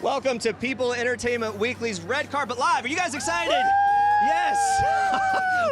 Welcome to People Entertainment Weekly's Red Carpet Live. Are you guys excited? Yes.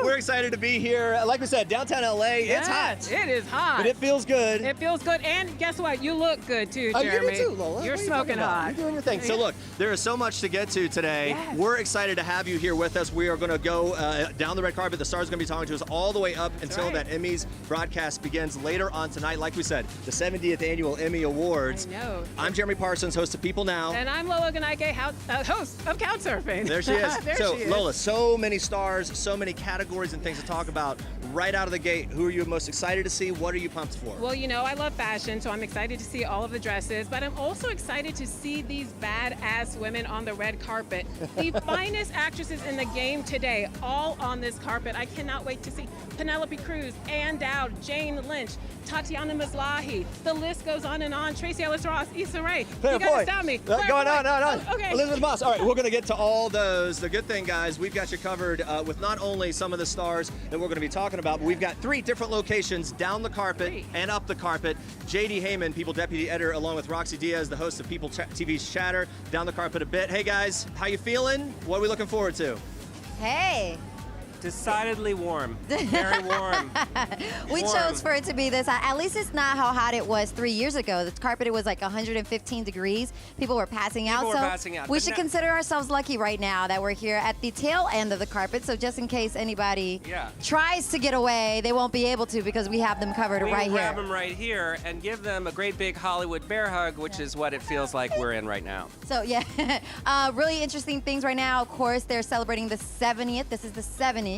We're excited to be here. Like we said, downtown LA, it's hot. It is hot. But it feels good. It feels good. And guess what? You look good too, Jeremy. You do too, Lola. You're smoking hot. You're doing your thing. So look, there is so much to get to today. Yes. We're excited to have you here with us. We are going to go down the red carpet. The stars are going to be talking to us all the way up until that Emmys broadcast begins later on tonight. Like we said, the 70th Annual Emmy Awards. I know. I'm Jeremy Parsons, host of People Now. And I'm Logan, host of Couchsurfing. There she is. There So, she is. Lola, so many stars, so many categories and things to talk about right out of the gate. Who are you most excited to see? What are you pumped for? Well, you know, I love fashion, so I'm excited to see all of the dresses, but I'm also excited to see these badass women on the red carpet. The finest actresses in the game today, all on this carpet. I cannot wait to see Penelope Cruz, Ann Dowd, Jane Lynch, Tatiana Maslahi. The list goes on and on. Tracy Ellis Ross, Issa Rae. You gotta stop me. No. Oh, okay. Elizabeth Moss. All right, we're going to get to all those. The good thing, guys, we've got you covered with not only some of the stars that we're going to be talking about, but we've got 3 different locations down the carpet and up the carpet. J.D. Heyman, People Deputy Editor, along with Roxy Diaz, the host of People TV's Chatter, down the carpet a bit. Hey, guys, how you feeling? What are we looking forward to? Hey. Decidedly warm. Very warm. We chose for it to be this. At least it's not how hot it was 3 years ago. The carpet, it was like 115 degrees. People were passing out. We should consider ourselves lucky right now that we're here at the tail end of the carpet. So just in case anybody tries to get away, they won't be able to because we have them covered right here. We grab them right here and give them a great big Hollywood bear hug, which is what it feels like we're in right now. So yeah, really interesting things right now. Of course, they're celebrating the 70th. This is the 70th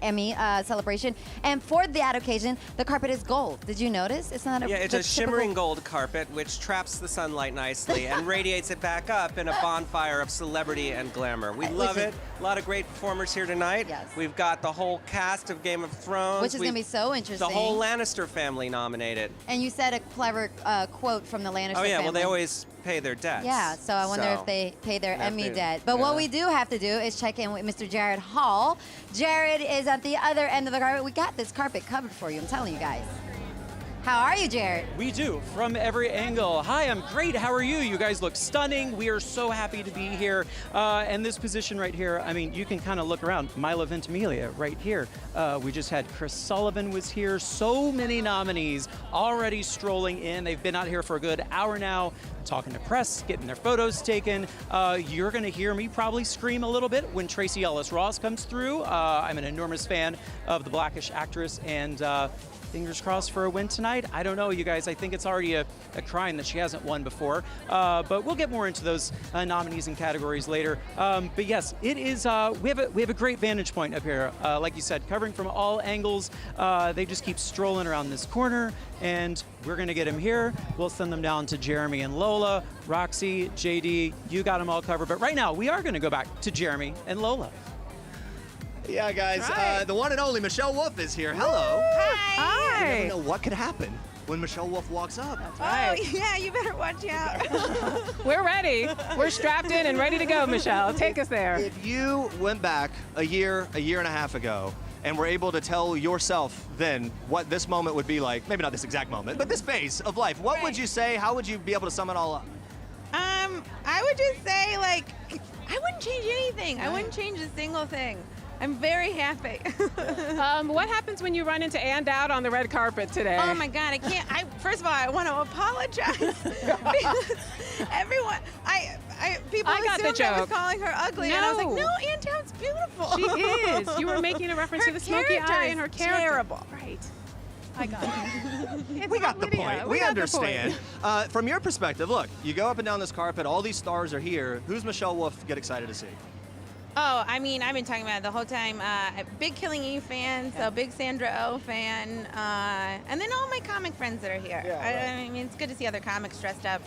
Emmy celebration, and for that occasion, the carpet is gold. Did you notice? It's not. It's a shimmering gold carpet which traps the sunlight nicely and radiates it back up in a bonfire of celebrity and glamour. We love it. A lot of great performers here tonight. Yes. We've got the whole cast of Game of Thrones, which is going to be so interesting. The whole Lannister family nominated. And you said a clever quote from the Lannister family. Oh yeah, well they always pay their debts. Yeah, so I wonder if they pay their Emmy debt. But what we do have to do is check in with Mr. Jared Hall. Jared is at the other end of the carpet. We got this carpet covered for you, I'm telling you guys. How are you, Jared? We do, from every angle. Hi, I'm great. How are you? You guys look stunning. We are so happy to be here. And this position right here, I mean, you can kind of look around. Milo Ventimiglia right here. We just had Chris Sullivan was here. So many nominees already strolling in. They've been out here for a good hour now, talking to press, getting their photos taken. You're going to hear me probably scream a little bit when Tracy Ellis Ross comes through. I'm an enormous fan of the Blackish actress, and fingers crossed for a win tonight. I don't know, you guys. I think it's already a crime that she hasn't won before. But we'll get more into those nominees and categories later. But yes, it is. We have a great vantage point up here. Like you said, covering from all angles. They just keep strolling around this corner, and we're gonna get them here. We'll send them down to Jeremy and Lola, Roxy, JD. You got them all covered. But right now, we are gonna go back to Jeremy and Lola. Yeah, guys, the one and only Michelle Wolf is here. Hello. Hi. You never know what could happen when Michelle Wolf walks up. Oh, yeah, you better watch out. We're ready. We're strapped in and ready to go, Michelle. Take us there. If you went back a year and a half ago, and were able to tell yourself then what this moment would be like, maybe not this exact moment, but this phase of life, what would you say? How would you be able to sum it all up? I would just say, like, I wouldn't change anything. I wouldn't change a single thing. I'm very happy. What happens when you run into Ann Dowd on the red carpet today? Oh my God, I can't. First of all, I want to apologize. Because everyone, people assumed I was calling her ugly, and I was like, no, Ann Dowd's beautiful. She is. You were making a reference to the smoky eye and her character. Terrible. Right. I got it. We got the point. We understand. From your perspective, look, you go up and down this carpet, all these stars are here. Who's Michelle Wolf get excited to see? Oh, I mean, I've been talking about it the whole time. Big Killing Eve fan, so big Sandra Oh fan, and then all my comic friends that are here. I mean, it's good to see other comics dressed up.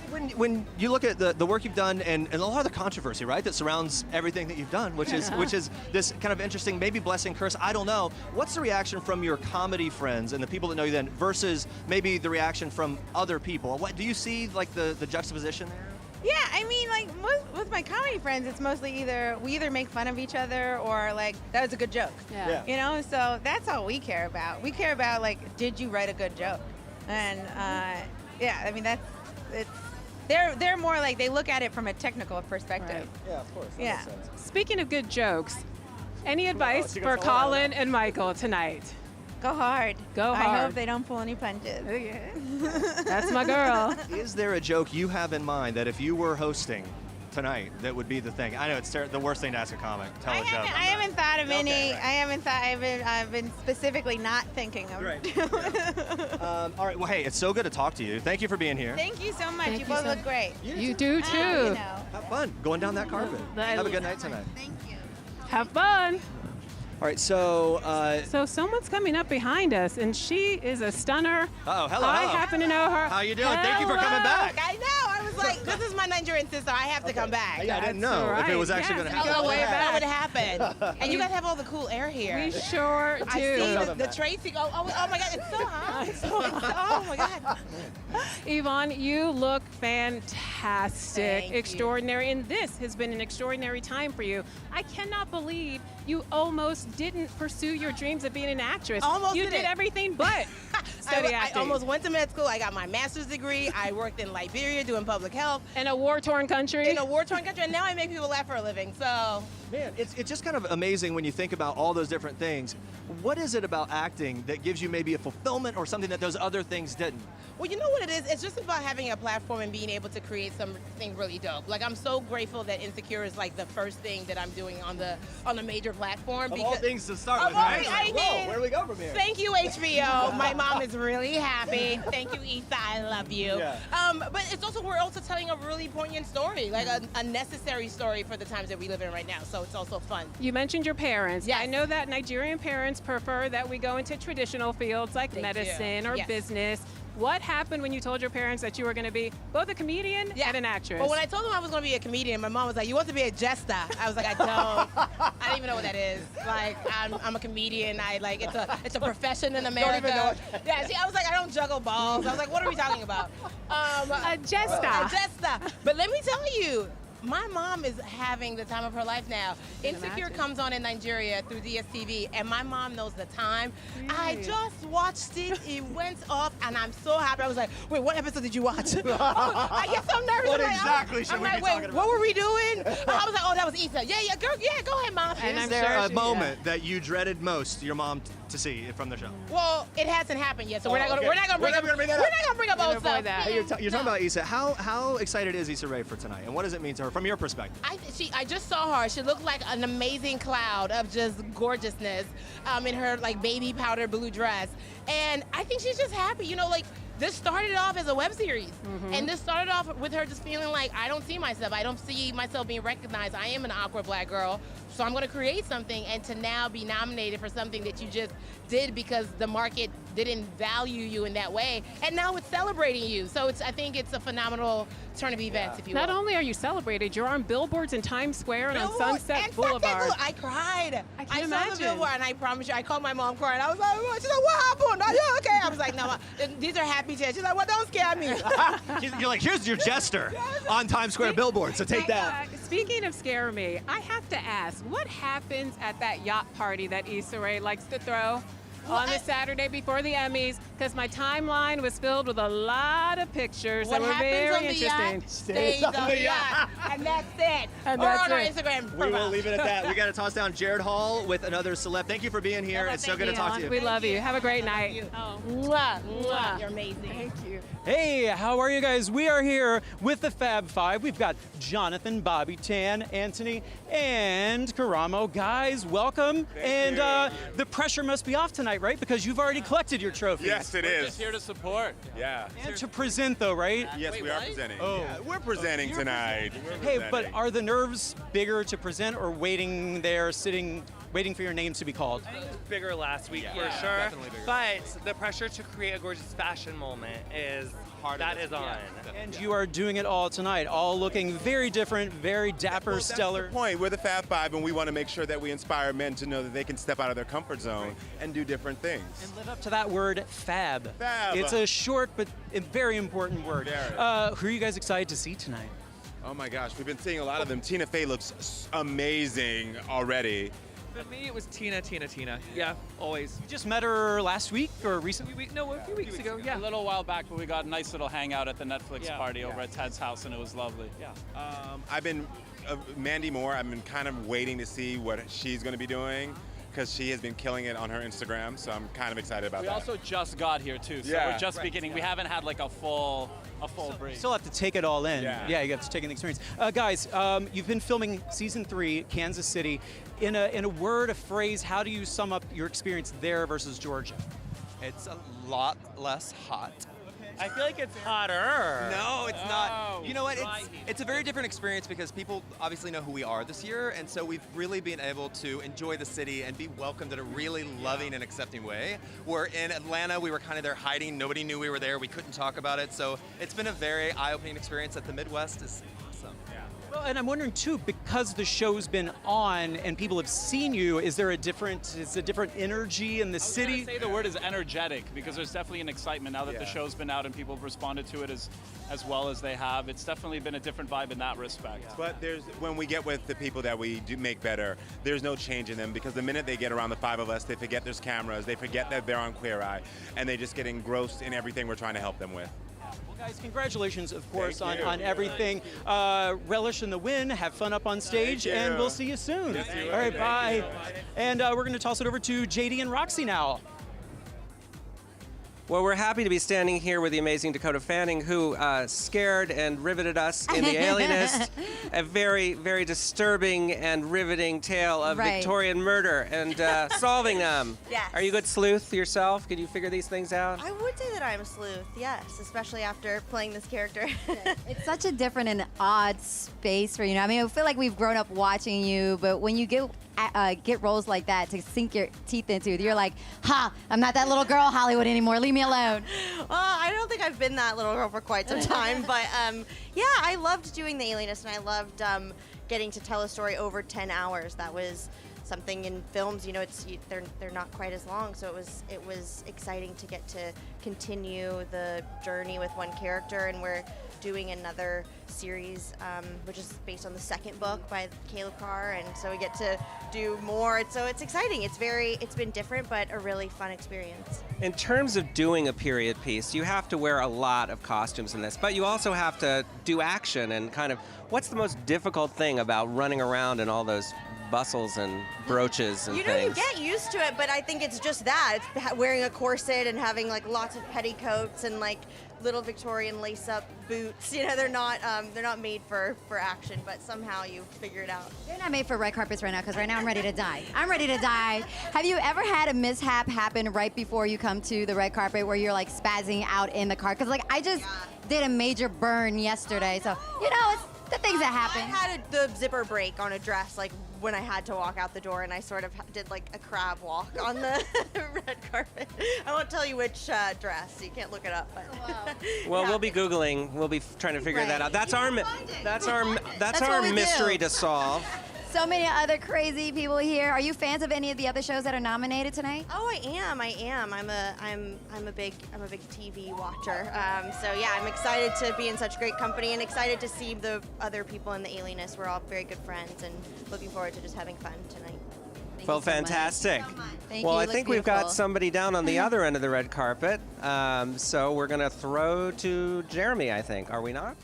When you look at the work you've done and a lot of the controversy, right, that surrounds everything that you've done, which is this kind of interesting, maybe blessing, curse, I don't know. What's the reaction from your comedy friends and the people that know you then versus maybe the reaction from other people? What do you see, like the juxtaposition there? Yeah, I mean, like, with my comedy friends, it's mostly we either make fun of each other or, like, that was a good joke. Yeah. You know, so that's all we care about. We care about, like, did you write a good joke? And, yeah, I mean, They're more like they look at it from a technical perspective. Right. Yeah, of course. That Yeah. makes sense. Speaking of good jokes, any advice she for goes all out. Colin and Michael tonight? Go hard. Go I hard. hope they don't pull any punches. That's my girl. Is there a joke you have in mind that if you were hosting tonight, that would be the thing? I know it's the worst thing to ask a comic. Tell a joke. I haven't thought of any. Okay, right. I haven't thought. I've been specifically not thinking of. Right. All right. Well, hey, it's so good to talk to you. Thank you for being here. Thank you so much. Thank You you both so- look great. You do too. You know. Have fun going down that carpet. Have a good night tonight. Thank you. Have fun. All right. So. So someone's coming up behind us, and she is a stunner. Oh, hello. I hello. happen to know her. How you doing? Thank you for coming Hello. back. I know. I was like, this is my Nigerian sister. I have to come back. Yeah, I didn't That's know if it right. was actually Yes, going to you happen. go way That back. would happen. And you guys have all the cool air here. We sure do. I see tell the them that. Tracy. Oh my God, it's so hot. Oh my God. Yvonne, you look fantastic, Thank you. extraordinary, and this has been an extraordinary time for you. I cannot believe you almost didn't pursue your dreams of being an actress. Almost you did didn't. everything but study I acting. almost went to med school. I got my master's degree. I worked in Liberia doing public health in a war-torn country. in a war-torn country, and now I make people laugh for a living. So Man, it's just kind of amazing when you think about all those different things. What is it about acting that gives you maybe a fulfillment or something that those other things didn't? well, you know what it is? It's just about having a platform and being able to create something really dope. Like I'm so grateful that Insecure is like the first thing that I'm doing on a major platform. Of all things to start Of with, all right? things, Like, I whoa, mean, where do we go from here? Thank you, HBO. My mom is really happy. Thank you, Issa. I love you. Yeah. But it's also we're also telling a really poignant story, like a necessary story for the times that we live in right now. So it's also fun. You mentioned your parents. Yes. I know that Nigerian parents prefer that we go into traditional fields like They do. medicine or Yes. business. What happened when you told your parents that you were going to be both a comedian and an actress? But when I told them I was going to be a comedian, my mom was like, "You want to be a jester?" I was like, "I don't. I don't even know what that is. Like, I'm a comedian. It's a profession in America." even know Yeah. See, I was like, "I don't juggle balls." I was like, "What are we talking about?" A jester. A jester. But let me tell you. My mom is having the time of her life now. Insecure imagine. comes on in Nigeria through DSTV, and my mom knows the time. I Really? just watched it. It went off, and I'm so happy. I was like, wait, what episode did you watch? I get so nervous. What I'm like, exactly should I'm we like, be wait, talking about? what were we doing? I was like, oh, that was Issa. Yeah, girl, yeah, go ahead, mom. And Is I'm there sure a she- moment that you dreaded most your mom to see from the show? Well, it hasn't happened yet, so we're not okay. gonna bring up bring that we're up. not gonna bring up old avoid stuff. that. Hey, you're talking about Issa. How excited is Issa Rae for tonight, and what does it mean to her from your perspective? I just saw her. She looked like an amazing cloud of just gorgeousness in her like baby powder blue dress. And I think she's just happy. You know, like this started off as a web series. And this started off with her just feeling like, I don't see myself. I don't see myself being recognized. I am an awkward black girl. So I'm going to create something. And to now be nominated for something that you just did because the market didn't value you in that way. And now it's celebrating you. So I think it's a phenomenal turn of events, if you will. Not only are you celebrated, you're on billboards in Times Square and on Billboard Sunset and Boulevard. I cried. I can saw the imagine. billboard, and I promise you, I called my mom crying. I was like, she's like, what happened? Are you okay? I was like, no, these are happy tears. She's like, well, don't scare me. You're like, here's your jester on Times Square billboard, so take that. Speaking of scare me, I have to ask, what happens at that yacht party that Issa Rae likes to throw on the Saturday before the Emmys? Because my timeline was filled with a lot of pictures What that were happens very on the interesting. yacht stays on the yacht. And that's it. And or that's on our it. Instagram We profile. will leave it at that. We got to toss down Jared Hall with another celeb. Thank you for being here. Yeah, It's so thank good to you. talk to you. We love you. Have a great night. you. Oh. Mwah, mwah. You're amazing. Thank you. Hey, how are you guys? We are here with the Fab Five. We've got Jonathan, Bobby, Tan, Anthony, and Karamo. Guys, welcome. And the pressure must be off tonight, right? Because you've already collected your trophies. Yes, it is. Just here to support. Yeah. And to present, though, right? Yes, we are presenting. Oh. Yeah, we're presenting tonight. We're Hey, but presenting. are the nerves bigger to present or waiting there, waiting for your names to be called? I think it was bigger last week for Yeah, sure. definitely bigger. But the pressure to create a gorgeous fashion moment is that is on. And you are doing it all tonight, all looking very different, very dapper, Well, that's stellar. the point. We're the Fab Five, and we want to make sure that we inspire men to know that they can step out of their comfort zone and do different things. And live up to that word, fab. Fab. It's a short but a very important word. Very. Who are you guys excited to see tonight? Oh my gosh, we've been seeing a lot of them. Tina Fey looks amazing already. For me, it was Tina. Yeah, always. You just met her last week or recently? No, a few weeks ago, yeah. A little while back, but we got a nice little hangout at the Netflix party over at Ted's house, and it was lovely. Yeah. I've been, Mandy Moore, I've been kind of waiting to see what she's going to be doing because she has been killing it on her Instagram, so I'm kind of excited about that. We also just got here, too, so we're just beginning. We haven't had like a full break. You still have to take it all in. Yeah. You have to take in the experience. Guys, you've been filming season 3, Kansas City. In a word, a phrase, how do you sum up your experience there versus Georgia? It's a lot less hot. I feel like it's hotter. No, it's not. You know what? It's a very different experience because people obviously know who we are this year, and so we've really been able to enjoy the city and be welcomed in a really loving and accepting way. Where in Atlanta, we were kind of there hiding. Nobody knew we were there. We couldn't talk about it. So it's been a very eye-opening experience that the Midwest is awesome. Yeah. Well, and I'm wondering too, because the show's been on and people have seen you, is a different energy in the city? I would say the word is energetic because there's definitely an excitement now that the show's been out and people have responded to it as well as they have. It's definitely been a different vibe in that respect. But when we get with the people that we do make better, there's no change in them because the minute they get around the 5 of us, they forget there's cameras, they forget that they're on Queer Eye, and they just get engrossed in everything we're trying to help them with. Well, guys, congratulations, of course, Thank you. on everything. Relish in the win, have fun up on stage, and we'll see you soon. All right, bye. And we're going to toss it over to JD and Roxy now. Well, we're happy to be standing here with the amazing Dakota Fanning, who scared and riveted us in The Alienist, a very, very disturbing and riveting tale of Victorian murder and solving them. Yes. Are you a good sleuth yourself? Could you figure these things out? I would say that I'm a sleuth, yes, especially after playing this character. It's such a different and odd space for you. I mean, I feel like we've grown up watching you, but when you get roles like that to sink your teeth into, you're like, ha, I'm not that little girl Hollywood anymore. Leave me alone. Well, I don't think I've been that little girl for quite some time, but yeah, I loved doing The Alienist, and I loved getting to tell a story over 10 hours. That was something in films, you know, they're not quite as long, so it was exciting to get to continue the journey with one character, and we're doing another series, which is based on the second book by Caleb Carr, and so we get to do more. So it's exciting. It's been different, but a really fun experience. In terms of doing a period piece, you have to wear a lot of costumes in this, but you also have to do action and kind of, what's the most difficult thing about running around in all those bustles and brooches and things? You get used to it, but I think it's just that. It's wearing a corset and having like lots of petticoats and like little Victorian lace-up boots. You know, they're not made for action, but somehow you figure it out. They're not made for red carpets right now, because right now I'm ready to die. I'm ready to die. Have you ever had a mishap happen right before you come to the red carpet where you're like spazzing out in the car? Because like I just did a major burn yesterday, so you know, it's the things that happen. I had the zipper break on a dress like when I had to walk out the door, and I sort of did like a crab walk on the red carpet. I won't tell you which dress, so you can't look it up. But Well, we'll be Googling. We'll be trying to figure that out. That's our mystery to solve. So many other crazy people here. Are you fans of any of the other shows that are nominated tonight? Oh, I am. I'm a big TV watcher. So yeah, I'm excited to be in such great company and excited to see the other people in The Alienist. We're all very good friends and looking forward to just having fun tonight. Well, fantastic. Thank Well, you. I You think look we've got beautiful. somebody down on the other end of the red carpet. So we're going to throw to Jeremy, I think. Are we not?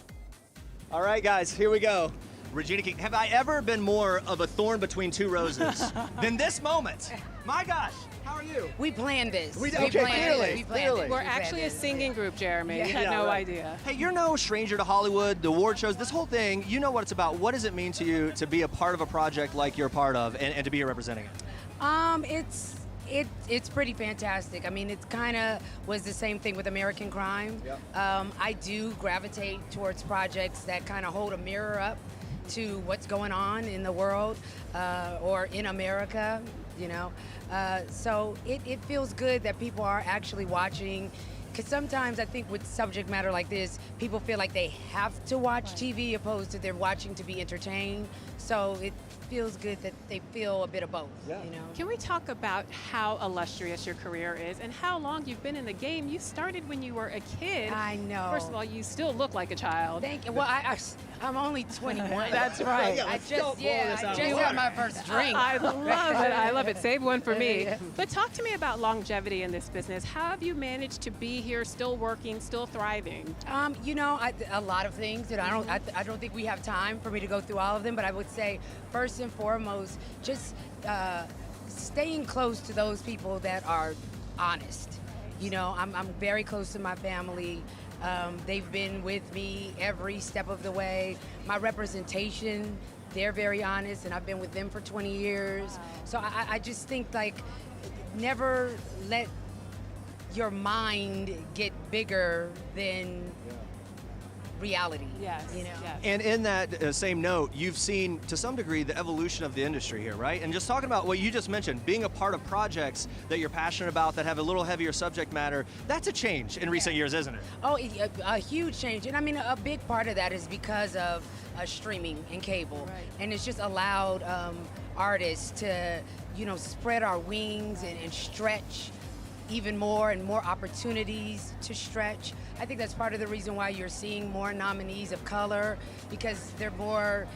All right, guys, here we go. Regina King, have I ever been more of a thorn between two roses than this moment? My gosh, how are you? We planned this. Clearly. We're actually a singing group, Jeremy. You had no idea. Hey, you're no stranger to Hollywood, the award shows, this whole thing. You know what it's about. What does it mean to you to be a part of a project like you're part of and to be here representing it? It's pretty fantastic. I mean, it kind of was the same thing with American Crime. Yep. I do gravitate towards projects that kind of hold a mirror up to what's going on in the world or in America, you know. So it feels good that people are actually watching, because sometimes I think with subject matter like this, people feel like they have to watch TV opposed to they're watching to be entertained. So it feels good that they feel a bit of both, you know. Can we talk about how illustrious your career is and how long you've been in the game? You started when you were a kid. I know. First of all, you still look like a child. Thank you. Well, I'm only 21. That's right. I just had my first drink. I love it. I love it. Save one for me. But talk to me about longevity in this business. How have you managed to be here, still working, still thriving? A lot of things, and I don't think we have time for me to go through all of them. But I would say, first and foremost, just staying close to those people that are honest. I'm very close to my family. They've been with me every step of the way. My representation, they're very honest, and I've been with them for 20 years. Wow. So I just think, never let your mind get bigger than reality. Yes. And in that same note, you've seen to some degree the evolution of the industry here, right? And just talking about what you just mentioned, being a part of projects that you're passionate about that have a little heavier subject matter, that's a change in recent years, isn't it? Oh, a huge change. And I mean, a big part of that is because of streaming and cable. Right. And it's just allowed artists to, spread our wings and stretch even more and more opportunities to stretch. I think that's part of the reason why you're seeing more nominees of color, because there are more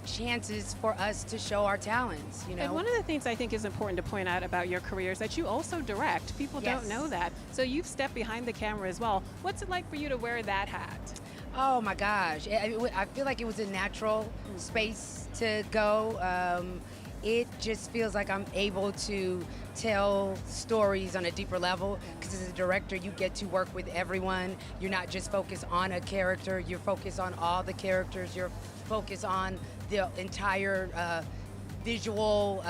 chances for us to show our talents, And one of the things I think is important to point out about your career is that you also direct. People don't know that. So you've stepped behind the camera as well. What's it like for you to wear that hat? Oh my gosh. I feel like it was a natural space to go. It just feels like I'm able to tell stories on a deeper level, because as a director you get to work with everyone. You're not just focused on a character, you're focused on all the characters, you're focused on the entire visual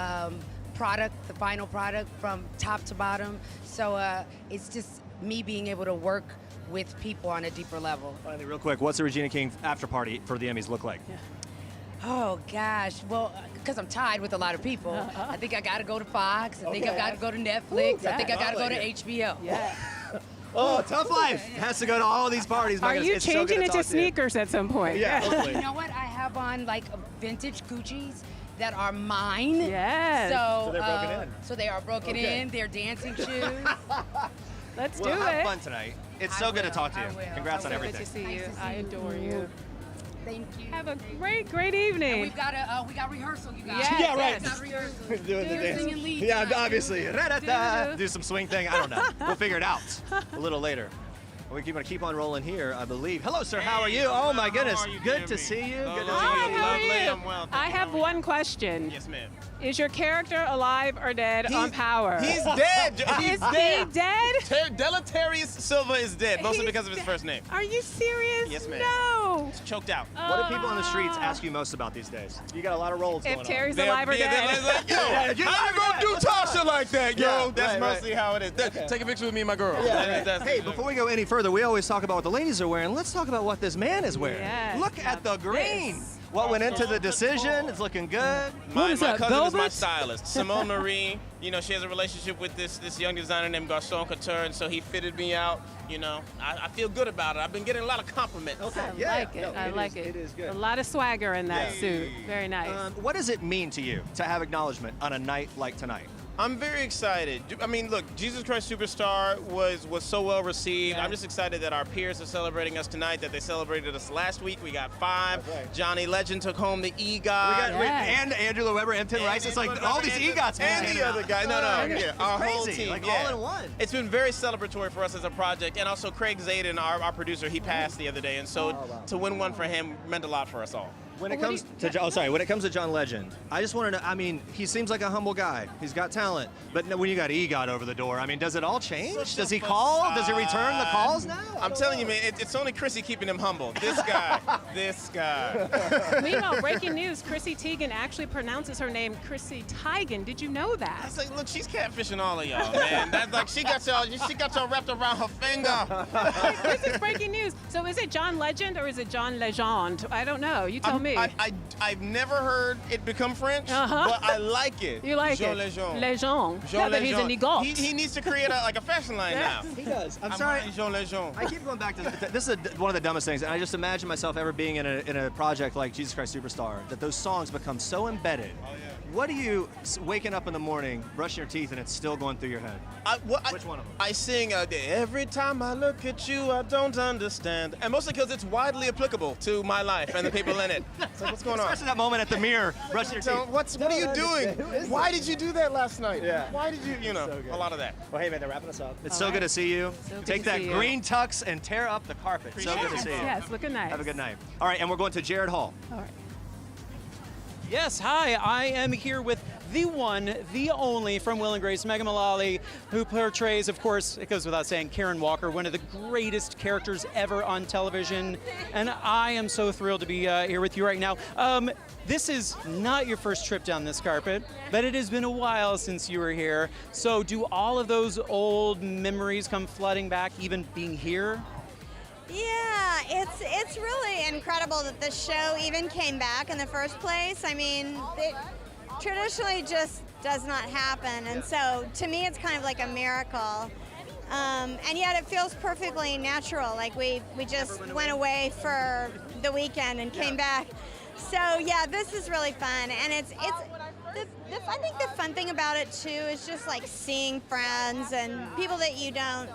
product, the final product from top to bottom. So it's just me being able to work with people on a deeper level. Finally, real quick, what's the Regina King after party for the Emmys look like? Oh gosh, well, because I'm tied with a lot of people. I think I got to go to Fox. I think I got to go to Netflix. I think I got to go to HBO. Yeah. Oh, tough life. Has to go to all of these parties. Are you changing into sneakers at some point? Yeah, hopefully. You know what? I have on vintage Gucci's that are mine. Yes. So they're broken in. So they are broken in. They're dancing shoes. Let's do have it. fun tonight. It's so good to talk to you. Congrats on So everything. good to see you. I adore you. Thank you. Have a great evening. And we've got we got rehearsal, you guys. Yes, Yeah, right. We got rehearsal. Doing the dance. Singing lead Yeah, tonight. obviously. Ra-da-da. Do some swing thing. I don't know. We'll figure it out a little later. We're going to keep on rolling here, I believe. Hello, sir. How are you? Oh, my goodness. Good to see you. Good to see Hi, you. how are you? I'm well. I have one question. Yes, ma'am. Is your character alive or dead on Power? He's dead. He's Is dead. he dead? Delatarius Silva is dead, mostly because of his first name. Are you serious? Yes, ma'am. No. He's choked out. What do people on the streets ask you most about these days? You got a lot of roles going If on. Terry's alive or dead. Yo, how you gonna do Tasha like that, yo? Yeah, That's right, mostly how it is. Take a picture with me and my girl. Hey, before we go any further, we always talk about what the ladies are wearing. Let's talk about what this man is wearing. Yes, Look at the green. this. What went into the decision? It's looking good. My is that, cousin is my velvet? stylist, Simone Marie. She has a relationship with this young designer named Garçon Couture, and so he fitted me out. I feel good about it. I've been getting a lot of compliments. I like it. No, I like it. It is good. A lot of swagger in that suit. Very nice. What does it mean to you to have acknowledgement on a night like tonight? I'm very excited. I mean, look, Jesus Christ Superstar was so well received. Yeah. I'm just excited that our peers are celebrating us tonight, that they celebrated us last week. We got 5. That's right. Johnny Legend took home the EGOT. We got Yes. and Angela Weber and Tim Rice. It's like all these EGOTs. And the other guy. No, our whole crazy, team. like yeah. all in one. It's been very celebratory for us as a project, and also Craig Zaden, our producer, he passed the other day, and so to win one for him meant a lot for us all. When it comes to John Legend, I just want to know, I mean, he seems like a humble guy. He's got talent. But when you got EGOT over the door, I mean, does it all change? Does he call? Does he return the calls now? I'm telling you, man, it's only Chrissy keeping him humble. This guy. Meanwhile, breaking news, Chrissy Teigen actually pronounces her name Chrissy Teigen. Did you know I that? was like, look, she's catfishing all of y'all, man. That's like she got y'all wrapped around her finger. This is breaking news. So is it John Legend or is it John Legend? I don't know. You tell me. I've never heard it become French, Uh-huh. but I like it. You like Jean it? Legend. Legend. Jean Yeah, but he's an Legend. EGOT. He needs to create a fashion line now. He does. I'm sorry. Jean Legend. I keep going back to this is one of the dumbest things, and I just imagine myself ever being in a project like Jesus Christ Superstar, that those songs become so embedded. what do you, waking up in the morning, brushing your teeth, and it's still going through your head? Which one of them? I sing every time I look at you, I don't understand. And mostly because it's widely applicable to my life and the people in it. So what's going on? Especially that moment at the mirror, brushing your teeth. What are you doing? Why did you do that last night? Yeah. Why did you, a lot of that. Well, hey, man, they're wrapping us up. It's so good to see you. Take that green tux and tear up the carpet. So good to see you. Yes, looking nice. Have a good night. All right, and we're going to Jared Hall. All right. Yes, hi, I am here with the one, the only from Will and Grace, Megan Mullally, who portrays, of course, it goes without saying, Karen Walker, one of the greatest characters ever on television. And I am so thrilled to be here with you right now. This is not your first trip down this carpet, but it has been a while since you were here. So do all of those old memories come flooding back, even being here? Yeah, it's really incredible that the show even came back in the first place. I mean, it traditionally just does not happen, and so to me it's kind of like a miracle. And yet it feels perfectly natural, like we just went away for the weekend and came back. So yeah, this is really fun, and I think the fun thing about it too is just like seeing friends and people that you don't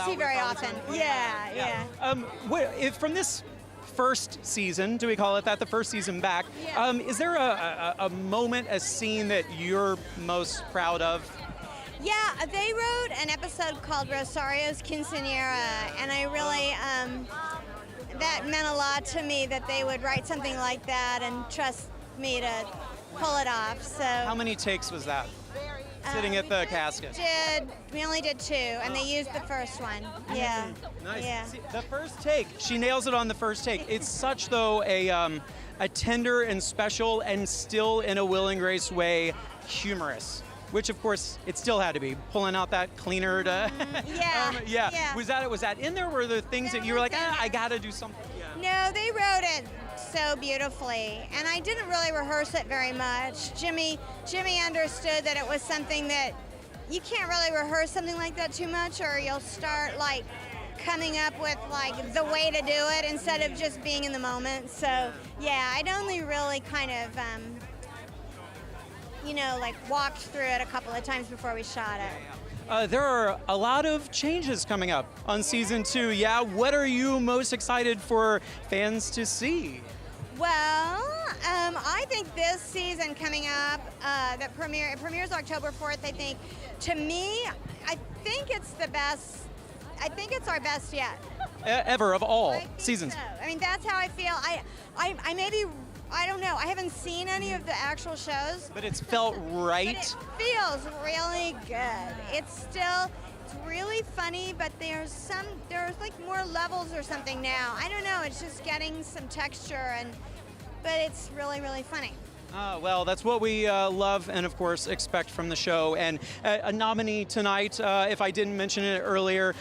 see very often. Yeah. From this first season, do we call it that, the first season back, is there a moment, a scene that you're most proud of? Yeah, they wrote an episode called Rosario's Quinceañera, and I really, that meant a lot to me that they would write something like that and trust me to pull it off. So how many takes was that? Sitting at the casket. We only did 2, and they used the first one. Yeah. Nice. Yeah. See, the first take, she nails it on the first take. It's such, though, a tender and special and still, in a Will and Grace way, humorous. Which, of course, it still had to be, pulling out that cleaner to... Yeah. Was that in there? Were there things that you were like, I got to do something? Yeah. No, they wrote it so beautifully, and I didn't really rehearse it very much. Jimmy understood that it was something that you can't really rehearse something like that too much, or you'll start like coming up with like the way to do it instead of just being in the moment. So yeah, I'd only really kind of walked through it a couple of times before we shot it. There are a lot of changes coming up on season 2. Yeah, what are you most excited for fans to see? Well, I think this season coming up, it premieres October 4th, I think. To me, I think it's the best. I think it's our best yet. Ever of all seasons. So. I mean, that's how I feel. I maybe, I don't know. I haven't seen any of the actual shows. But it's felt right. But it feels really good. It's really funny, but there's like more levels or something now. I don't know. It's just getting some texture, but it's really, really funny. Well, that's what we love and, of course, expect from the show. And a nominee tonight, if I didn't mention it earlier,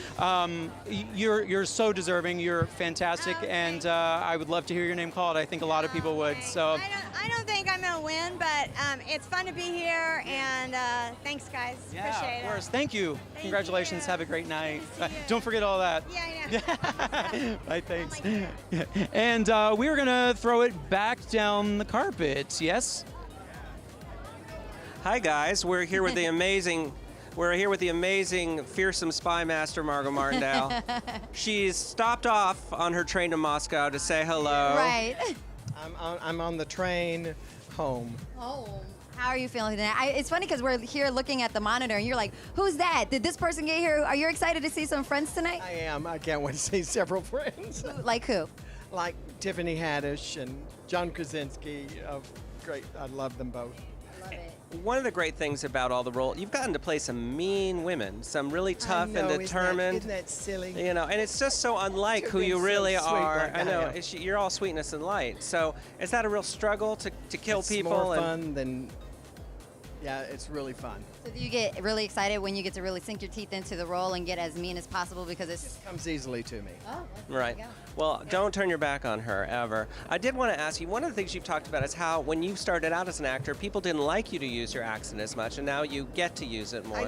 you're so deserving. You're fantastic, and I would love to hear your name called. I think a lot of people would. So I don't think I'm going to win, but it's fun to be here, and thanks, guys. Yeah, appreciate of course. it. Thank you. Congratulations. Have a great night. Don't forget all that. Yeah, I know. Bye, thanks. And we're going to throw it back down the carpet. Yes? Hi guys, we're here with the amazing fearsome spy master Margo Martindale. She's stopped off on her train to Moscow to say hello. Right. I'm on the train home. Home. How are you feeling today? It's funny because we're here looking at the monitor and you're like, who's that? Did this person get here? Are you excited to see some friends tonight? I am. I can't wait to see several friends. Like who? Like Tiffany Haddish and John Krasinski. Great. I love them both. Love it. One of the great things about all the roles, you've gotten to play some mean women, some really tough and determined. Isn't that silly? You know, and it's just so unlike who you really so sweet are. like I know, you're all sweetness and light. So is that a real struggle to kill people? It's more fun than, yeah, it's really fun. So do you get really excited when you get to really sink your teeth into the role and get as mean as possible because it comes easily to me. Oh, right. Well, don't turn your back on her ever. I did want to ask you, one of the things you've talked about is how when you started out as an actor, people didn't like you to use your accent as much, and now you get to use it more. I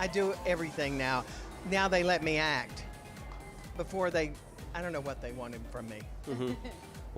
do everything now. Now they let me act. Before I don't know what they wanted from me. Mm-hmm.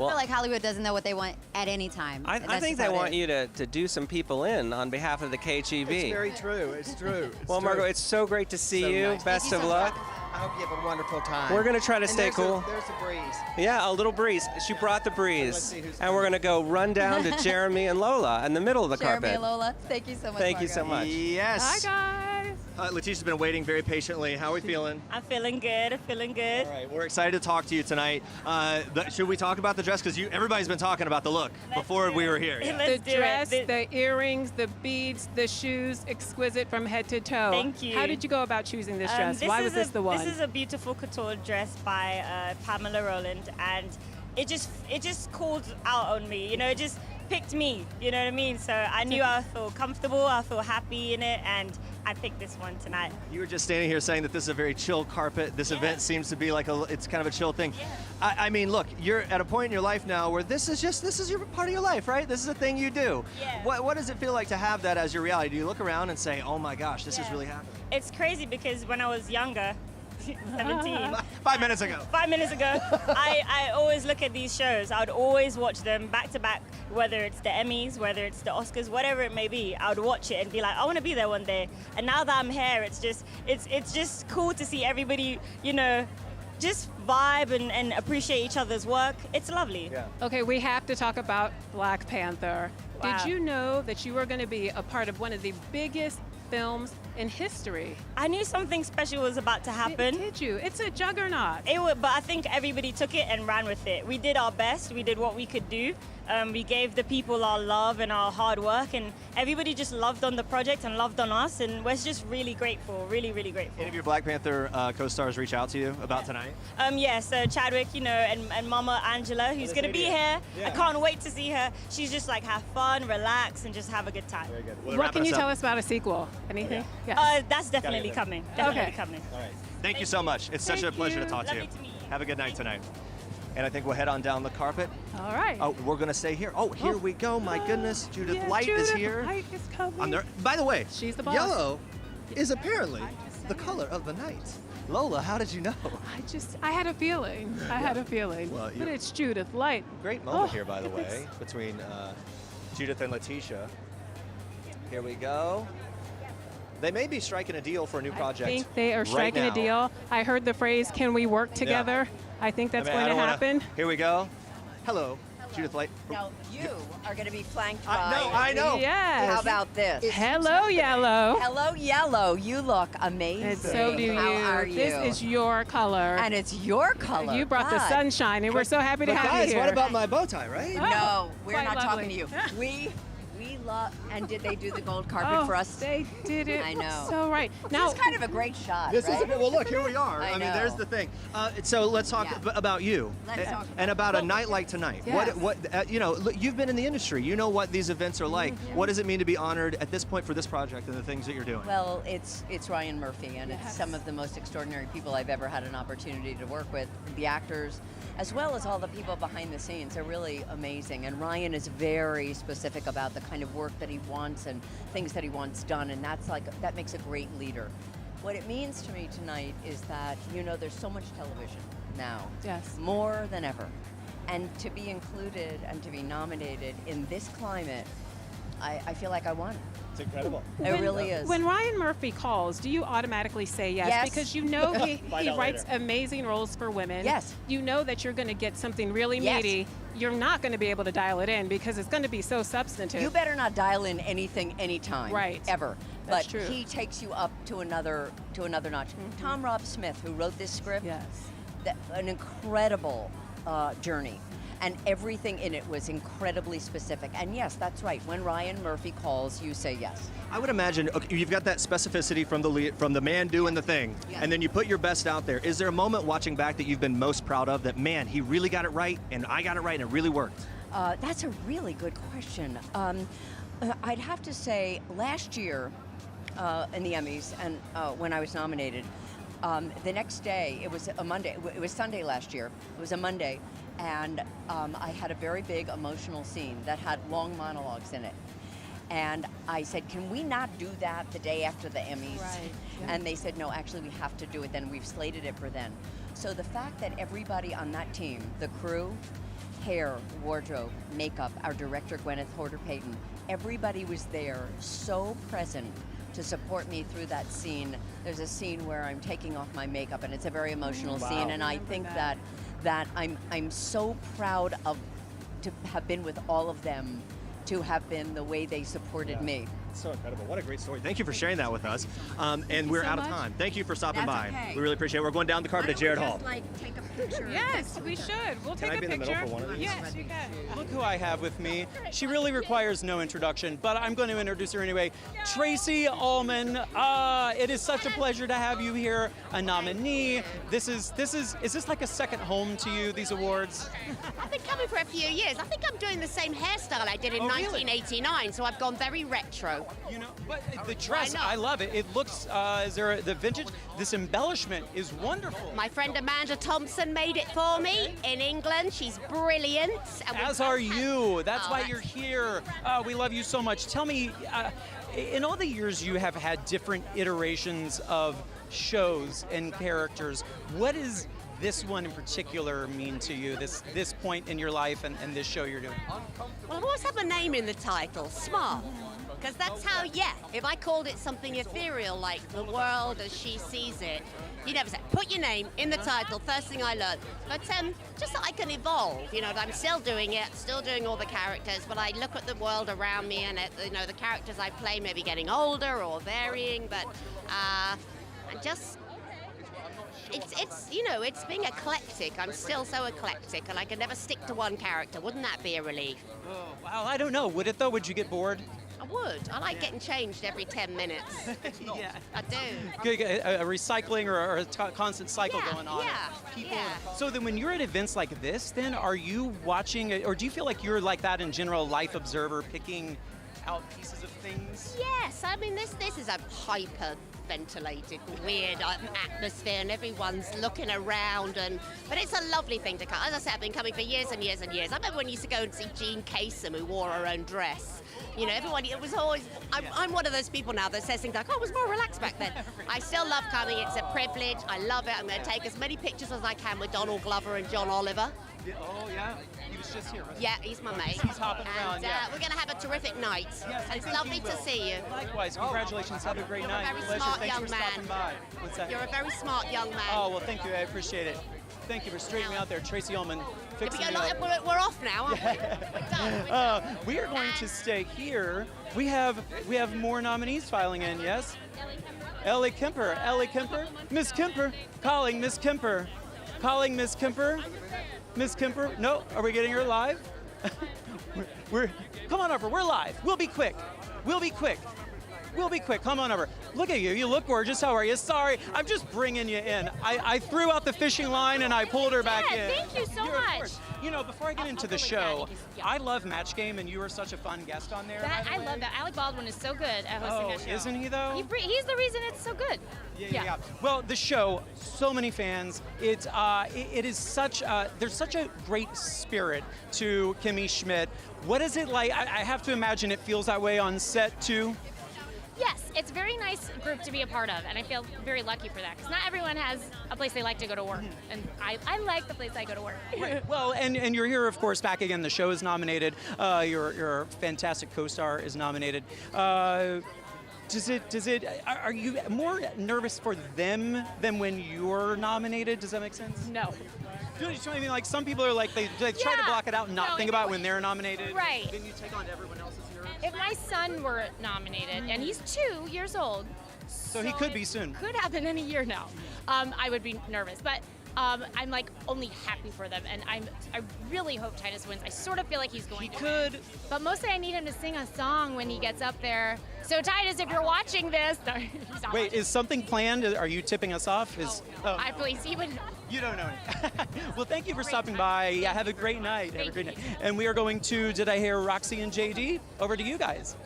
I feel like Hollywood doesn't know what they want at any time. I think they want you to do some people in on behalf of the KGB. It's very true. It's true. Well, Margo, it's so great to see you. Nice. Best of luck. I hope you have a wonderful time. We're going to try to stay cool. There's a breeze. Yeah, a little breeze. She brought the breeze. Let's see who's And we're going to go run down to Jeremy and Lola in the middle of the Jeremy carpet. and Lola, thank you so much. Thank you so much. Yes. Hi, guys. Letitia's been waiting very patiently. How are we feeling? I'm feeling good. I'm feeling good. All right, we're excited to talk to you tonight. Should we talk about the dress? Because everybody's been talking about the look before we were here. The dress, the earrings, the beads, the shoes, exquisite from head to toe. Thank you. How did you go about choosing this dress? Why was this the one? This is a beautiful couture dress by Pamela Rowland, and it just called out on me. You know, it just picked me. You know what I mean? So I knew I feel comfortable, I feel happy in it, and I picked this one tonight. You were just standing here saying that this is a very chill carpet. This event seems to be like it's kind of a chill thing. I mean, look, you're at a point in your life now where this is your part of your life, right? This is a thing you do. Yeah. What does it feel like to have that as your reality? Do you look around and say, oh my gosh, this is really happening? It's crazy because when I was younger, 17. 5 minutes ago. 5 minutes ago, I always look at these shows. I would always watch them back to back, whether it's the Emmys, whether it's the Oscars, whatever it may be. I would watch it and be like, I want to be there one day. And now that I'm here, it's just cool to see everybody, you know, just vibe and appreciate each other's work. It's lovely. Yeah. Okay, we have to talk about Black Panther. Wow. Did you know that you were going to be a part of one of the biggest films in history? I knew something special was about to happen. Did you? It's a juggernaut. But I think everybody took it and ran with it. We did our best. We did what we could do. We gave the people our love and our hard work, and everybody just loved on the project and loved on us, and we're just really grateful, really, really grateful. Any of your Black Panther co-stars reach out to you about tonight? Yeah, so Chadwick, you know, and Mama Angela, who's going to be here. I can't wait to see her. She's just like have fun, relax, and just have a good time. Very good. What can you tell us about a sequel? Anything? That's definitely coming. Definitely coming. All right. Thank you so much. It's such a pleasure to talk to you. Lovely to meet you. Have a good night tonight. And I think we'll head on down the carpet. All right. Oh, we're going to stay here. Oh, here we go. My goodness. Judith Light is here. Light is coming. I'm there. By the way, She's the boss. yellow is apparently the color of the night. Lola, how did you know? I had a feeling. I had a feeling. Well, but it's Judith Light. Great moment here, by the way, between Judith and Letitia. Here we go. They may be striking a deal for a new project. I think they are striking right a deal. I heard the phrase, "Can we work together?" I think that's going to happen. Here we go. Hello, Judith Light. Now, you are going to be flanked by... I know. Yes. How about this? Hello, Yellow. Hello, Yellow. You look amazing. And so do you. How are you? This is your color. And it's your color. You brought the God. sunshine, and we're so happy to But have guys, you here. what about my bow tie, right? No, we're quite not lovely. talking to you. We love... And did they do the gold carpet for us? They did it. I know. So right. Now, this is kind of a great shot, This right? is well. Look, here we are. I mean, know. there's the thing. So let's talk about you, Let's talk and about a night like tonight. Yes. What you know? Look, you've been in the industry. You know what these events are like. What does it mean to be honored at this point for this project and the things that you're doing? Well, it's Ryan Murphy, and it's some of the most extraordinary people I've ever had an opportunity to work with. The actors, as well as all the people behind the scenes, are really amazing. And Ryan is very specific about the kind of work that he wants and things that he wants done, and that makes a great leader. What it means to me tonight is that, you know, there's so much television now, more than ever, and to be included and to be nominated in this climate, I feel like I won. It's incredible. It really is. When Ryan Murphy calls, do you automatically say yes? Yes. Because you know he writes amazing roles for women. Yes. You know that you're going to get something really Yes. meaty. You're not going to be able to dial it in because it's going to be so substantive. You better not dial in anything anytime. Right. Ever. That's but true. he takes you up to another notch. Tom Rob Smith, who wrote this script, an incredible journey. And everything in it was incredibly specific. And yes, that's right. When Ryan Murphy calls, you say yes. I would imagine you've got that specificity from the man doing the thing, and then you put your best out there. Is there a moment watching back that you've been most proud of? That man, he really got it right, and I got it right, and it really worked. That's a really good question. I'd have to say last year in the Emmys, and when I was nominated, the next day, it was a Monday. It was Sunday last year. It was a Monday. And I had a very big emotional scene that had long monologues in it. And I said, can we not do that the day after the Emmys? Right. And they said, no, actually we have to do it then. We've slated it for then. So the fact that everybody on that team, the crew, hair, wardrobe, makeup, our director, Gwyneth Horder-Payton. Everybody was there, so present to support me through that scene. There's a scene where I'm taking off my makeup, and it's a very emotional scene, and I think that I'm so proud to have been with all of them, to have been the way they supported me. So incredible. What a great story. Thank you for sharing that with us. And we're out of time. Thank you for stopping by. Okay. We really appreciate it. We're going down the carpet at Jared Hall. Take a picture. Yes, we should. We'll Can take I a be in the picture. middle for one of these? Yes, you can. Look who I have with me. She really requires no introduction, but I'm going to introduce her anyway. Tracy Ullman. It is such a pleasure to have you here, a nominee. Is this like a second home to you, these awards? I've been coming for a few years. I think I'm doing the same hairstyle I did in 1989, so I've gone very retro. You know, but the dress, I love it. It looks, the vintage, this embellishment is wonderful. My friend Amanda Thompson made it for me in England. She's brilliant. As are you. That's why you're here. We love you so much. Tell me, in all the years you have had different iterations of shows and characters, what does this one in particular mean to you, this point in your life and this show you're doing? Well, I've always had my name in the title, Smart. Because that's how, if I called it something ethereal like the world as she sees it, you never say, put your name in the title, first thing I learned. But just so I can evolve, I'm still doing it, still doing all the characters, but I look at the world around me and, the characters I play maybe getting older or varying, but it's being eclectic. I'm still so eclectic, and I can never stick to one character. Wouldn't that be a relief? Oh, wow, I don't know. Would it though? Would you get bored? I would. I like getting changed every 10 minutes. Yeah. I do. Good, a recycling or a constant cycle going on. Yeah. So then when you're at events like this, then are you watching, or do you feel like you're like that in general, life observer, picking out pieces of things? Yes, I mean, this is a hyper-ventilated, weird atmosphere, and everyone's looking around, but it's a lovely thing to come. As I said, I've been coming for years and years and years. I remember when we used to go and see Jean Kasem, who wore her own dress. Everyone, it was always, I'm one of those people now that says things like, it was more relaxed back then. I still love coming. It's a privilege. I love it. I'm going to take as many pictures as I can with Donald Glover and John Oliver. Oh, yeah. He was just here, right? Yeah, he's my mate. He's hopping around, we're going to have a terrific night. Yes, it's lovely to see you. Likewise. Congratulations. Have a great night. You're a very Pleasure. smart Thanks young for man. stopping by. What's that? You're a very smart young man. Oh, well, thank you. I appreciate it. Thank you for straightening me out there. Tracy Ullman, fixing me up. We're off now, aren't we? We're done. We are going to stay here. We have more nominees filing in, yes? Ellie Kemper. Ellie Kemper. Miss Kemper. Calling Miss Kemper. Calling Miss Kemper. Miss Kemper. No, are we getting her live? Come on over. We're live. We'll be quick. We'll be quick. We'll be quick. Come on over. Look at you. You look gorgeous. How are you? Sorry, I'm just bringing you in. I threw out the fishing line and I pulled her back in. Thank you so much. Before I get into the show, I love Match Game, and you were such a fun guest on there. I love that. Alec Baldwin is so good at hosting that show. Isn't he though? He's the reason it's so good. Yeah. Well, the show, so many fans. It is such. There's such a great spirit to Kimmy Schmidt. What is it like? I have to imagine it feels that way on set too. Yes, it's a very nice group to be a part of, and I feel very lucky for that, because not everyone has a place they like to go to work, and I like the place I go to work. Right. Well, and you're here, of course, back again. The show is nominated. Your fantastic co-star is nominated. Are you more nervous for them than when you're nominated? Does that make sense? No. I mean, like some people are like they try to block it out and not think about when they're nominated. Right. Then you take on everyone else's nerves. If my son were nominated, and he's 2 years old, so he could be soon. Could happen any year now. I would be nervous, but I'm like only happy for them, and I really hope Titus wins. I sort of feel like he's going to. He could. But mostly I need him to sing a song when he gets up there. So Titus, if you're watching this, no, he's not Wait, watching. is something planned? Are you tipping us off? I please, he would. You don't know. Well, thank you for stopping by. Yeah, have a great night. Have a great night. And we are going to, did I hear Roxy and JD? Over to you guys.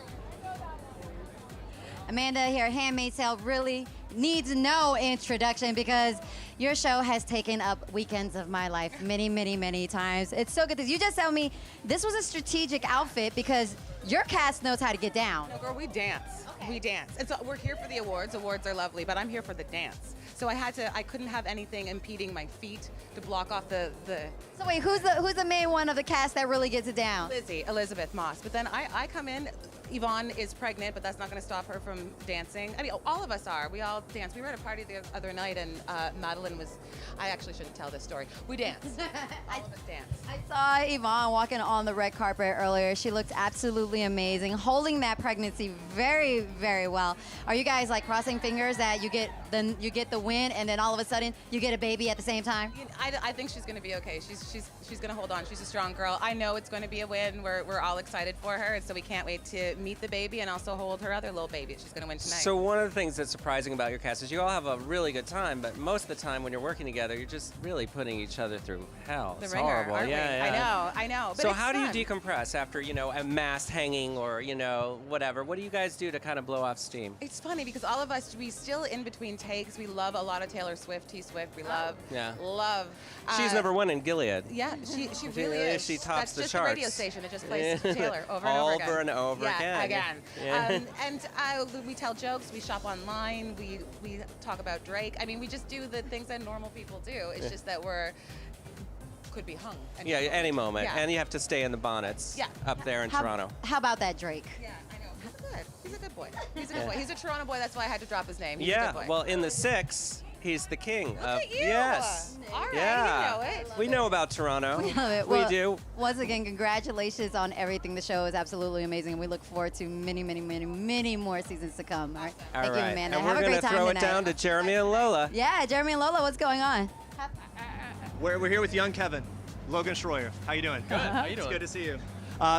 Amanda here, Handmaid's Tale really needs no introduction because your show has taken up weekends of my life many, many, many times. It's so good. You just told me this was a strategic outfit because your cast knows how to get down. No, girl, we dance. We dance. And so we're here for the awards. Awards are lovely, but I'm here for the dance. So I couldn't have anything impeding my feet to block off the So wait, who's the main one of the cast that really gets it down? Lizzie, Elizabeth Moss. But then I come in, Yvonne is pregnant, but that's not going to stop her from dancing. I mean, all of us are. We all dance. We were at a party the other night, and Madeline was, I actually shouldn't tell this story. We dance. All of us dance. I saw Yvonne walking on the red carpet earlier. She looked absolutely amazing, holding that pregnancy very, very well. Are you guys like crossing fingers that you get the win, and then all of a sudden you get a baby at the same time? I think she's going to be okay. She's going to hold on. She's a strong girl. I know it's going to be a win. We're all excited for her, and so we can't wait to meet the baby and also hold her other little baby. She's going to win tonight. So one of the things that's surprising about your cast is you all have a really good time, but most of the time when you're working together, you're just really putting each other through hell. The It's ringer, horrible. aren't we? I know. But So it's how do fun. you decompress after, a mast hanging or, whatever? What do you guys do to kind of blow off steam? It's funny because all of us, we still in between takes. We love a lot of Taylor Swift, T-Swift. We love. She's number one in Gilead. Yeah, she really is. She tops That's the just charts. a radio station. It just plays Taylor over and over again. Over and over yeah, again. Yeah. We tell jokes. We shop online. We talk about Drake. I mean, we just do the things that normal people do. It's just that could be hung. Any moment. Yeah. And you have to stay in the bonnets up there in Toronto. How about that Drake? Yeah, I know. He's a good boy. He's a good boy. He's a Toronto boy. That's why I had to drop his name. He's a good boy. Well, in the 6, he's the king of. at you. Yes. All right, yeah. you know it. We know about Toronto. We love it. We Well, do. Once again, congratulations on everything. The show is absolutely amazing, and we look forward to many, many, many, many more seasons to come. All right. All Thank right. you, Amanda. And Have we're a great gonna time throw tonight. it down to Jeremy and Lola. Yeah, Jeremy and Lola, what's going on? We're here with young Kevin, Logan Shroyer. How you doing? Good. How you It's doing? good to see you.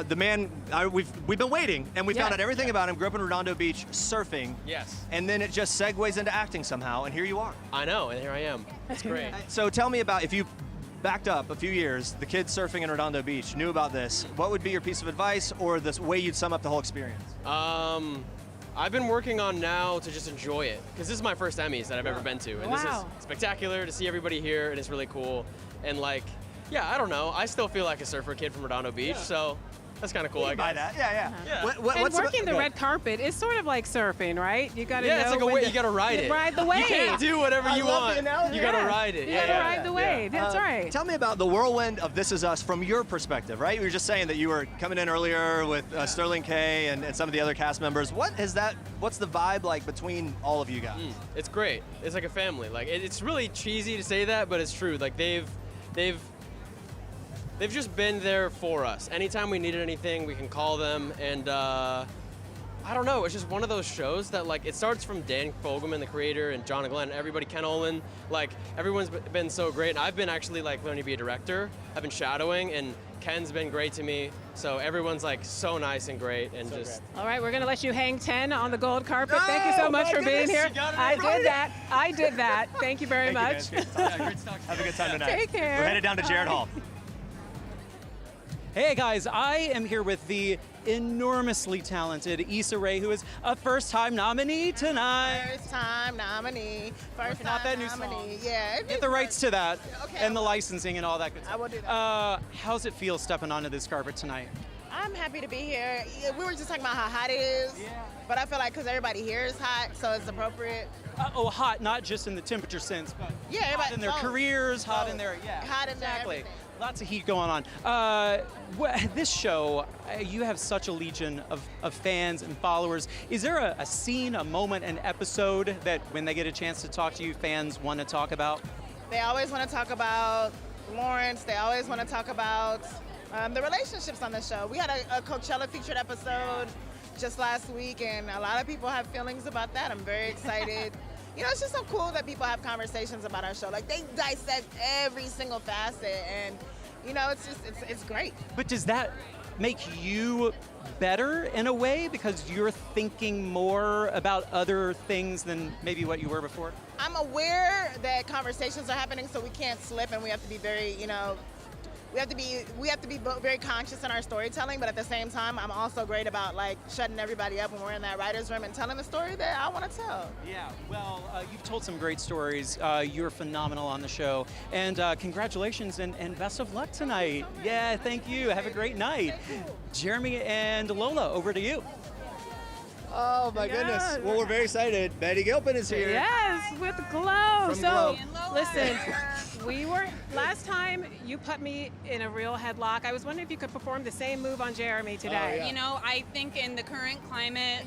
The man, we've been waiting, and we found out everything about him. Grew up in Redondo Beach, surfing. Yes. And then it just segues into acting somehow, and here you are. I know, and here I am. It's great. So tell me about, if you backed up a few years, the kids surfing in Redondo Beach knew about this. What would be your piece of advice or the way you'd sum up the whole experience? I've been working on now to just enjoy it, because this is my first Emmys that I've ever been to, and this is spectacular to see everybody here, and it's really cool. And I don't know, I still feel like a surfer kid from Redondo Beach, so that's kind of cool, I guess. By that, yeah. And working the red carpet is sort of like surfing, right? You got to know it's like a wave. You got to ride it. Ride the wave. You can't do whatever you want. You got to ride it. You got to ride the wave. That's right. Tell me about the whirlwind of This Is Us from your perspective, right? You were just saying that you were coming in earlier with Sterling K and some of the other cast members. What's the vibe like between all of you guys? It's great. It's like a family. It's really cheesy to say that, but it's true. They've just been there for us. Anytime we needed anything, we can call them. And I don't know, it's just one of those shows that it starts from Dan Fogelman, the creator, and John and Glenn, everybody, Ken Olin. Everyone's been so great. And I've been actually learning to be a director. I've been shadowing, and Ken's been great to me. So everyone's so nice and great, and so just. All right, we're going to let you hang 10 on the gold carpet. Thank you so much for being here. I did that. Thank you very much. Have a good time tonight. Take care. We're headed down to Jared Hall. Hey guys, I am here with the enormously talented Issa Rae, who is a first-time nominee tonight. First-time nominee. Working out that new nominee. Yeah. Get the rights to that, Okay. and the licensing and all that good stuff. I will do that. How's it feel stepping onto this carpet tonight? I'm happy to be here. Yeah, we were just talking about how hot it is. Yeah. But I feel like because everybody here is hot, so it's appropriate. Hot, not just in the temperature sense, but hot in their careers, hot in their, Hot in exactly. There, Lots of heat going on. This show, you have such a legion of fans and followers. Is there a scene, a moment, an episode that when they get a chance to talk to you, fans want to talk about? They always want to talk about Lawrence. They always want to talk about the relationships on the show. We had a Coachella featured episode just last week, and a lot of people have feelings about that. I'm very excited. It's just so cool that people have conversations about our show. They dissect every single facet, and it's great. But does that make you better in a way because you're thinking more about other things than maybe what you were before? I'm aware that conversations are happening, so we can't slip, and we have to be very, we have to be very conscious in our storytelling, but at the same time, I'm also great about like shutting everybody up when we're in that writer's room and telling the story that I want to tell. Yeah, well, you've told some great stories. You're phenomenal on the show. And congratulations and best of luck tonight. Yeah, thank you. Have a great night. Jeremy and Lola, over to you. Oh my goodness. Well, we're very excited. Betty Gilpin is here. Yes, with Glow. From So, Glow. listen, last time you put me in a real headlock. I was wondering if you could perform the same move on Jeremy today. yeah. You know, I think in the current climate,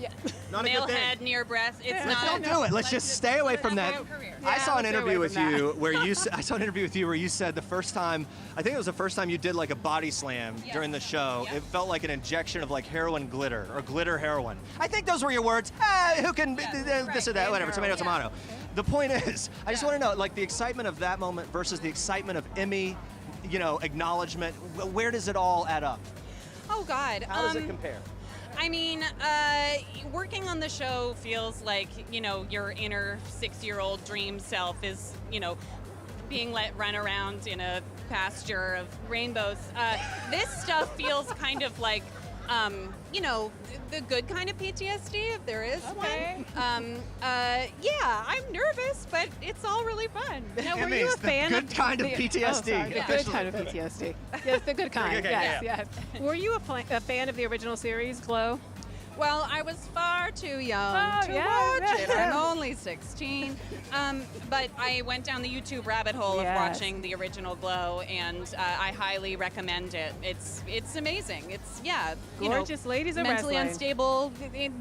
Not a good male thing. head near breast, it's Let's not. don't do it. Let's just stay away from that. I saw an interview with you where you said the first time, I think it was the first time you did like a body slam during the show. It felt like an injection of like heroin glitter or glitter heroin. I think those were your words. Who can this or that, whatever, tomato, tomato. The point is, I just want to know, like the excitement of that moment versus the excitement of Emmy, acknowledgement. Where does it all add up? Oh God. How does it compare? I mean, working on the show feels like, your inner 6-year-old dream self is, being let run around in a pasture of rainbows. This stuff feels kind of like, the good kind of PTSD, if there is one. Yeah, I'm nervous, but it's all really fun. Now, were you a fan good kind of PTSD. The good kind of PTSD. Yes, the good kind. Okay, yes. Were you a fan of the original series, Glow? Well, I was far too young to watch it. I'm only 16. But I went down the YouTube rabbit hole of watching the original Glow, and I highly recommend it. It's amazing. It's, Gorgeous ladies are mentally wrestling. unstable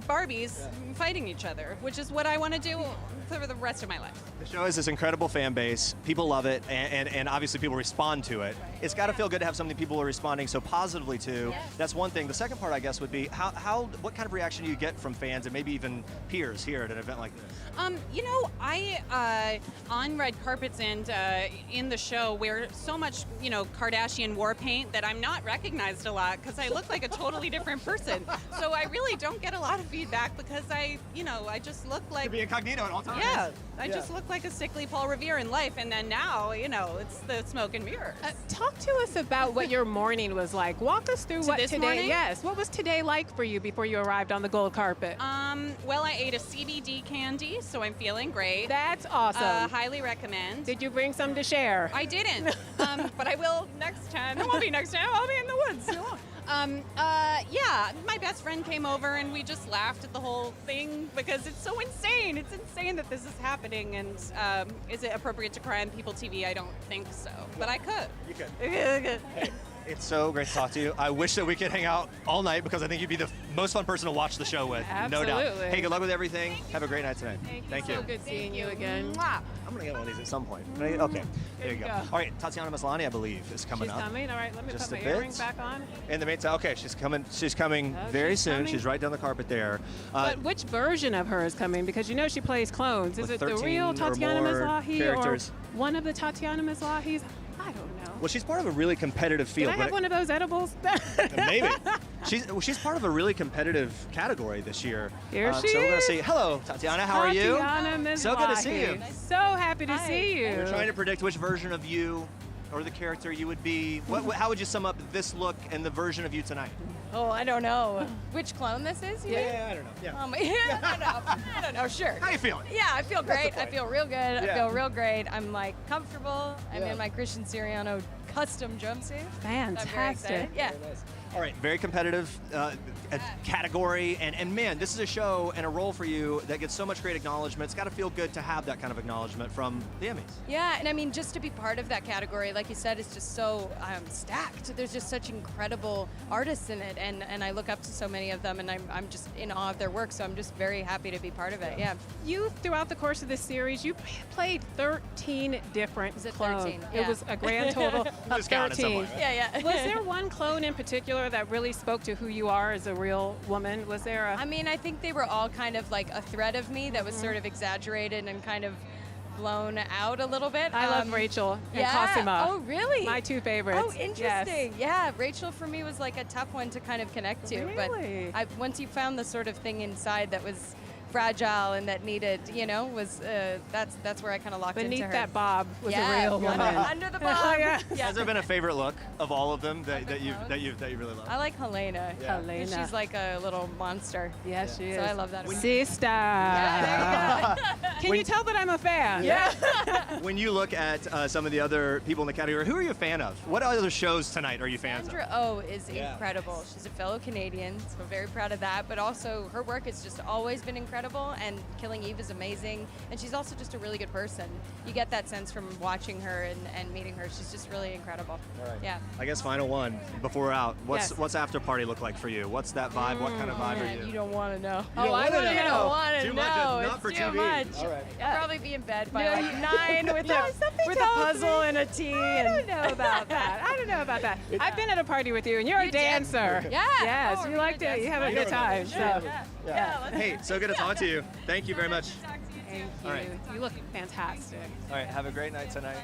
Barbies fighting each other, which is what I want to do for the rest of my life. The show has this incredible fan base. People love it, and obviously people respond to it. It's got to feel good to have something people are responding so positively to. That's one thing. The second part, I guess, would be what kind of reaction do you get from fans and maybe even peers here at an event like this? I on red carpets and in the show wear so much, Kardashian war paint that I'm not recognized a lot because I look like a totally different person. So I really don't get a lot of feedback because I just look like. To be incognito at all times. Yeah, I just look like a sickly Paul Revere in life, and then now, it's the smoke and mirrors. Talk to us about what your morning was like. Walk us through what this today. morning? Yes, what was today like for you before you arrived on the gold carpet? Well, I ate a CBD candy, so I'm feeling great. That's awesome. Highly recommend. Did you bring some to share? I didn't, but I will next time. It won't be next time. I'll be in the woods. My best friend came over and we just laughed at the whole thing because it's so insane. It's insane that this is happening. And is it appropriate to cry on PeopleTV? I don't think so, but I could. You could. Hey, it's so great to talk to you. I wish that we could hang out all night because I think you'd be the most fun person to watch the show with. Absolutely. No doubt. Hey, good luck with everything. Have a great night tonight. Thank you. So good seeing you again. I'm going to get one of these at some point. Okay, there you go. All right, Tatiana Maslany, I believe, is coming up. She's coming. All right, let me Just put a my bit. earrings back on. In the meantime, okay, she's coming very soon. coming? She's right down the carpet there. But which version of her is coming? Because she plays clones. Is With it the 13 real or Tatiana more Maslany characters. or one of the Tatiana Maslahis? I don't know. Well, she's part of a really competitive field. Can I have one of those edibles? Maybe. She's part of a really competitive category this year. Here she So we're going is. to see. Hello, Tatiana. How are you? Tatiana Maslany. So good to see you. So happy to see you. We're trying to predict which version of you or the character you would be. How would you sum up this look and the version of you tonight? Oh, I don't know. Which clone this is? you mean? I don't know. Yeah. I don't know. Sure. How you feeling? Yeah, I feel That's the great. I point. feel real good. Yeah. I feel real great. I'm comfortable. I'm Yeah. in my Christian Siriano custom jumpsuit. I'm very Fantastic. excited. Yeah. All right, very competitive category, and man, this is a show and a role for you that gets so much great acknowledgement. It's got to feel good to have that kind of acknowledgement from the Emmys. Yeah, and I mean, just to be part of that category, like you said, is just so stacked. There's just such incredible artists in it, and I look up to so many of them, and I'm just in awe of their work, so I'm just very happy to be part of it, yeah. You, throughout the course of this series, you played 13 different clones. 13? It Yeah. was a grand total of Just counted 13. somewhere. Yeah. Was there one clone in particular that really spoke to who you are as a real woman? Was there a... I mean, I think they were all kind of like a thread of me that was sort of exaggerated and kind of blown out a little bit. I love Rachel and yeah. Cosima. Oh, really? My two favorites. Oh, interesting. Yeah, Rachel for me was like a tough one to kind of connect to. Really? But once you found the sort of thing inside that was fragile and that needed, was that's where I kind of locked into her. Beneath that bob was a Yeah, real woman. Under the bob. Yeah. Has there been a favorite look of all of them that you really love? I like Helena. Yeah. And she's like a little monster. Yeah, she is. So I love that. Sister. Can you tell that I'm a fan? Yeah. When you look at some of the other people in the category, who are you a fan of? What other shows tonight are you fans Sandra of? Oh is incredible. She's a fellow Canadian, so we're very proud of that. But also, her work has just always been incredible, and Killing Eve is amazing. And she's also just a really good person. You get that sense from watching her and meeting her. She's just really incredible. All right. Yeah. I guess final one before we're out. Yes. What's after party look like for you? What's that vibe? What kind of vibe Man, are you? you don't want to know. You don't wanna know. You don't want to Too know. much, not It's for too TV. much. All right. I'll probably be in bed by No, like 9 with a puzzle and a tea. I don't know about that. I don't know about that. I've been at a party with you, and you're a dancer. Yeah. Yes, Oh, you like to. You have a good time. So. Yeah. Hey, so good to talk to you. Thank you very much. Thank you. All right. You look fantastic. All right, have a great night tonight.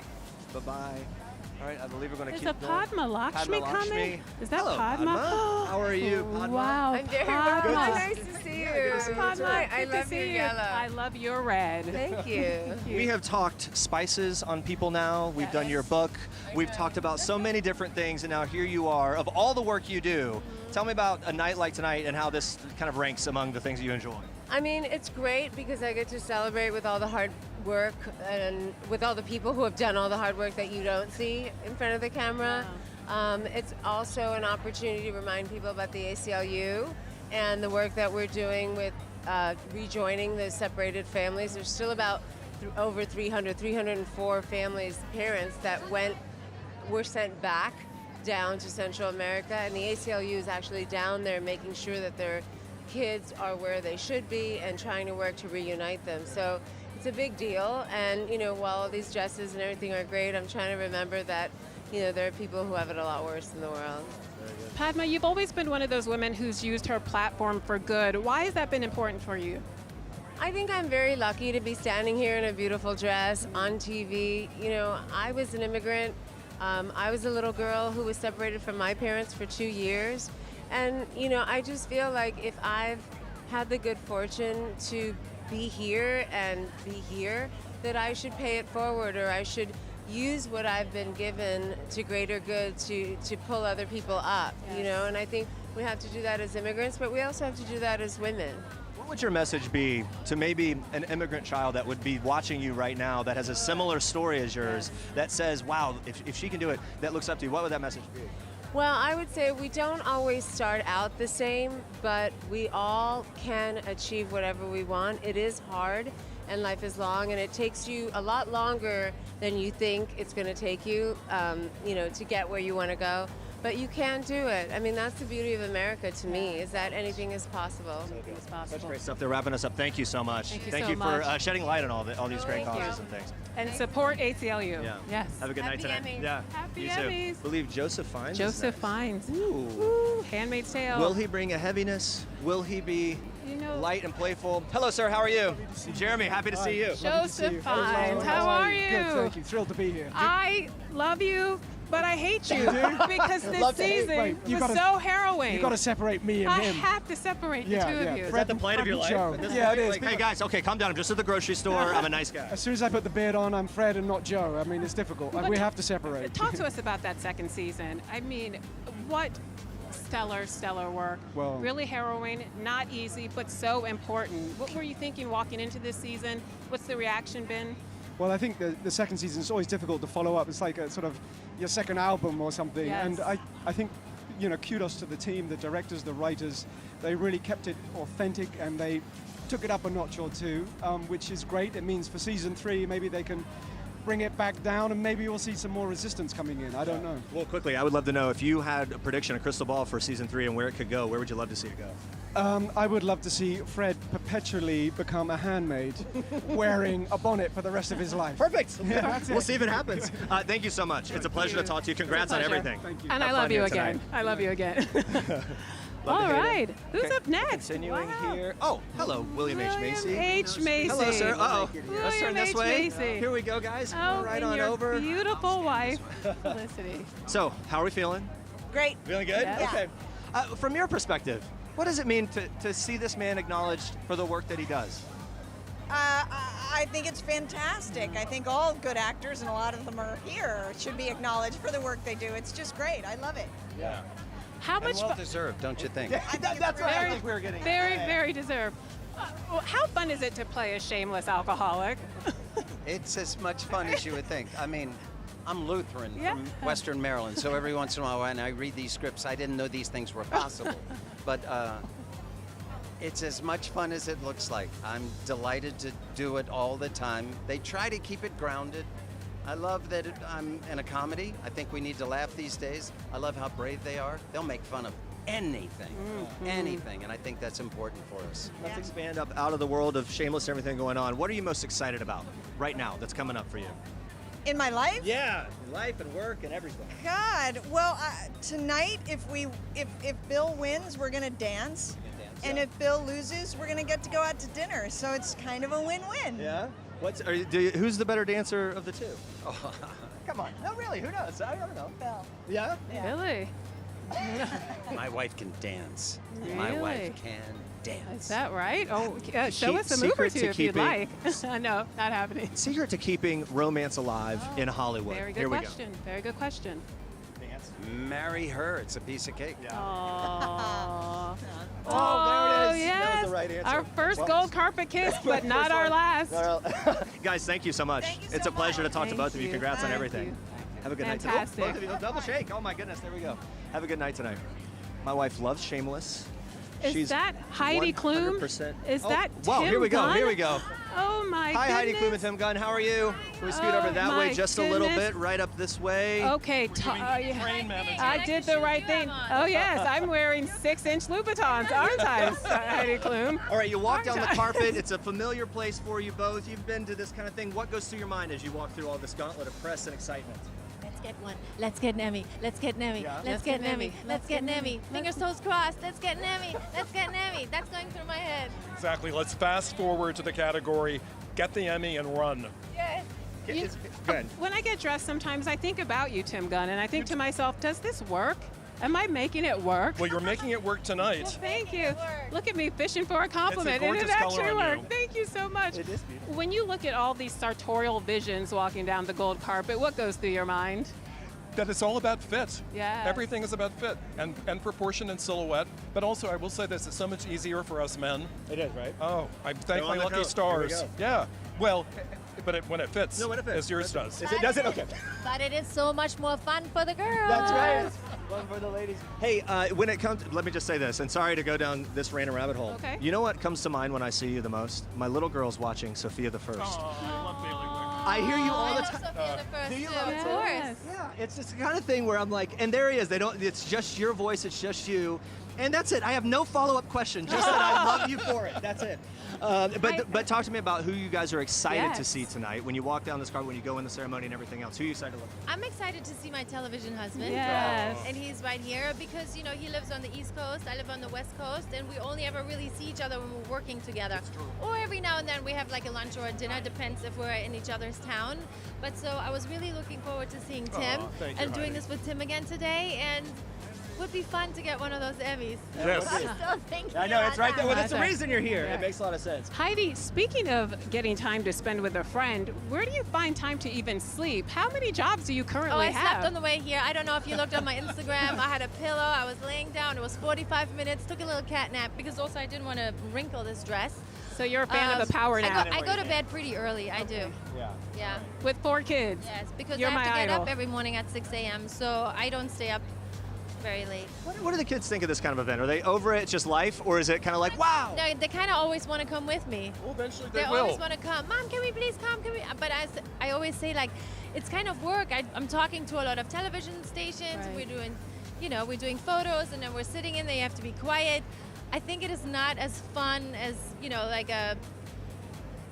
Bye-bye. All right, I believe we're going to Is keep a going. Padma Lakshmi coming? Is that Hello, Padma? How are you, Padma? Wow, I'm very Padma. well. Nice to see you. Padma, I good to love see your you. yellow. I love your red. Thank you. We have talked spices on People Now. We've done your book. We've talked about so many different things, and now here you are. Of all the work you do, tell me about a night like tonight and how this kind of ranks among the things that you enjoy. I mean, it's great because I get to celebrate with all the hard work and with all the people who have done all the hard work that you don't see in front of the camera. It's also an opportunity to remind people about the ACLU and the work that we're doing with rejoining the separated families. There's still about over 304 families, parents that were sent back down to Central America, and the ACLU is actually down there making sure that their kids are where they should be and trying to work to reunite them. So it's a big deal, and while all these dresses and everything are great, I'm trying to remember that there are people who have it a lot worse in the world. Padma, you've always been one of those women who's used her platform for good. Why has that been important for you? I think I'm very lucky to be standing here in a beautiful dress on TV. I was an immigrant. I was a little girl who was separated from my parents for 2 years. And, I just feel like if I've had the good fortune to be here and be here, that I should pay it forward, or I should use what I've been given to greater good to pull other people up, and I think we have to do that as immigrants, but we also have to do that as women. What would your message be to maybe an immigrant child that would be watching you right now that has a similar story as yours, that says, wow, if she can do it, that looks up to you? What would that message be? Well, I would say we don't always start out the same, but we all can achieve whatever we want. It is hard, and life is long, and it takes you a lot longer than you think it's going to take you, to get where you want to go. But you can do it. I mean, that's the beauty of America to me, is that anything is possible. Anything is possible. Such great stuff. They're wrapping us up. Thank you so much. Thank you so for much. shedding light on all these great Thank you. causes and things. And support ACLU. Yeah. Yes. Have a good night tonight. Emmys. Yeah. Happy you Emmys. too. I believe Joseph Fiennes. is Joseph next. Fiennes. Ooh. Ooh, Handmaid's Tale. Will he bring a heaviness? Will he be light and playful? Hello, sir. How are you? Jeremy, happy to see you. Joseph Fiennes. How are you? Good, thank you. Thrilled to be here. I love you, but I hate you because this Love to hate. season Wait, you was gotta- so harrowing. You've got to separate me and I him. have to separate the Yeah, two yeah. of you. Is that the plight of your life? Joe. At this Yeah, point? it is. Like, hey, guys, okay, calm down. I'm just at the grocery store. I'm a nice guy. As soon as I put the beard on, I'm Fred and not Joe. I mean, it's difficult. But we have to separate. Talk to us about that second season. I mean, what stellar work. Well- really harrowing, not easy, but so important. What were you thinking walking into this season? What's the reaction been? Well, I think the second season is always difficult to follow up. It's like a sort of your second album or something. Yes. And I think, kudos to the team, the directors, the writers. They really kept it authentic and they took it up a notch or two, which is great. It means for season 3, maybe they can bring it back down and maybe we'll see some more resistance coming in. I don't know. Well, quickly, I would love to know if you had a prediction, a crystal ball for season 3 and where it could go, where would you love to see it go? I would love to see Fred perpetually become a handmaid wearing a bonnet for the rest of his life. Perfect. Yeah, that's We'll it. see if it happens. Thank you so much. It's a pleasure to talk to you. Congrats on Pleasure. everything. Thank you. And I Have love fun you here again. tonight. I love you again. Love All to hear right. it. Who's Okay. up next? Continuing Wow. here. Oh, hello, William H. Macy. H. Macy. Hello, sir. Uh-oh. William Let's turn this H. way. Macy. Here we go, guys. Oh, right and on your over. beautiful wife, Felicity. So, how are we feeling? Great. Feeling good? Yes. Okay. From your perspective, What does it mean to see this man acknowledged for the work that he does? I think it's fantastic. I think all good actors, and a lot of them are here, should be acknowledged for the work they do. It's just great. I love it. Yeah. How much well deserved, don't you think? That's what I think we were getting. Very deserved. Well, how fun is it to play a shameless alcoholic? It's as much fun as you would think. I mean, I'm Lutheran from Western Maryland, so every once in a while when I read these scripts, I didn't know these things were possible. But it's as much fun as it looks like. I'm delighted to do it all the time. They try to keep it grounded. I love that I'm in a comedy. I think we need to laugh these days. I love how brave they are. They'll make fun of anything, anything, and I think that's important for us. Let's expand up out of the world of Shameless and everything going on. What are you most excited about right now that's coming up for you? In my life? Yeah, life and work and everything. God, well, tonight, if Bill wins, we're gonna dance. And if Bill loses, we're gonna get to go out to dinner. So it's kind of a win-win. Yeah. Who's the better dancer of the two? Oh, come on. No, really. Who knows? I don't know. Bill. Yeah. Really? My wife can dance. Really? My wife can dance. Is that right? Oh, show us a move or two if you'd like. No, not happening. Secret to keeping romance alive in Hollywood. Very Here good we question. Very good question. Marry her. It's a piece of cake. Aww. Oh, there it is. Yes. That was the right answer. Our first gold carpet kiss, but not our last. Guys, thank you so much. It's a pleasure to talk to both of you. Congrats on everything. Have a good night tonight. Both of you. Double shake. Oh my goodness. There we go. Have a good night tonight. My wife loves Shameless. Is that Heidi Klum? 100%. Is that Tim Wow, here we go. Gunn? Here we go. Oh my Hi, goodness. Heidi Klum and Tim Gunn. How are you? Can we scoot over that my way just a little goodness. bit, right up this way? Okay, I did the right thing. Oh yes, I'm wearing 6-inch Louboutins, aren't I, Heidi Klum? All right, you walk down the carpet. It's a familiar place for you both. You've been to this kind of thing. What goes through your mind as you walk through all this gauntlet of press and excitement? Let's get one. Let's get an Emmy. Let's get an Emmy. Yeah. Let's get an Emmy. Let's get an Emmy. Fingers toes crossed. Let's get an Emmy. Let's get an Emmy. That's going through my head. Exactly. Let's fast forward to the category, get the Emmy and run. Yes. Good. When I get dressed, sometimes I think about you, Tim Gunn, and I think to myself, does this work? Am I making it work? Well, you're making it work tonight. Well, thank you. Look at me fishing for a compliment, and it gorgeous color actually on worked. you. Thank you so much. It is beautiful. When you look at all these sartorial visions walking down the gold carpet, what goes through your mind? That it's all about fit. Yes. Everything is about fit and proportion and silhouette. But also, I will say this, it's so much easier for us men. It is, right? Oh, I thank Go my on the lucky coat. stars. Here we go. Yeah. Well, but when it fits, No, when it fits. as yours does. Does it? Okay. But it is so much more fun for the girls. That's right. Fun for the ladies. Hey, when it comes, let me just say this, and sorry to go down this random rabbit hole. Okay. You know what comes to mind when I see you the most? My little girl's watching Sophia the First. I love Bailey Wick. I hear you all the time. Sophia the First, Do you too, love it of too? course. Yeah, it's just the kind of thing where I'm like, and there he is. They don't. It's just your voice. It's just you, and that's it. I have no follow-up question. Just that I love you for it. That's it. But talk to me about who you guys are excited to see tonight when you walk down this carpet, when you go in the ceremony and everything else. Who are you excited to look at? I'm excited to see my television husband. Yes. And he's right here because, you know, he lives on the East Coast, I live on the West Coast, and we only ever really see each other when we're working together. Or every now and then we have like a lunch or a dinner, depends if we're in each other's town. But so I was really looking forward to seeing Tim thank you, and doing Heidi. this with Tim again today, and would be fun to get one of those Emmys. Yes. I'm still thinking I know, it's right there. Well, that's the Awesome. reason you're here. Yeah. It makes a lot of sense. Heidi, speaking of getting time to spend with a friend, where do you find time to even sleep? How many jobs do you currently Oh, I have? slept on the way here. I don't know if you looked on my Instagram. I had a pillow. I was laying down. It was 45 minutes. Took a little cat nap because also I didn't want to wrinkle this dress. So you're a fan of a power nap. I go to bed pretty early. I do. Yeah. Yeah. With 4 kids. Yes, because You're I have to my get idol. up every morning at 6 a.m. So I don't stay up very late. What do the kids think of this kind of event? Are they over it? It's just life, or is it kind of like, wow? They kind of always want to come with me. Well, eventually They they always will. want to come. Mom, can we please come? Can we? But I always say, like, it's kind of work. I'm talking to a lot of television stations. Right. We're doing photos, and then we're sitting in there. You have to be quiet. I think it is not as fun as,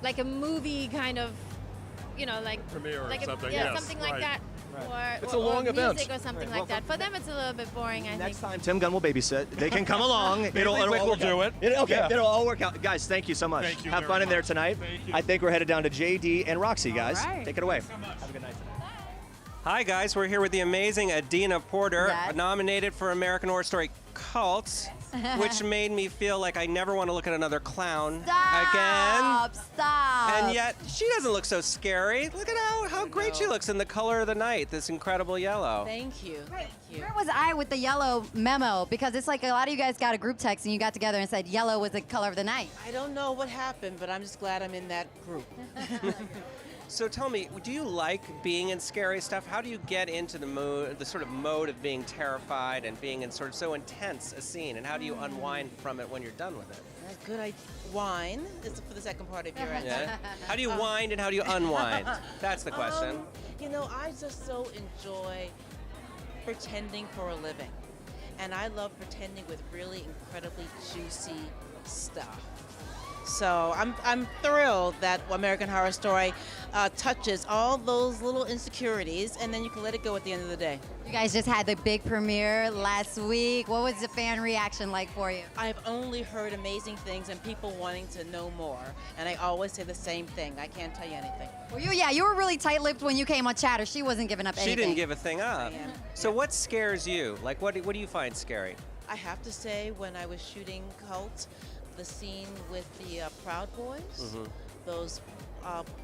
like a movie kind of, like Premiere or like something, yeah, yes, something like right. that. Right. It's or a long event. music or something Right. like that. For them, it's a little bit boring, I Next think. time, Tim Gunn will babysit. They can come along. it'll Wick all will work out. do it. Okay, Yeah. it'll all work out. Guys, thank you so much. Thank you Have very fun in there much. tonight. Thank you. I think we're headed down to JD and Roxy, guys. right. Take it away. Have a good night tonight. Hi, guys. We're here with the amazing Adina Porter, Yes. nominated for American Horror Story Cult. which made me feel like I never want to look at another clown Stop, again. Stop. And yet, she doesn't look so scary. Look at how great she looks in the color of the night, this incredible yellow. Thank you. Thank you. Where was I with the yellow memo? Because it's like a lot of you guys got a group text and you got together and said yellow was the color of the night. I don't know what happened, but I'm just glad I'm in that group. So tell me, do you like being in scary stuff? How do you get into the mood, the sort of mode of being terrified and being in sort of so intense a scene? And how do you unwind from it when you're done with it? That's good. Wine is for the second part of your answer. Yeah. How do you wind and how do you unwind? That's the question. You know, I just so enjoy pretending for a living. And I love pretending with really incredibly juicy stuff. So I'm thrilled that American Horror Story touches all those little insecurities, and then you can let it go at the end of the day. You guys just had the big premiere last week. What was the fan reaction like for you? I've only heard amazing things and people wanting to know more, and I always say the same thing. I can't tell you anything. Well, you were really tight-lipped when you came on Chatter. She wasn't giving up anything. She didn't give a thing up. So what scares you? Like, what do you find scary? I have to say, when I was shooting Cult, the scene with the Proud Boys, those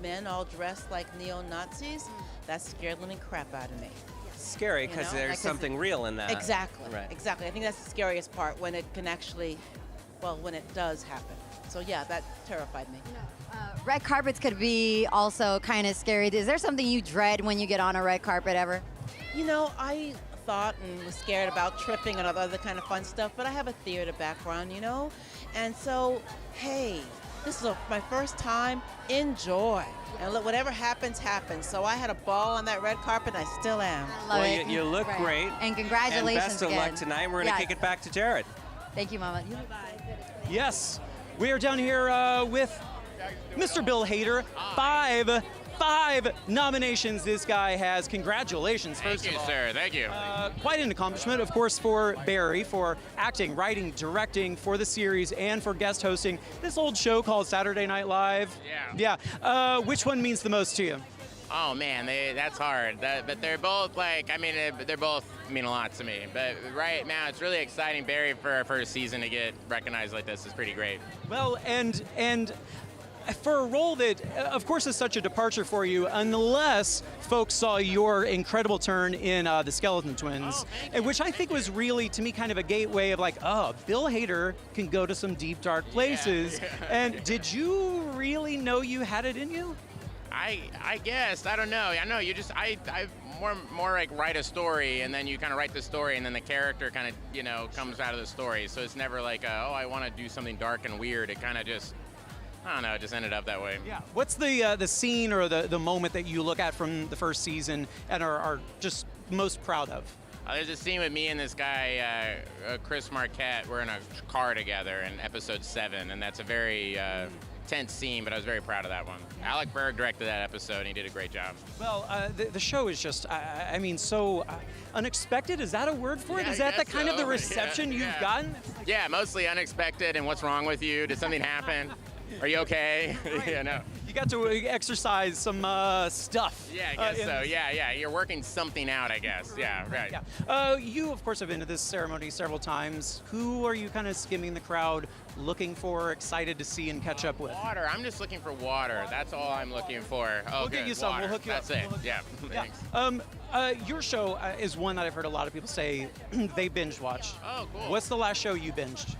men all dressed like neo-Nazis, that scared the living crap out of me. Scary because there's something real in that. Exactly, right. Exactly. I think that's the scariest part, when it can actually, well, when it does happen. So yeah, that terrified me. Red carpets could be also kind of scary. Is there something you dread when you get on a red carpet ever? You know, I thought and was scared about tripping and other kind of fun stuff, but I have a theater background, you know? And so, hey, this is my first time. Enjoy. And look, whatever happens, happens. So I had a ball on that red carpet, and I still am. Well, you look great. And congratulations And best of luck tonight. We're going to kick it back to Jared. Thank you, Mama. Yes, we are down here with Mr. Bill Hader. Five nominations this guy has. Congratulations, first of all. Thank you, sir. Thank you. Quite an accomplishment, of course, for Barry, for acting, writing, directing for the series, and for guest hosting this old show called Saturday Night Live. Yeah. Which one means the most to you? Oh, man, that's hard. But they're both, like, I mean, they both mean a lot to me. But right now, it's really exciting, Barry, for our first season to get recognized like this is pretty great. Well, and for a role that, of course, is such a departure for you, unless folks saw your incredible turn in The Skeleton Twins, which I think was really, to me, kind of a gateway of like, oh, Bill Hader can go to some deep, dark places. Yeah. And did you really know you had it in you? I guess. I don't know. I know you just, I more like write a story, and then you kind of write the story, and then the character kind of, you know, comes out of the story. So it's never like, oh, I want to do something dark and weird. It kind of just, I don't know, it just ended up that way. Yeah. What's the scene or the moment that you look at from the first season and are just most proud of? There's a scene with me and this guy, Chris Marquette. We're in a car together in episode 7, and that's a very tense scene, but I was very proud of that one. Alec Berg directed that episode, and he did a great job. Well, the show is just, I mean, so unexpected. Is that a word for it? Yeah, Is that the kind of the so. reception you've gotten? Yeah, mostly unexpected, and what's wrong with you? Did something happen? Are you okay? Yeah, no. You got to exercise some stuff. Yeah, I guess so. Yeah. You're working something out, I guess. Yeah, right. Yeah. You, of course, have been to this ceremony several times. Who are you kind of skimming the crowd, looking for, excited to see and catch up with? Water. I'm just looking for water. That's all I'm looking for. Oh, we'll get you some. Water. We'll hook you That's up. it. Yeah. Thanks. Your show is one that I've heard a lot of people say they binge watched. Oh, cool. What's the last show you binged?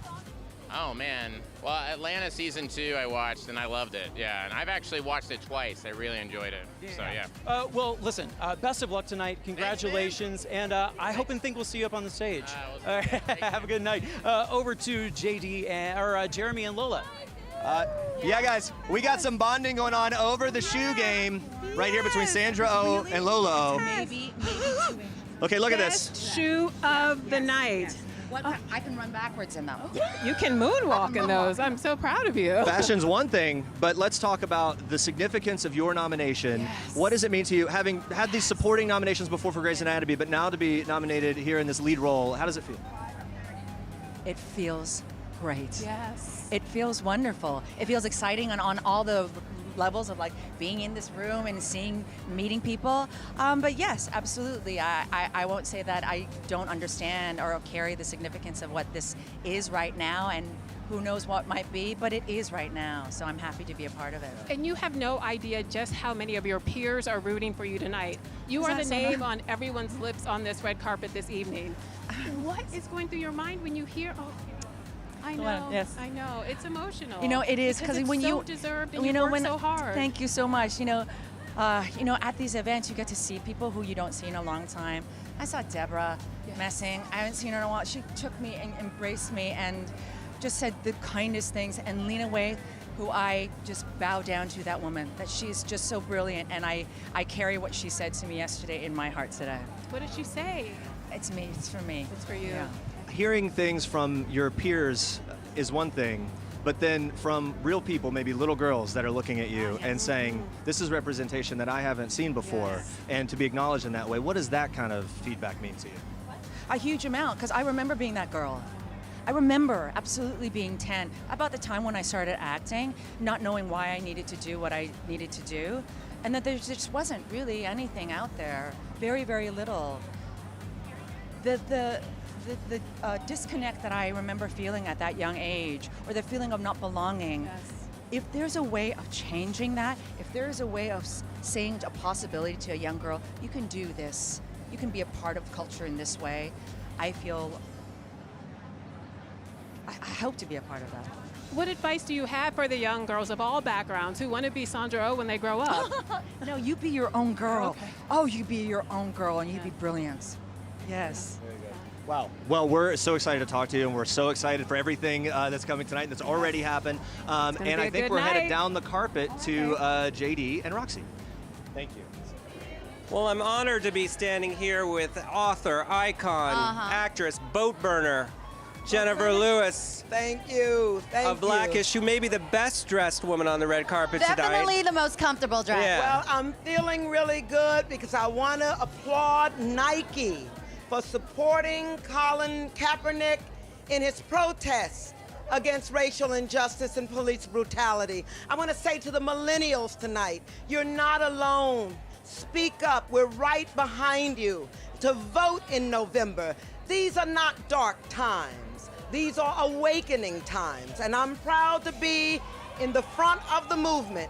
Oh, man. Well, Atlanta season 2 I watched, and I loved it. Yeah, and I've actually watched it twice. I really enjoyed it. So, yeah. Well, listen, best of luck tonight. Congratulations. And I hope and think we'll see you up on the stage. Have a good night. Over to Jeremy and Lola. Yeah, guys, we got some bonding going on over the shoe game right here between Sandra O and Lola O. Maybe Okay, look at this. Best shoe of the night. I can run backwards in them. You can moonwalk in those. I'm so proud of you. Fashion's one thing, but let's talk about the significance of your nomination. Yes. What does it mean to you, having had these supporting nominations before for Grey's Anatomy, but now to be nominated here in this lead role? How does it feel? It feels great. Yes. It feels wonderful. It feels exciting on all the levels of like being in this room and meeting people. But yes, absolutely. I won't say that I don't understand or carry the significance of what this is right now, and who knows what might be, but it is right now. So I'm happy to be a part of it. And you have no idea just how many of your peers are rooting for you tonight. You Is are that the so name nice? on everyone's lips on this red carpet this evening. What is going through your mind when you hear, oh, I know, Yes. I know, it's emotional. You know, it is because when it's so you deserved and you work so hard. Thank you so much. You know, at these events, you get to see people who you don't see in a long time. I saw Deborah Messing. I haven't seen her in a while. She took me and embraced me and just said the kindest things. And Lena Waithe, who I just bow down to, that woman, that she's just so brilliant. And I carry what she said to me yesterday in my heart today. What did she say? It's me. It's for me. It's for you. Yeah. Hearing things from your peers is one thing, but then from real people, maybe little girls that are looking at you and saying, this is representation that I haven't seen before, and to be acknowledged in that way, what does that kind of feedback mean to you? A huge amount, because I remember being that girl. I remember absolutely being 10, about the time when I started acting, not knowing why I needed to do what I needed to do, and that there just wasn't really anything out there, very, very little. The disconnect that I remember feeling at that young age, or the feeling of not belonging, if there's a way of changing that, if there's a way of saying a possibility to a young girl, you can do this, you can be a part of culture in this way, I hope to be a part of that. What advice do you have for the young girls of all backgrounds who want to be Sandra Oh when they grow up? No, you be your own girl. Okay. Oh, you be your own girl and you be brilliant. Yes. Wow. Well, we're so excited to talk to you, and we're so excited for everything that's coming tonight that's already happened. And I think we're headed down the carpet to JD and Roxy. Thank you. Well, I'm honored to be standing here with author, icon, actress, boat burner, Jennifer Lewis. Thank you. Thank of Blackish, who may be the best dressed woman on the red carpet tonight. Definitely the most comfortable dress. Yeah. Well, I'm feeling really good because I want to applaud Nike for supporting Colin Kaepernick in his protest against racial injustice and police brutality. I want to say to the millennials tonight, you're not alone. Speak up. We're right behind you to vote in November. These are not dark times. These are awakening times, and I'm proud to be in the front of the movement.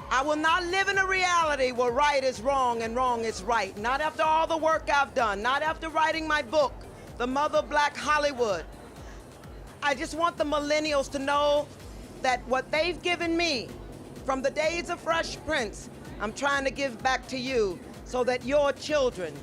I will not live in a reality where right is wrong and wrong is right. Not after all the work I've done, not after writing my book, The Mother of Black Hollywood. I just want the millennials to know that what they've given me from the days of Fresh Prince, I'm trying to give back to you so that your children,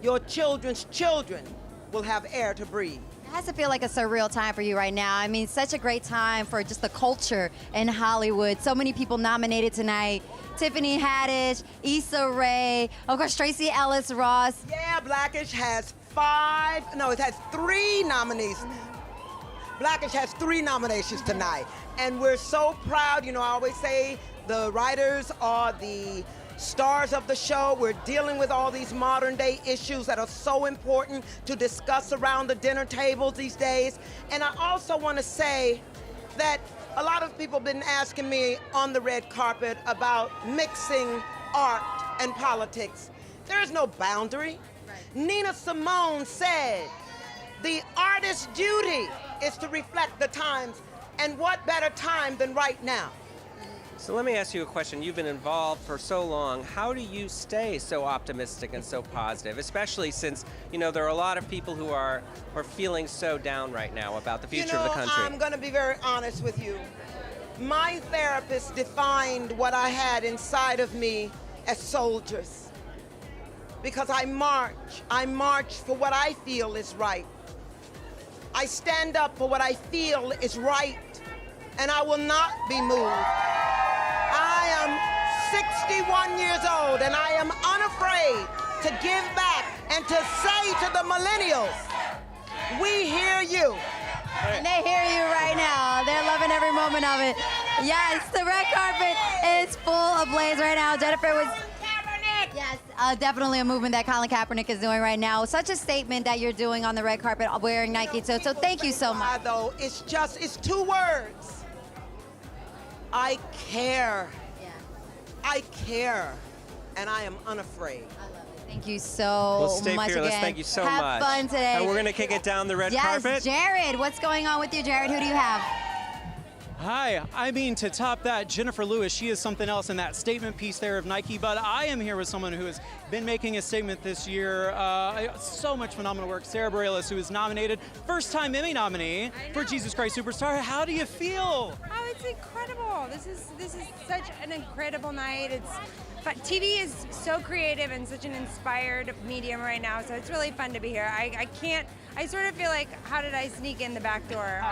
your children's children will have air to breathe. It has to feel like a surreal time for you right now. I mean, such a great time for just the culture in Hollywood. So many people nominated tonight. Tiffany Haddish, Issa Rae, of course, Tracy Ellis Ross. Yeah, Blackish has it has 3 nominees. Blackish has 3 nominations tonight. And we're so proud. You know, I always say the writers are the stars of the show. We're dealing with all these modern day issues that are so important to discuss around the dinner tables these days. And I also want to say that a lot of people have been asking me on the red carpet about mixing art and politics. There is no boundary. Nina Simone said, the artist's duty is to reflect the times, and what better time than right now? So let me ask you a question. You've been involved for so long. How do you stay so optimistic and so positive, especially since, you know, there are a lot of people who are feeling so down right now about the future of the country? I'm going to be very honest with you. My therapist defined what I had inside of me as soldiers. Because I march for what I feel is right. I stand up for what I feel is right, and I will not be moved. I am 61 years old, and I am unafraid to give back and to say to the millennials, we hear you. And they hear you right now. They're loving every moment of it. Yes, the red carpet is full of blaze right now. Jennifer was... Yes, definitely a movement that Colin Kaepernick is doing right now. Such a statement that you're doing on the red carpet wearing Nike. So thank you so much. Though, it's 2 words. I care. I care, and I am unafraid. Thank you so Well, stay much fearless. again. Thank you so Have much. fun today. And we're going to kick it down the red yes, carpet. Jared, what's going on with you, Jared? Who do you have? Hi, I mean, to top that, Jennifer Lewis, she is something else in that statement piece there of Nike, but I am here with someone who has been making a statement this year. So much phenomenal work. Sara Bareilles, who is nominated, first-time Emmy nominee for Jesus Christ Superstar. How do you feel? Oh, it's incredible. This is such an incredible night. But TV is so creative and such an inspired medium right now, so it's really fun to be here. I sort of feel like, how did I sneak in the back door?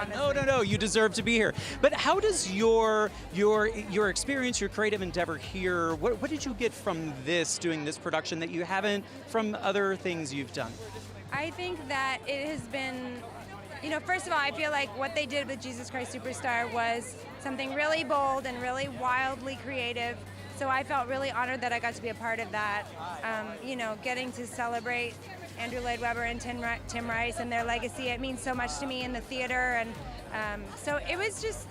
No, you deserve to be here. But how does your experience, your creative endeavor here, what did you get from doing this production that you haven't from other things you've done? I think that it has been, first of all, I feel like what they did with Jesus Christ Superstar was something really bold and really wildly creative. So I felt really honored that I got to be a part of that. Getting to celebrate Andrew Lloyd Webber and Tim Rice and their legacy. It means so much to me in the theater, and so it was just,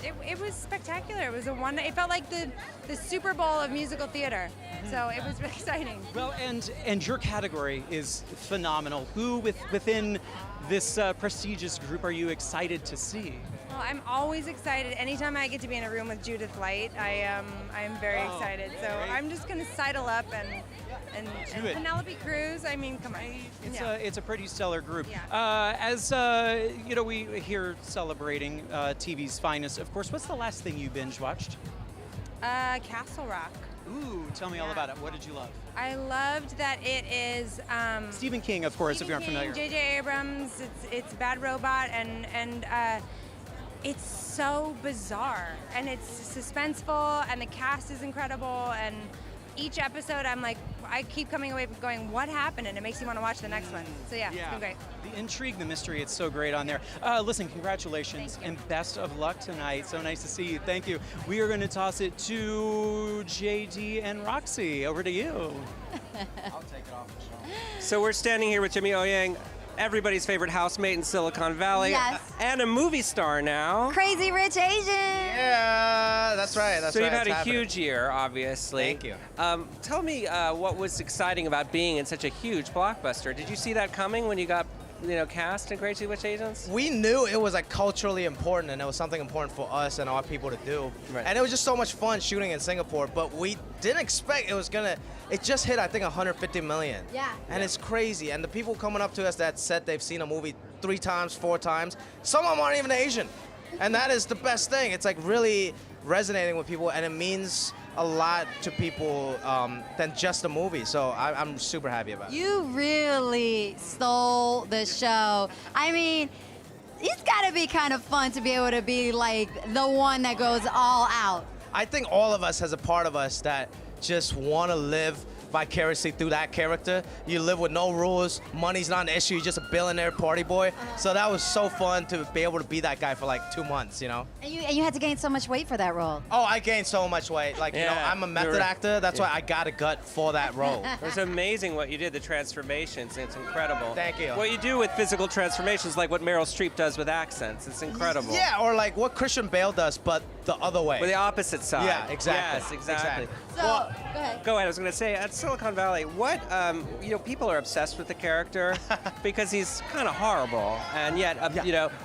it was spectacular. It was it felt like the Super Bowl of musical theater. So it was really exciting. Well, and your category is phenomenal. Who within this prestigious group are you excited to see? Well, I'm always excited. Anytime I get to be in a room with Judith Light, I am very excited. So I'm just going to sidle up and Penelope Cruz. I mean, come on. It's a pretty stellar group. Yeah. As we here celebrating TV's finest. Of course, what's the last thing you binge watched? Castle Rock. Ooh, tell me all about it. What did you love? I loved that it is Stephen King, of course, if you aren't familiar. J.J. Abrams. It's Bad Robot, and it's so bizarre, and it's suspenseful, and the cast is incredible, and each episode I'm like, I keep coming away from going, what happened? And it makes you want to watch the next one. So yeah, it's been great. The intrigue, the mystery, it's so great on there. Listen, congratulations and best of luck tonight. So nice to see you. Thank you. We are going to toss it to JD and Roxy. Over to you. I'll take it off the show. So we're standing here with Jimmy O Yang, everybody's favorite housemate in Silicon Valley. Yes. And a movie star now. Crazy Rich Asian. Yeah, that's right. So you've had a huge year, obviously. Thank you. Tell me what was exciting about being in such a huge blockbuster. Did you see that coming when you got cast in Crazy Rich Asians? We knew it was like culturally important, and it was something important for us and our people to do. Right. And it was just so much fun shooting in Singapore, but we didn't expect it just hit, I think, 150 million. Yeah. And it's crazy. And the people coming up to us that said they've seen a movie 3 times, 4 times, some of them aren't even Asian. And that is the best thing. It's like really resonating with people, and it means a lot to people than just a movie. So I'm super happy about it. You really stole the show. I mean, it's got to be kind of fun to be able to be like the one that goes all out. I think all of us has a part of us that just want to live vicariously through that character. You live with no rules, money's not an issue, you're just a billionaire party boy. So that was so fun to be able to be that guy for like 2 months, you know? And you had to gain so much weight for that role. Oh, I gained so much weight. Like, I'm a method actor, that's why I got a gut for that role. It was amazing what you did, the transformations. It's incredible. Thank you. What you do with physical transformations, like what Meryl Streep does with accents. It's incredible. Yeah, or like what Christian Bale does, but the other way. With the opposite side. Yeah, exactly. Yes, exactly. So, go ahead. Go ahead. I was going to say, at Silicon Valley, what, people are obsessed with the character because he's kind of horrible. And yet,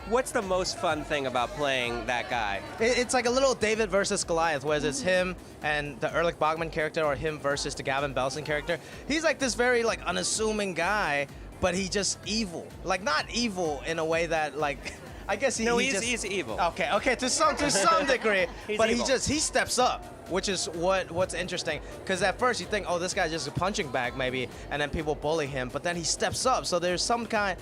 what's the most fun thing about playing that guy? It's like a little David versus Goliath, whether it's him and the Erlich Bachman character or him versus the Gavin Belson character. He's like this very like unassuming guy, but he just evil. Like not evil in a way that like, I guess he's evil. Okay, to some degree, but evil. he steps up, which is what's interesting. Because at first you think, oh, this guy's just a punching bag maybe, and then people bully him, but then he steps up. So there's some kind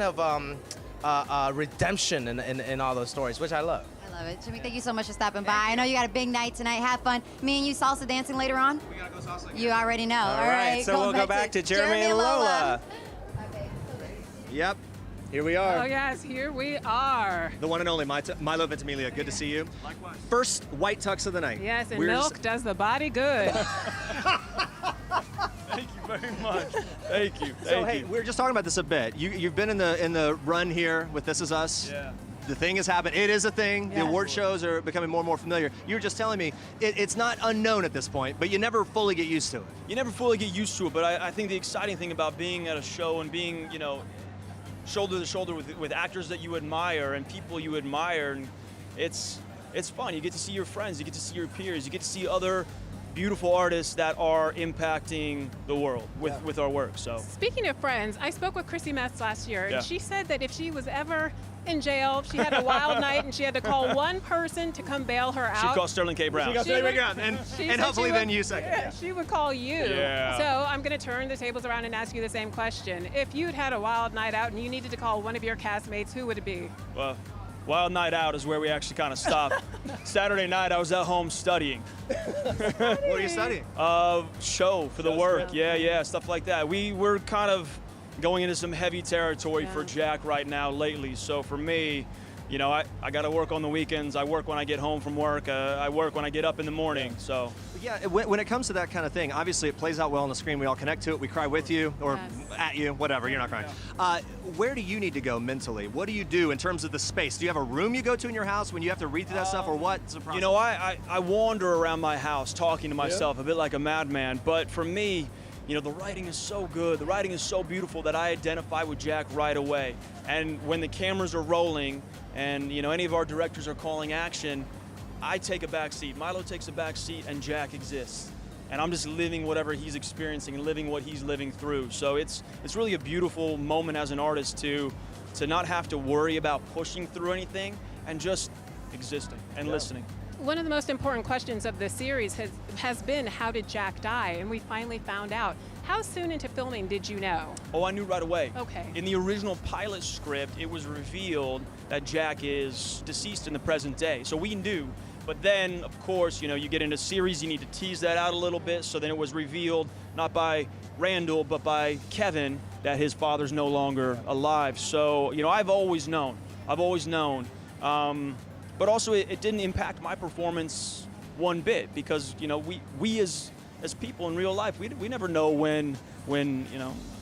of redemption in all those stories, which I love. I love it. Jimmy, thank you so much for stopping by. I know you got a big night tonight. Have fun. Me and you salsa dancing later on? We gotta go salsa. You already know. All right, so we'll go back to Jeremy and Lola. Yep. Here we are. Oh, yes, here we are. The one and only Milo Ventimiglia. Good to see you. Likewise. First white tux of the night. Yes, and milk does the body good. Thank you very much. Thank you. So hey, we were just talking about this a bit. You've been in the run here with This Is Us. Yeah. the thing has happened. It is a thing. Yes. The award shows are becoming more and more familiar. You were just telling me it's not unknown at this point, but you never fully get used to it. You never fully get used to it, but I think the exciting thing about being at a show and being, shoulder to shoulder with actors that you admire and people you admire, and it's fun. You get to see your friends, you get to see your peers, you get to see other beautiful artists that are impacting the world with our work. So Speaking of friends, I spoke with Chrissy Metz last year, and Yeah. she said that if she was ever in jail, she had a wild night, and she had to call one person to come bail her out. She'd call Sterling K. Brown. And She said hopefully she then would- you second. Yeah, she would call you. Yeah. So I'm going to turn the tables around and ask you the same question. If you'd had a wild night out and you needed to call one of your castmates, who would it be? Well, Wild Night Out is where we actually kind of stopped. Saturday night, I was at home studying. What are you studying? Show for the work. Yeah, stuff like that. We're kind of going into some heavy territory for Jack right now lately. So for me, I got to work on the weekends. I work when I get home from work. I work when I get up in the morning. So. Yeah, when it comes to that kind of thing, obviously it plays out well on the screen. We all connect to it. We cry with you or at you, whatever. You're not crying. Where do you need to go mentally? What do you do in terms of the space? Do you have a room you go to in your house when you have to read through that stuff, or what? I wander around my house talking to myself a bit like a madman. But for me, the writing is so good. The writing is so beautiful that I identify with Jack right away. And when the cameras are rolling and, any of our directors are calling action, I take a back seat. Milo takes a back seat and Jack exists. And I'm just living whatever he's experiencing and living what he's living through. So it's really a beautiful moment as an artist to not have to worry about pushing through anything and just existing and listening. One of the most important questions of this series has been, how did Jack die? And we finally found out. How soon into filming did you know? Oh, I knew right away. Okay. In the original pilot script, it was revealed that Jack is deceased in the present day. So we knew. But then, of course, you get into series, you need to tease that out a little bit. So then it was revealed, not by Randall, but by Kevin, that his father's no longer alive. So, I've always known. But also, it didn't impact my performance one bit because, we as people in real life, we never know when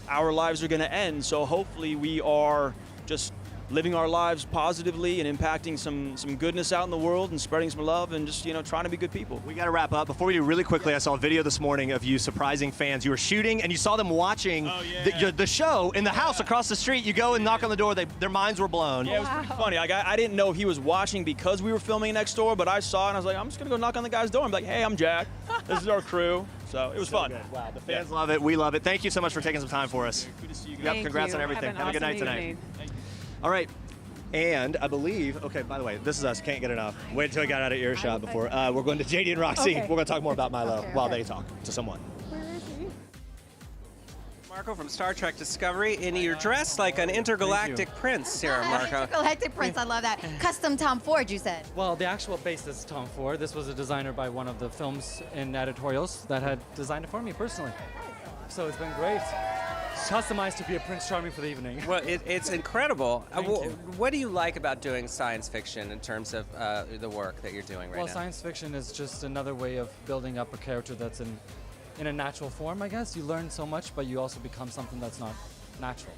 our lives are going to end. So hopefully we are just living our lives positively and impacting some goodness out in the world and spreading some love and just, trying to be good people. We got to wrap up. Before we do, really quickly, I saw a video this morning of you surprising fans. You were shooting and you saw them watching the show in the house across the street. You go and knock on the door. Their minds were blown. Yeah, it was pretty funny. I didn't know he was watching because we were filming next door, but I saw it and I was like, I'm just going to go knock on the guy's door. I'm like, hey, I'm Jack. This is our crew. So it was fun. Good. Wow, the fans love it. We love it. Thank you so much for taking some time for us. Good to see you guys. Yep, congrats on everything. Have a good night tonight. All right. And I believe, okay, by the way, this is us. Can't get enough. Wait until we got out of earshot before. We're going to JD and Roxy. Okay. We're going to talk more about Milo while they talk to someone. Marco from Star Trek Discovery, and you're dressed like an intergalactic prince, Sarah Marco. Intergalactic Prince, I love that. Custom Tom Ford, you said. Well, the actual base is Tom Ford. This was a designer by one of the films in editorials that had designed it for me personally. So it's been great. It's customized to be a Prince Charming for the evening. Well, it's incredible. Thank you. What do you like about doing science fiction in terms of the work that you're doing right Well, now? science fiction is just another way of building up a character that's in a natural form, I guess. You learn so much, but you also become something that's not natural.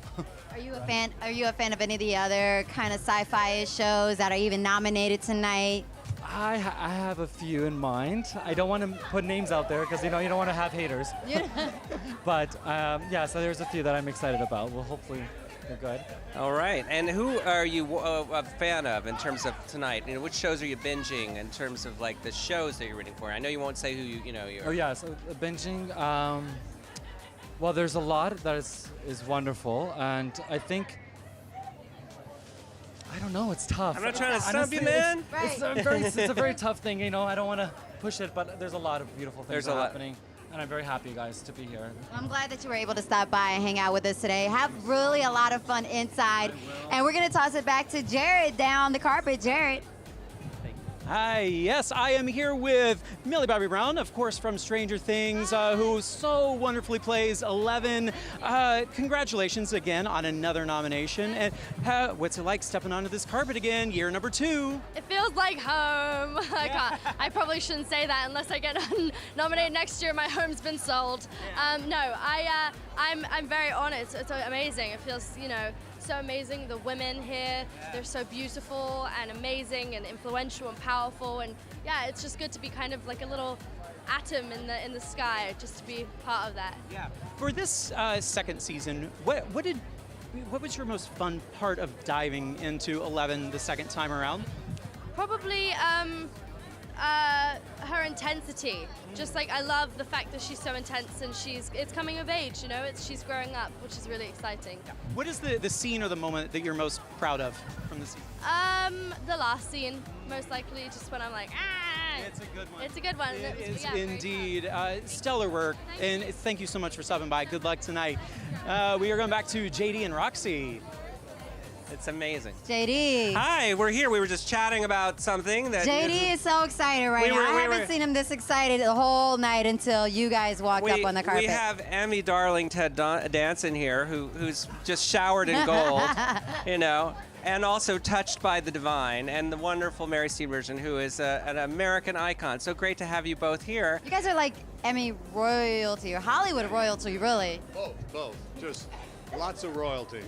Are you a fan? Are you a fan of any of the other kind of sci-fi shows that are even nominated tonight? I have a few in mind. I don't want to put names out there because you don't want to have haters. But yeah, so there's a few that I'm excited about. Well, hopefully they're good. All right. And who are you a fan of in terms of tonight? Which shows are you binging in terms of like the shows that you're rooting for? I know you won't say who you're. Oh yeah, so binging. Well, there's a lot that is wonderful, and I think. I don't know. It's tough. I'm not trying to stump you, Honestly, man. It's a very tough thing. I don't want to push it, but there's a lot of beautiful things that are happening, and I'm very happy, guys, to be here. I'm glad that you were able to stop by and hang out with us today. Have really a lot of fun inside, and we're gonna toss it back to Jared down the carpet. Jared. Hi, yes, I am here with Millie Bobby Brown, of course, from Stranger Things, who so wonderfully plays 11. Congratulations again on another nomination. And what's it like stepping onto this carpet again, year number 2? It feels like home. I probably shouldn't say that unless I get nominated next year. My home's been sold. No, I'm very honored. It's amazing. It feels, so amazing. The women here, they're so beautiful and amazing and influential and powerful. And yeah, it's just good to be kind of like a little atom in the sky, just to be part of that. Yeah. For this second season, what was your most fun part of diving into 11 the second time around? Probably her intensity. Just like I love the fact that she's so intense and it's coming of age, you know, she's growing up, which is really exciting. What is the scene or the moment that you're most proud of from the season? The last scene, most likely, just when I'm like, ah! It's a good one. It's a good one. It is yeah, indeed. Stellar work, and thank you so much for stopping by. Good luck tonight. We are going back to JD and Roxy. It's amazing. JD. Hi, we're here. We were just chatting about something that... JD is so excited right now. I haven't seen him this excited the whole night until you guys walked up on the carpet. We have Emmy darling Ted Danson here, who's just showered in gold, you know, and also touched by the divine, and the wonderful Mary Steenburgen, who is an American icon. So great to have you both here. You guys are like Emmy royalty or Hollywood royalty, really. Both. Just lots of royalty.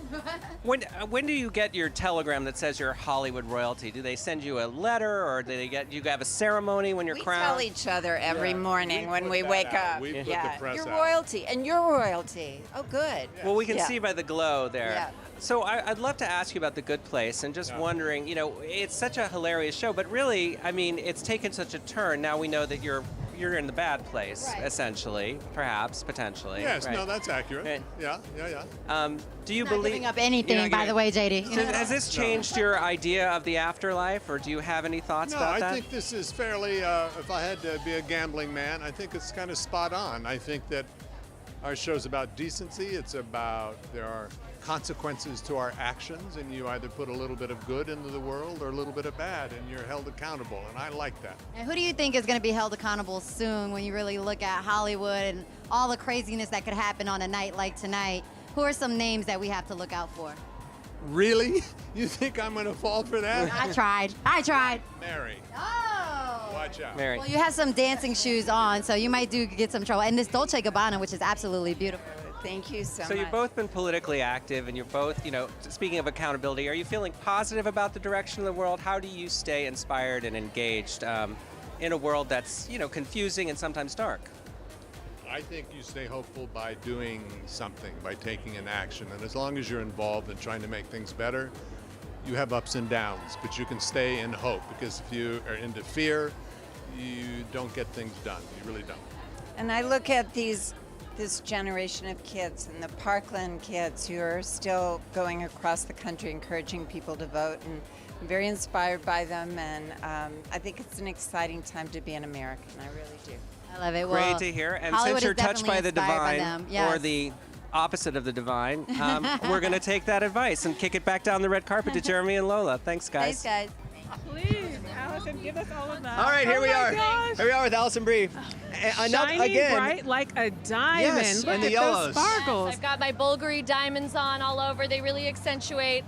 When do you get your telegram that says you're Hollywood royalty? Do they send you a letter, or do you have a ceremony when you're crowned? We tell each other every morning when we wake up. We put the press you're out. royalty, and you're royalty. Oh, good. Well, we can see by the glow there. Yeah. So I'd love to ask you about The Good Place, and just wondering, you know, it's such a hilarious show, but really, I mean, it's taken such a turn. Now we know that you're in the bad place, essentially, perhaps, potentially. Yes, right? no, that's accurate. Right. Yeah. Do you Not believe? giving up anything, by the way, JD. So has this changed your idea of the afterlife, or do you have any thoughts about that? No, I think this is fairly, if I had to be a gambling man, I think it's kind of spot on. I think that our show's about decency. It's about, there are consequences to our actions, and you either put a little bit of good into the world or a little bit of bad, and you're held accountable, and I like that. And who do you think is going to be held accountable soon when you really look at Hollywood and all the craziness that could happen on a night like tonight? Who are some names that we have to look out for? Really? You think I'm going to fall for that? I tried. Mary. Oh. Watch out. Mary. Well, you have some dancing shoes on, so you might get some trouble. And this Dolce & Gabbana, which is absolutely beautiful. Thank you so much. So you've both been politically active, and you're both, you know, speaking of accountability, are you feeling positive about the direction of the world? How do you stay inspired and engaged in a world that's, you know, confusing and sometimes dark? I think you stay hopeful by doing something, by taking an action. And as long as you're involved in trying to make things better, you have ups and downs, but you can stay in hope, because if you are into fear, you don't get things done. You really don't. And I look at this generation of kids and the Parkland kids who are still going across the country encouraging people to vote, and I'm very inspired by them, and I think it's an exciting time to be an American. I really do. I love it. Great to hear. And Hollywood since you're is touched by the definitely divine, inspired by them. Yes. or the opposite of the divine, we're going to take that advice and kick it back down the red carpet to Jeremy and Lola. Thanks, guys. Thanks, guys. Please, Allison, give us all of that. All right, here we are. Gosh. Here we are with Allison Brie. Shining Again, bright like a diamond. Yes, Look and at the yellows. those sparkles. I've got my Bulgari diamonds on all over. They really accentuate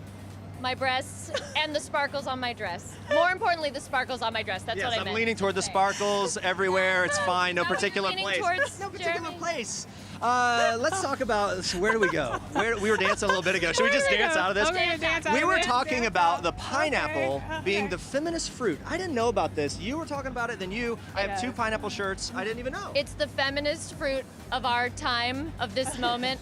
my breasts and the sparkles on my dress. More importantly, the sparkles on my dress. That's yes, what I I'm meant. leaning toward the sparkles everywhere. It's fine. No I was particular leaning place. towards No particular Jeremy. place. Let's talk about, where do we go? We were dancing a little bit ago. Should we just dance out of this? Okay, dance out We of were this, talking dance about out. the pineapple Okay. being the feminist fruit. I didn't know about this. You were talking about it, then I have 2 pineapple shirts. I didn't even know. It's the feminist fruit of our time, of this moment.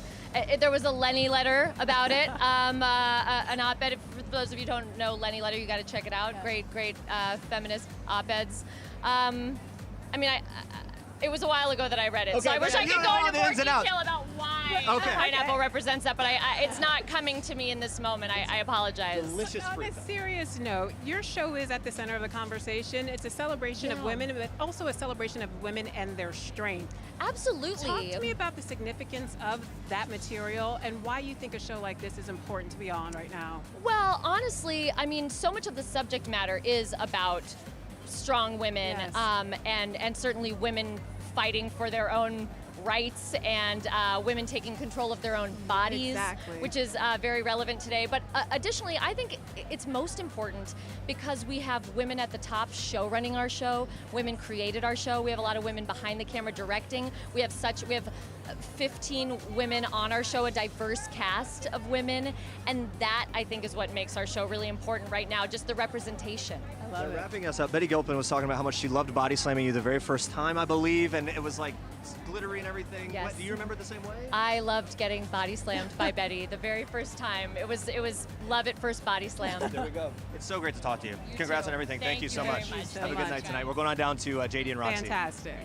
There was a Lenny letter about it, an op-ed. For those of you who don't know Lenny letter, you got to check it out. Great feminist op-eds. It was a while ago that I read it, so I wish I could go into more detail about why pineapple represents that, but it's not coming to me in this moment. I apologize. Delicious On fruit. a serious note, your show is at the center of the conversation. It's a celebration of women, but also a celebration of women and their strength. Absolutely. Talk to me about the significance of that material and why you think a show like this is important to be on right now. Well, honestly, I mean, so much of the subject matter is about strong women, Yes. and certainly women fighting for their own rights, and women taking control of their own bodies, Exactly. which is very relevant today. But additionally, I think it's most important because we have women at the top show running our show. Women created our show. We have a lot of women behind the camera directing. We have 15 women on our show, a diverse cast of women, and that I think is what makes our show really important right now, just the representation. So wrapping us up, Betty Gilpin was talking about how much she loved body slamming you the very first time, I believe, and it was like glittery and everything. Yes. What, do you remember it the same way? I loved getting body slammed by Betty the very first time. It was love at first body slam. There we go. It's so great to talk to you. Congrats on everything. Thank you so much. Have a good night tonight. We're going on down to JD and Roxy. Fantastic.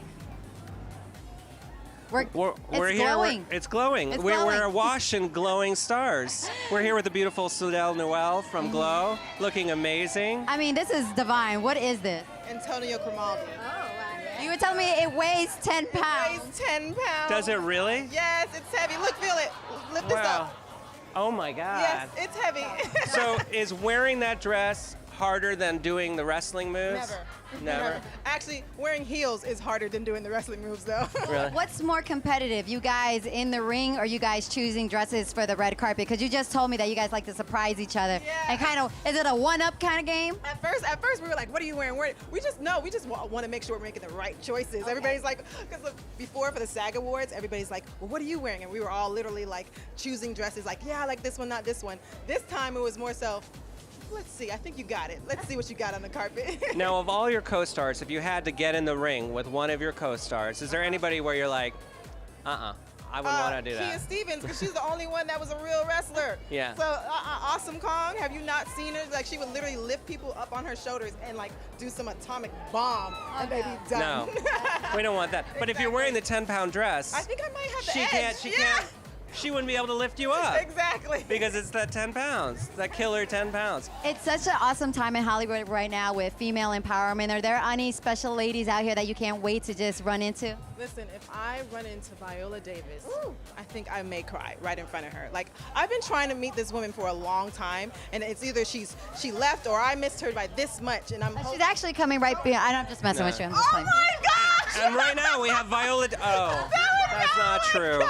It's here. glowing. It's glowing. It's We're glowing. awash in glowing stars. We're here with the beautiful Sudelle Noel from Glow, looking amazing. I mean, this is divine. What is this? Antonio Cromaldi. You were telling me it weighs 10 pounds. It weighs 10 pounds. Does it really? Yes, it's heavy. Look, feel it. Lift this up. Oh my God. Yes, it's heavy. So is wearing that dress harder than doing the wrestling moves? Never. Actually, wearing heels is harder than doing the wrestling moves, though. Really? What's more competitive, you guys in the ring or you guys choosing dresses for the red carpet? Because you just told me that you guys like to surprise each other. Yeah. And kind of, is it a one-up kind of game? At first, we were like, "What are you wearing?" We just want to make sure we're making the right choices. Okay. Everybody's like, because before for the SAG Awards, everybody's like, "Well, what are you wearing?" And we were all literally like choosing dresses, like, "Yeah, I like this one, not this one." This time it was more so, let's see, I think you got it. Let's see what you got on the carpet. Now, of all your co-stars, if you had to get in the ring with one of your co-stars, is there anybody where you're like, I wouldn't want to do that? Kia Stevens, because she's the only one that was a real wrestler. Yeah. So, Awesome Kong, have you not seen her? Like, she would literally lift people up on her shoulders and, like, do some atomic bomb, and they'd be done. No, we don't want that. But if you're wearing the 10-pound dress, I think I might have the she edge. can't. She wouldn't be able to lift you up. Exactly. Because it's that 10 pounds, that killer 10 pounds. It's such an awesome time in Hollywood right now with female empowerment. Are there any special ladies out here that you can't wait to just run into? Listen, if I run into Viola Davis, I think I may cry right in front of her. Like, I've been trying to meet this woman for a long time, and it's either she left or I missed her by this much, and She's actually coming right behind. I'm just messing with you. I'm just playing. my gosh! And right now we have Viola. Oh, that's not true.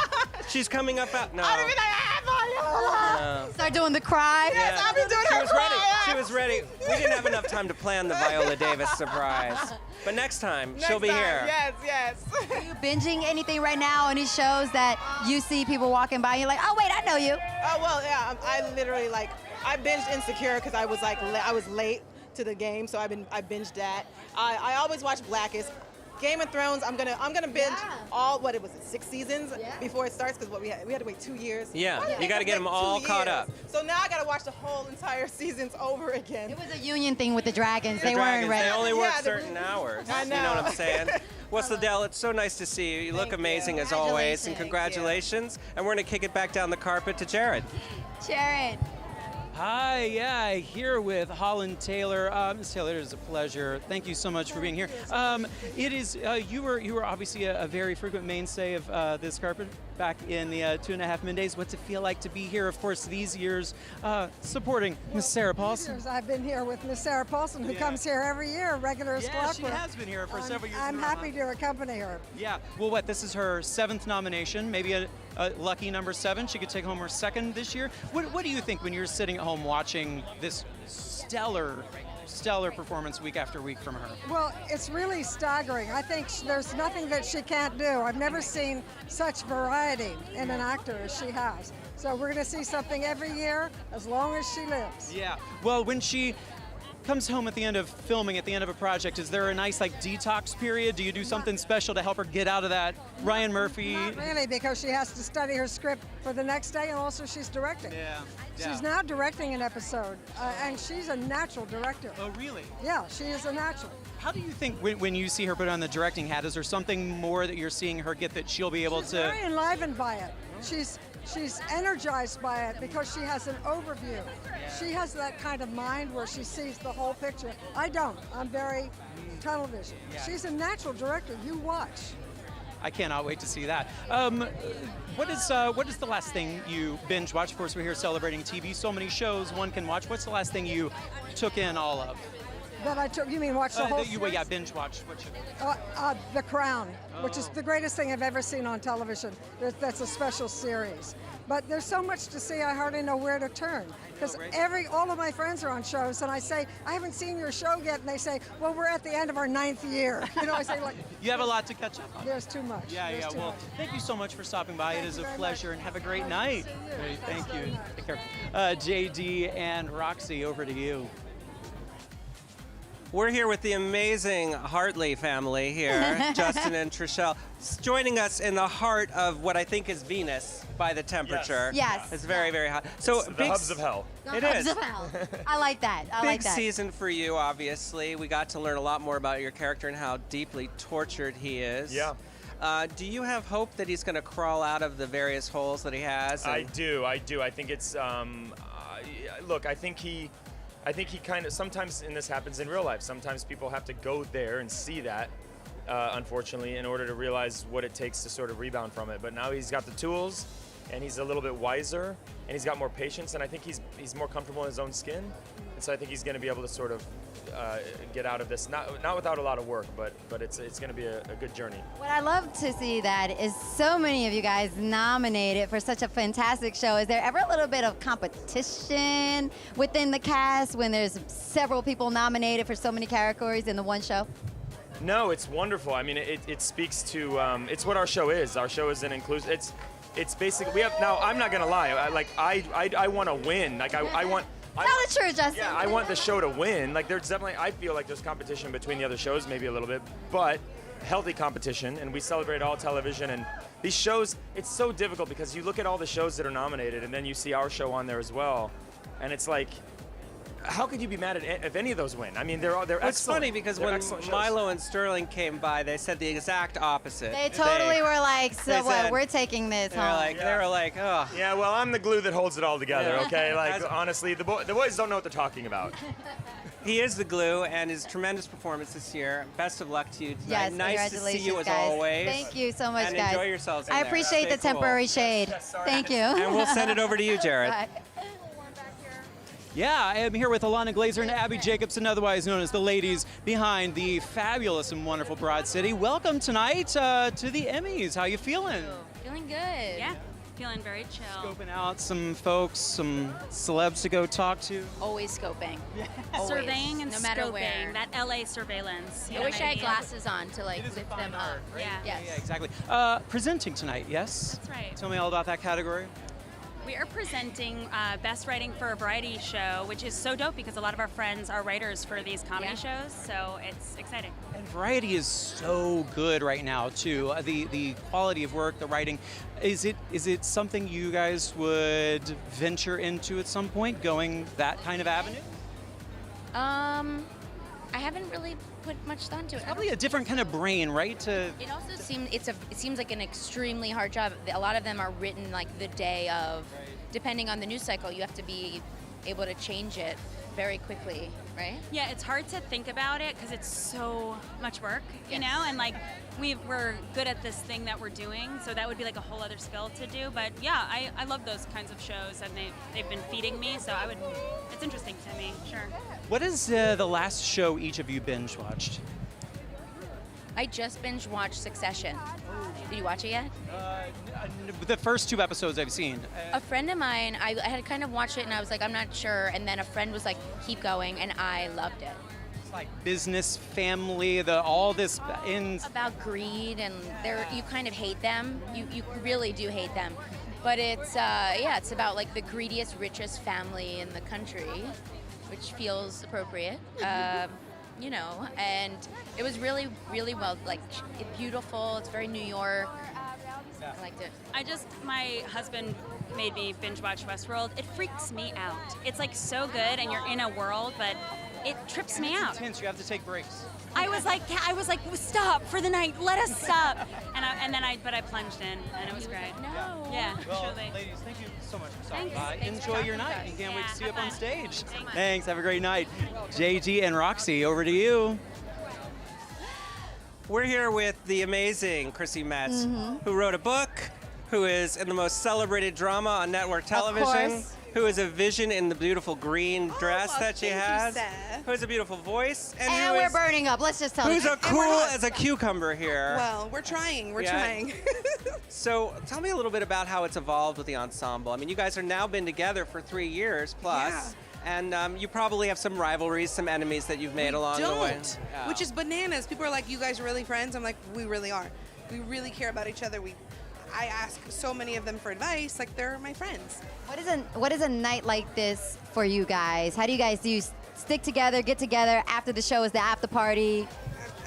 She's coming up out. No. I don't even Viola! No. Start doing the cry. Yes, I've been doing She her was cry. ready. She was ready. We didn't have enough time to plan the Viola Davis surprise. But next time, she'll be here. Yes. Are you binging anything right now? Any shows that you see people walking by and you're like, oh, wait, I know you? Oh, well, yeah. I literally, like, I binged Insecure because I was, like, I was late to the game, so I binged that. I always watch Blackest. Game of Thrones, I'm gonna binge all, what it was, 6 seasons before it starts, because we had to wait 2 years. Yeah, you got to get them all caught up. So now I got to watch the whole entire seasons over again. It was a union thing with the Dragons. The They Dragons, weren't ready. they only work certain hours. I know. You know what I'm saying? Well, Sudelle, it's so nice to see you. You look amazing as always, and congratulations. And we're going to kick it back down the carpet to Jared. Jared. Hi, here with Holland Taylor. Ms. Taylor, it is a pleasure. Thank you so much for being here. It is you were obviously a very frequent mainstay of this carpet back in the 2.5 Mondays. What's it feel like to be here? Of course, these years supporting Miss Sara Paulsen. I've been here with Miss Sara Paulsen, who comes here every year, regular as Yeah, she clockwork. has been here for several years. I'm happy to accompany her. Yeah. Well, this is her 7th nomination, maybe a lucky number 7. She could take home her 2nd this year. What do you think when you're sitting at home watching this stellar performance week after week from her? Well, it's really staggering. I think there's nothing that she can't do. I've never seen such variety in an actor as she has. So we're going to see something every year as long as she lives. Yeah. Well, when she comes home at the end of filming, at the end of a project, is there a nice detox period? Do you do something special to help her get out of that Ryan Murphy? Not really, because she has to study her script for the next day, and also she's directing. Yeah. She's now directing an episode, and she's a natural director. Oh, really? Yeah, she is a natural. How do you think when you see her put on the directing hat, is there something more that you're seeing her get that she'll be able She's to? very enlivened by it. She's energized by it because she has an overview. She has that kind of mind where she sees the whole picture. I don't. I'm very tunnel vision. Yeah. She's a natural director. You watch. I cannot wait to see that. What is the last thing you binge watch? Of course, we're here celebrating TV. So many shows one can watch. What's the last thing you took in all of? That I took. You mean watch the whole? Yeah, binge watch. What should The Crown, which is the greatest thing I've ever seen on television. That's a special series. But there's so much to see, I hardly know where to turn. Because all of my friends are on shows, and I say, I haven't seen your show yet, and they say, well, we're at the end of our 9th year. You know, I say, like, you have a lot to catch up on. There's too much. Yeah. Well, thank you so much for stopping by. It is a pleasure, and have a great night. Great, thank you. Take care. JD and Roxy, over to you. We're here with the amazing Hartley family here, Justin and Trishelle, joining us in the heart of what I think is Venus by the temperature. Yes. It's very, very hot. So the hubs of hell. It is. I like that. I like that. Big season for you, obviously. We got to learn a lot more about your character and how deeply tortured he is. Yeah. Do you have hope that he's going to crawl out of the various holes that he has? I do. I think it's, look, I think he kind of, sometimes, and this happens in real life, sometimes people have to go there and see that, unfortunately, in order to realize what it takes to sort of rebound from it. But now he's got the tools, and he's a little bit wiser, and he's got more patience, and I think he's more comfortable in his own skin. And so I think he's going to be able to sort of get out of this, not without a lot of work, but it's going to be a good journey. What I love to see that is so many of you guys nominated for such a fantastic show. Is there ever a little bit of competition within the cast when there's several people nominated for so many categories in the one show? No, it's wonderful. I mean, it speaks to, it's what our show is. Our show is an inclusive, it's basically, we have, now I'm not going to lie, I want to win. Like I want, Tell the truth, Justin. Yeah, I want the show to win. Like there's definitely, I feel like there's competition between the other shows, maybe a little bit, but healthy competition, and we celebrate all television. And these shows, it's so difficult because you look at all the shows that are nominated, and then you see our show on there as well, and it's like, how could you be mad at if any of those win? I mean, they're excellent. It's funny because when Milo and Sterling came by, they said the exact opposite. They totally were like, so what, we're taking this home. They were like, oh. Yeah, well, I'm the glue that holds it all together, okay? Like, honestly, the boys don't know what they're talking about. He is the glue, and his tremendous performance this year. Best of luck to you tonight. Yes, nice to see you as guys. always. Thank you so much, and guys. Enjoy yourselves. I appreciate the temporary shade. Thank you. And we'll send it over to you, Jared. Bye. Yeah, I am here with Alana Glazer and Abby Jacobson, otherwise known as the ladies behind the fabulous and wonderful Broad City. Welcome tonight to the Emmys. How you feeling? Feeling good. Yeah, feeling very chill. Scoping out some folks, some celebs to go talk to. Always scoping. Always. Surveying and no matter scoping. where. That LA surveillance. I wish I had glasses on to like lift them up. Right? Yeah. Yeah, exactly. Presenting tonight, yes? That's right. Tell me all about that category. We are presenting Best Writing for a Variety Show, which is so dope because a lot of our friends are writers for these comedy shows, so it's exciting. And variety is so good right now too. The quality of work, the writing. Is it something you guys would venture into at some point, going that kind of avenue? I haven't really put much thought into it. Probably a different kind of brain, right? It also seems it seems like an extremely hard job. A lot of them are written like the day of, depending on the news cycle. You have to be able to change it very quickly, right? Yeah, it's hard to think about it because it's so much work, you know, and like we're good at this thing that we're doing, so that would be like a whole other skill to do. But yeah, I love those kinds of shows, and they've been feeding me, so it's interesting to me, sure. What is the last show each of you binge watched? I just binge watched Succession. Did you watch it yet? The first 2 episodes I've seen. A friend of mine, I had kind of watched it and I was like, I'm not sure. And then a friend was like, keep going, and I loved it. It's like business, family, all this ins. About greed, and you kind of hate them. You really do hate them. But it's it's about like the greediest, richest family in the country, which feels appropriate. You know, and it was really, really well, like, beautiful. It's very New York. I liked it. My husband made me binge watch Westworld. It freaks me out. It's like so good, and you're in a world, but it trips me out. It's intense. You have to take breaks. I was like, stop for the night. Let us stop. But I plunged in, and it was great. No. Yeah. Well, truly. ladies, thank you so much for stopping Thanks. by. Thanks for Enjoy your talking night. to us. And can't wait to see you up on stage. Thanks. Thanks. Have a great night. JG and Roxy, over to you. We're here with the amazing Chrissy Metz, who wrote a book, who is in the most celebrated drama on network television, who is a vision in the beautiful green dress that she thank you, has, Seth. who has a beautiful voice, and And who we're is, burning up. Let's just tell who's them. a cool as a cucumber here. Well, we're trying. We're Yeah. trying. So tell me a little bit about how it's evolved with the ensemble. I mean, you guys are now been together for 3 years plus. And you probably have some rivalries, some enemies that you've made along the way. Yeah. Which is bananas. People are like, "You guys are really friends?" I'm like, "We really are. We really care about each other. I ask so many of them for advice. Like they're my friends." What is a night like this for you guys? How do you guys stick together, get together after the show? Is the after party?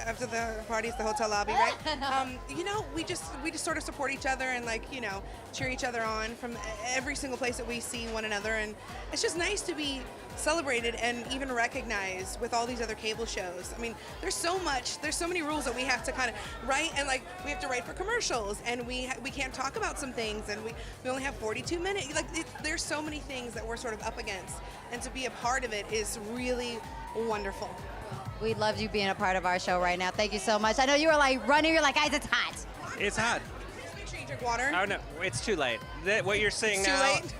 After the party, it's the hotel lobby, right? You know, we just sort of support each other and cheer each other on from every single place that we see one another, and it's just nice to be celebrated and even recognized with all these other cable shows. I mean, there's so many rules that we have to kind of write, and we have to write for commercials, and we can't talk about some things, and we only have 42 minutes. There's so many things that we're sort of up against, and to be a part of it is really wonderful. We loved you being a part of our show right now. Thank you so much. I know you were running. You're like, guys, it's hot. It's hot. Make sure you drink water. Oh no, it's too late. What you're saying It's now. too late.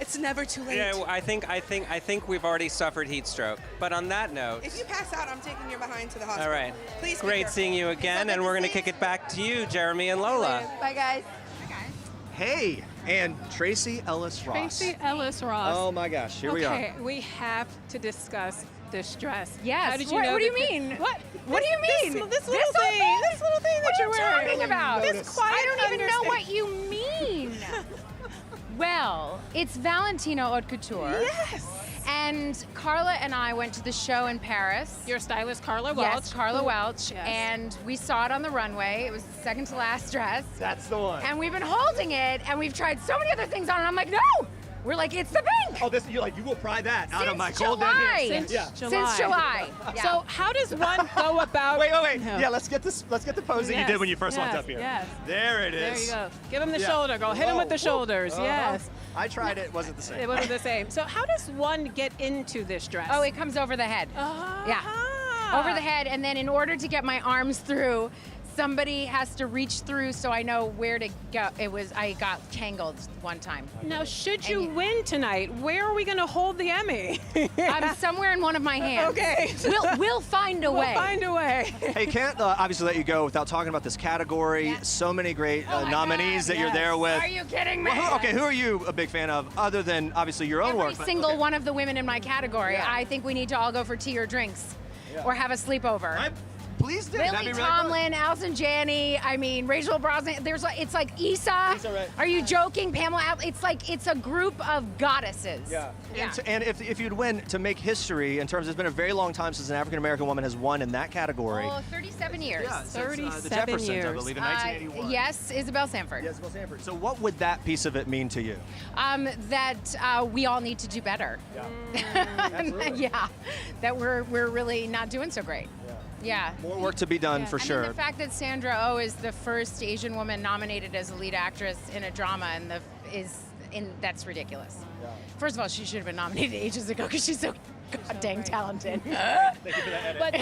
It's never too late. Yeah, I think we've already suffered heat stroke. But on that note. If you pass out, I'm taking your behind to the hospital. All right. Please. be Great careful. seeing you again, and we're going to kick it back to you, Jeremy and Lola. Bye, guys. Hey, and Tracy Ellis Ross. Tracy Ellis Ross. Oh my gosh, here we are. Okay, we have to discuss this dress. Yes. How did you What- know what do you that mean? What? What do you mean? This little thing. This little thing that you're What are you wearing. talking about? This quiet I don't even know understand- what you mean. Well, it's Valentino Haute Couture. Yes. And Carla and I went to the show in Paris. Your stylist, Carla Welch. Yes, Carla who- Welch. Yes. And we saw it on the runway. It was the second to last dress. That's the one. And we've been holding it, and we've tried so many other things on, and I'm like, no! We're like, it's the pink! Oh, you will pry that out of Since my cold dead July. hands. Since Since July. Yeah. So how does one go about? Wait. No. Yeah, let's get the pose that you did when you first walked up here. Yes. There it There is. you go. Give him the Yeah. shoulder, girl. Hit him with the shoulders. Uh-huh. Yes. I tried it. Wasn't the same. It wasn't the same. So how does one get into this dress? Oh, it comes over the head. Yeah. Over the head, and then in order to get my arms through, somebody has to reach through so I know where to go. I got tangled one time. Now, should you win tonight, where are we going to hold the Emmy? I'm somewhere in one of my hands. Okay. We'll find a way. We'll find a way. Hey, can't obviously let you go without talking about this category. So many great nominees that you're there with. Are you kidding me? Well, who are you a big fan of, other than obviously your own work? Every single one of the women in my category. Yeah. I think we need to all go for tea or drinks, or have a sleepover. Please do. That'd Lily be really Tomlin, Alison Janney, Rachel Brosnan. It's like Issa. right. Are you joking? Pamela. It's a group of goddesses. Yeah. And if you'd win, to make history in terms, it's been a very long time since an African American woman has won in that category. Oh, 37 years. Yeah, since, 37 the Jeffersons, years. I believe, in 1981. Yes, Isabel Sanford. Yes, Isabel Sanford. So what would that piece of it mean to you? That we all need to do better. Yeah. Yeah. That we're really not doing so great. Yeah. More work to be done for sure. The fact that Sandra Oh is the first Asian woman nominated as a lead actress in a drama that's ridiculous. Yeah. First of all, she should have been nominated ages ago because she's so god dang talented. Thank you for that edit. But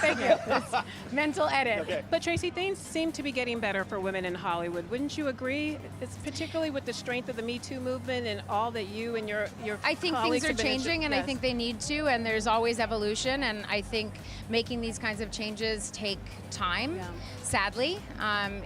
thank you. It's mental edit. Okay. But Tracy, things seem to be getting better for women in Hollywood. Wouldn't you agree? It's particularly with the strength of the Me Too movement and all that you and your I think colleagues things are have been changing, and I yes. think they need to, and there's always evolution, and I think making these kinds of changes take time. Yeah. Sadly,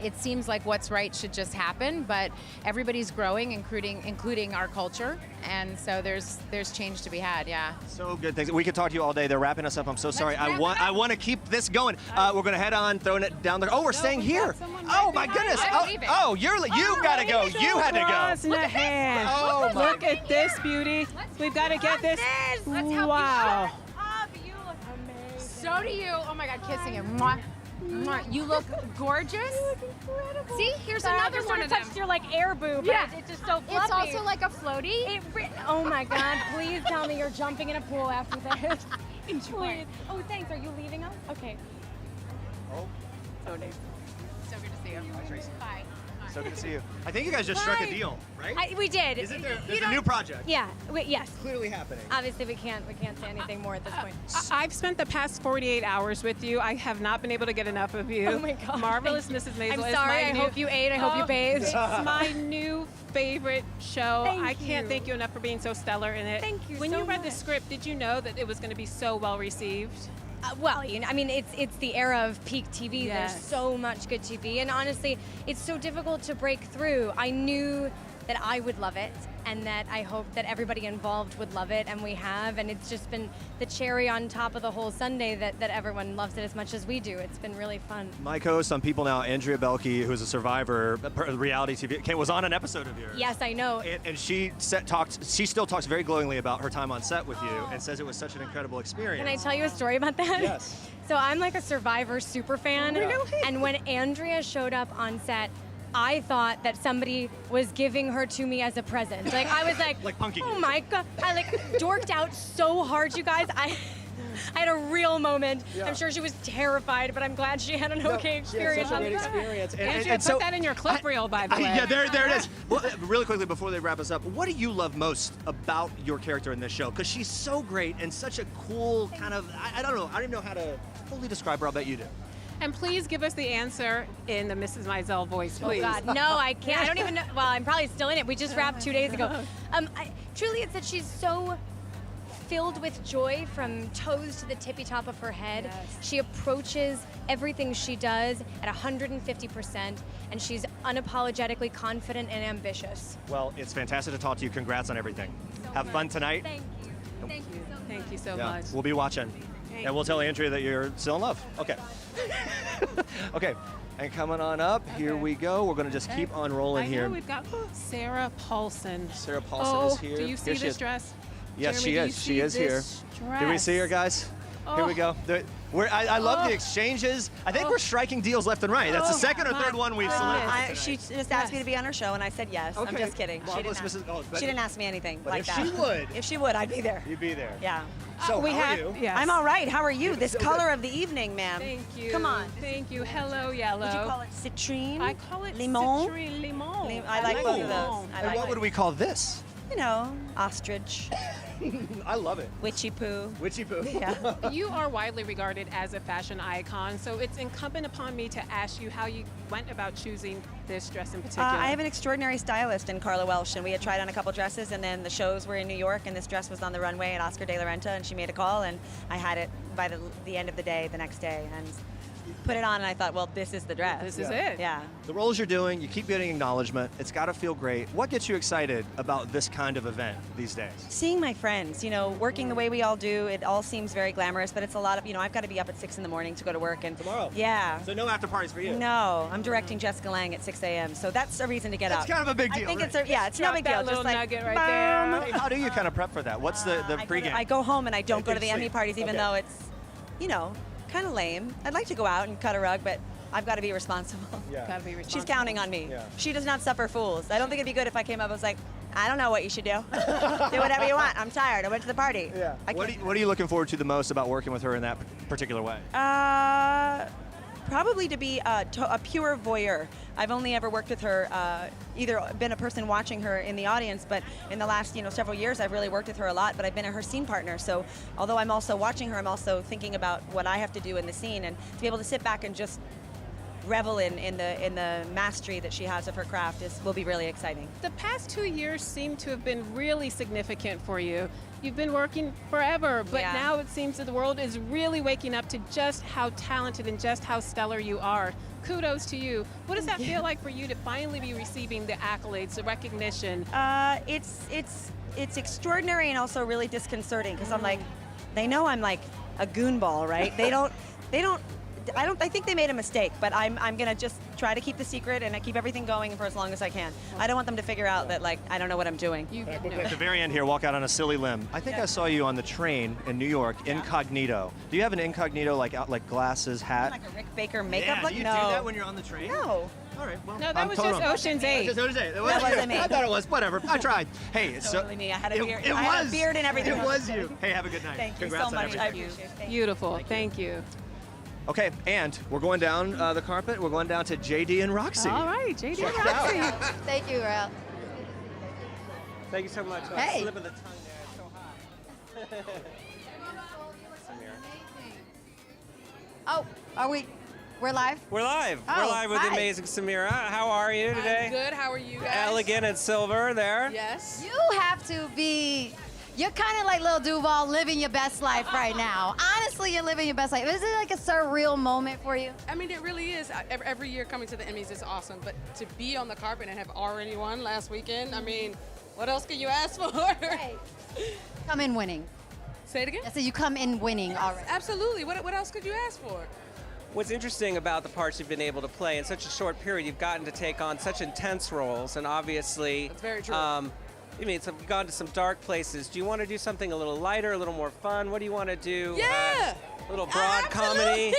it seems like what's right should just happen, but everybody's growing, including our culture, and so there's change to be had. Yeah. So good things. We could talk to you all day. They're wrapping us up. I'm so sorry. wrap it up. I want to keep this going. We're going to head on, throwing it down the. Oh, we're staying here. Oh my goodness. I'm leaving. You got to go. You had to go. Brosnahan. Oh my. Look at this beauty. We've got to get this. Let's help Wow. you look amazing. So do you. Oh my God, kissing him. Mwah. Mwah. You look gorgeous. You look incredible. See, here's another one of them. Touched your like air boob. Yeah. It's just so fluffy. It's also like a floaty. Oh my God! Please tell me you're jumping in a pool after this. Enjoy. Please. Oh, thanks. Are you leaving us? Okay. Oh. So nice. So good to see you. Bye. So good to see you. I think you guys just struck a deal, right? We did. Isn't there? There's a new project. Yeah. Yes. Clearly happening. Obviously, we can't say anything more at this point. I've spent the past 48 hours with you. I have not been able to get enough of you. Oh my God. Marvelous Mrs. Maisel. I'm is sorry. my I new- hope you ate. I hope you bathed. It's my new favorite show. Thank I can't you. thank you enough for being so stellar in it. Thank you When so you read the much. script, did you know that it was going to be so well received? Well, I mean, it's the era of peak TV. Yes. There's so much good TV, and honestly, it's so difficult to break through. I knew that I would love it, and that I hoped that everybody involved would love it, and we have, and it's just been the cherry on top of the whole Sunday that everyone loves it as much as we do. It's been really fun. My co-host on People Now, Andrea Boehlke, who's a survivor, reality TV, was on an episode of yours. Yes, I know. And she still talks very glowingly about her time on set with you, and says it was such an incredible experience. Can I tell you a story about that? Yes. So I'm like a Survivor super fan. Really? And when Andrea showed up on set, I thought that somebody was giving her to me as a present. Like I was like, punking oh my God. I like dorked out so hard, you guys. I had a real moment. Yeah. I'm sure she was terrified, but I'm glad she had an okay experience. such a great experience. Andrea, put that in your clip reel, by the way. Yeah, there it is. Well, really quickly before they wrap us up, what do you love most about your character in this show? Because she's so great and such a cool kind of, I don't know, I don't even know how to fully describe her. I'll bet you do. And please give us the answer in the Mrs. Maisel voice, please. Oh God, no, I can't. I don't even know. Well, I'm probably still in it. We just wrapped 2 days ago. Truly, it's that she's so filled with joy from toes to the tippy top of her head. Yes. She approaches everything she does at 150%, and she's unapologetically confident and ambitious. Well, it's fantastic to talk to you. Congrats on everything. Have fun tonight. Thank you. Thank you so much. Thank you so Yeah, much. we'll be watching. And we'll tell Andrea that you're still in love. Okay. Okay. And coming on up, here we go. We're going to just keep on rolling I here. know we've got Sara Paulsen. Sara Paulsen is here. Do you see Here she this is. dress? Yes, Jeremy, she do you is. She see is here. this Do we dress? see her, guys? Here we go. I love the exchanges. I think we're striking deals left and right. That's the second or third one we've solidified. She just asked me to be on her show, and I said yes. I'm Okay. just kidding. Marvelous She Mrs. Oh, but- didn't ask me anything but like if that. she would. If she would, I'd be there. You'd be there. Yeah. So how are you? Yes. I'm all right. How are you? You're This so color good. of the evening, ma'am. Thank you. Come on. Thank you. Hello, yellow. Would you call it citrine? I call it limon. citrine limon. I like both of those. Limon. I And like what would we call this? You know, ostrich, I love it. witchy poo. Witchy poo. Yeah. You are widely regarded as a fashion icon, so it's incumbent upon me to ask you how you went about choosing this dress in particular. I have an extraordinary stylist in Carla Welsh, and we had tried on a couple dresses, and then the shows were in New York, and this dress was on the runway at Oscar de la Renta, and she made a call, and I had it by the end of the day, the next day, and put it on, and I thought, well, this is the dress. This is it. Yeah. The roles you're doing, you keep getting acknowledgement. It's got to feel great. What gets you excited about this kind of event these days? Seeing my friends, working the way we all do, it all seems very glamorous, but it's a lot of, I've got to be up at 6 in the morning to go to work. And tomorrow? Yeah. So no after parties for you? No, I'm directing Jessica Lange at 6 a.m., so that's a reason to get That's up. kind of a big deal, I think right? it's no big deal. That little Just like, nugget right boom. there. Hey, how do you kind of prep for that? What's the pregame? I go home and I don't go to the Sleep. Emmy parties, even Okay. though it's, kind of lame. I'd like to go out and cut a rug, but I've got to be responsible. Yeah. Gotta be She's responsible. counting on me. Yeah. She does not suffer fools. I don't think it'd be good if I came up and was like, I don't know what you should do. Do whatever you want. I'm tired. I went to the party. Yeah. I What can't- are you looking forward to the most about working with her in that particular way? Probably to be a pure voyeur. I've only ever worked with her, either been a person watching her in the audience, but in the last several years I've really worked with her a lot, but I've been her scene partner. So although I'm also watching her, I'm also thinking about what I have to do in the scene, and to be able to sit back and just revel in the mastery that she has of her craft will be really exciting. The past 2 years seem to have been really significant for you. You've been working forever, but Yeah. now it seems that the world is really waking up to just how talented and just how stellar you are. Kudos to you. What does that feel like for you to finally be receiving the accolades, the recognition? It's extraordinary and also really disconcerting, because I'm like, they know I'm like a goonball, right? I think they made a mistake, but I'm gonna just try to keep the secret and I keep everything going for as long as I can. I don't want them to figure out that I don't know what I'm doing. At the very end here, walk out on a silly limb. I think I saw you on the train in New York, incognito. Do you have an incognito like glasses, hat? Like a Rick Baker makeup Yeah, look? do you no. do that when you're on the train? No. All right, well, No, that I'm was totally just wrong. Ocean's 8. Just Ocean's 8. That wasn't me. I thought it was. Whatever. I tried. Hey, it's Totally me. I had a beard. It I had a was. beard and everything. It was you. Hey, have a good night. Thank you Congrats so on much. everything. I appreciate it. Thank you. Beautiful. Thank you. Okay, and we're going down the carpet. We're going down to JD and Roxy. All right, JD Check and it out. Roxy. Thank you, Real. Thank you so much. Hey. Slip of the tongue there. It's so hot. Oh, we're live? We're live. Oh, We're live with hi. the amazing Samira. How are you today? I'm good. How are you guys? Elegant and silver there. Yes. You have to be, you're kind of like Lil Duval living your best life right now. Honestly, you're living your best life. Is it like a surreal moment for you? I mean, it really is. Every year coming to the Emmys is awesome, but to be on the carpet and have already won last weekend, I mean, what else can you ask for? Right. Come in winning. Say it again? I said you come in winning already. Absolutely. What else could you ask for? What's interesting about the parts you've been able to play in such a short period, you've gotten to take on such intense roles, and obviously, That's very true. You've gone to some dark places. Do you want to do something a little lighter, a little more fun? What do you want to do? Yeah. A little broad comedy.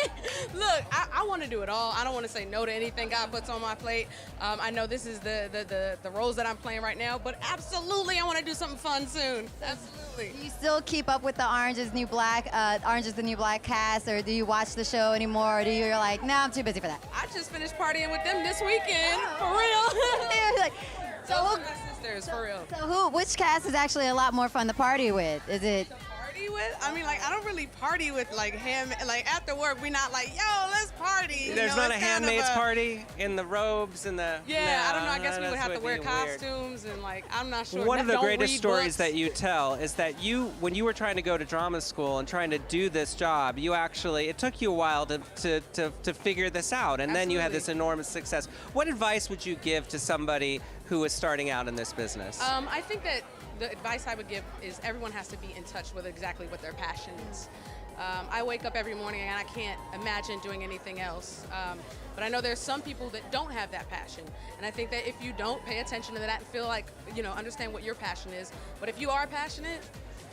Look, I want to do it all. I don't want to say no to anything God puts on my plate. I know this is the roles that I'm playing right now, but absolutely I want to do something fun soon. Absolutely. Do you still keep up with the Orange is the New Black cast, or do you watch the show anymore, or you're like, nah, I'm too busy for that? I just finished partying with them this weekend, for real. Like, so those are my sisters, for real. So which cast is actually a lot more fun to party with? Is it? Party with? I mean, like, I don't really party with, like, him. Like, after work, we not like, yo, let's party. There's not a handmaid's party in the robes and the... Yeah, I don't know. I guess we would that's have to wear be weird. costumes and, like, I'm not sure. One of the Don't greatest read stories books. that you tell is that when you were trying to go to drama school and trying to do this job, it took you a while to figure this out, and then you had this enormous success. What advice would you give to somebody who is starting out in this business? I think that the advice I would give is everyone has to be in touch with exactly what their passion is. I wake up every morning and I can't imagine doing anything else. But I know there's some people that don't have that passion. And I think that if you don't pay attention to that and feel like, understand what your passion is, but if you are passionate,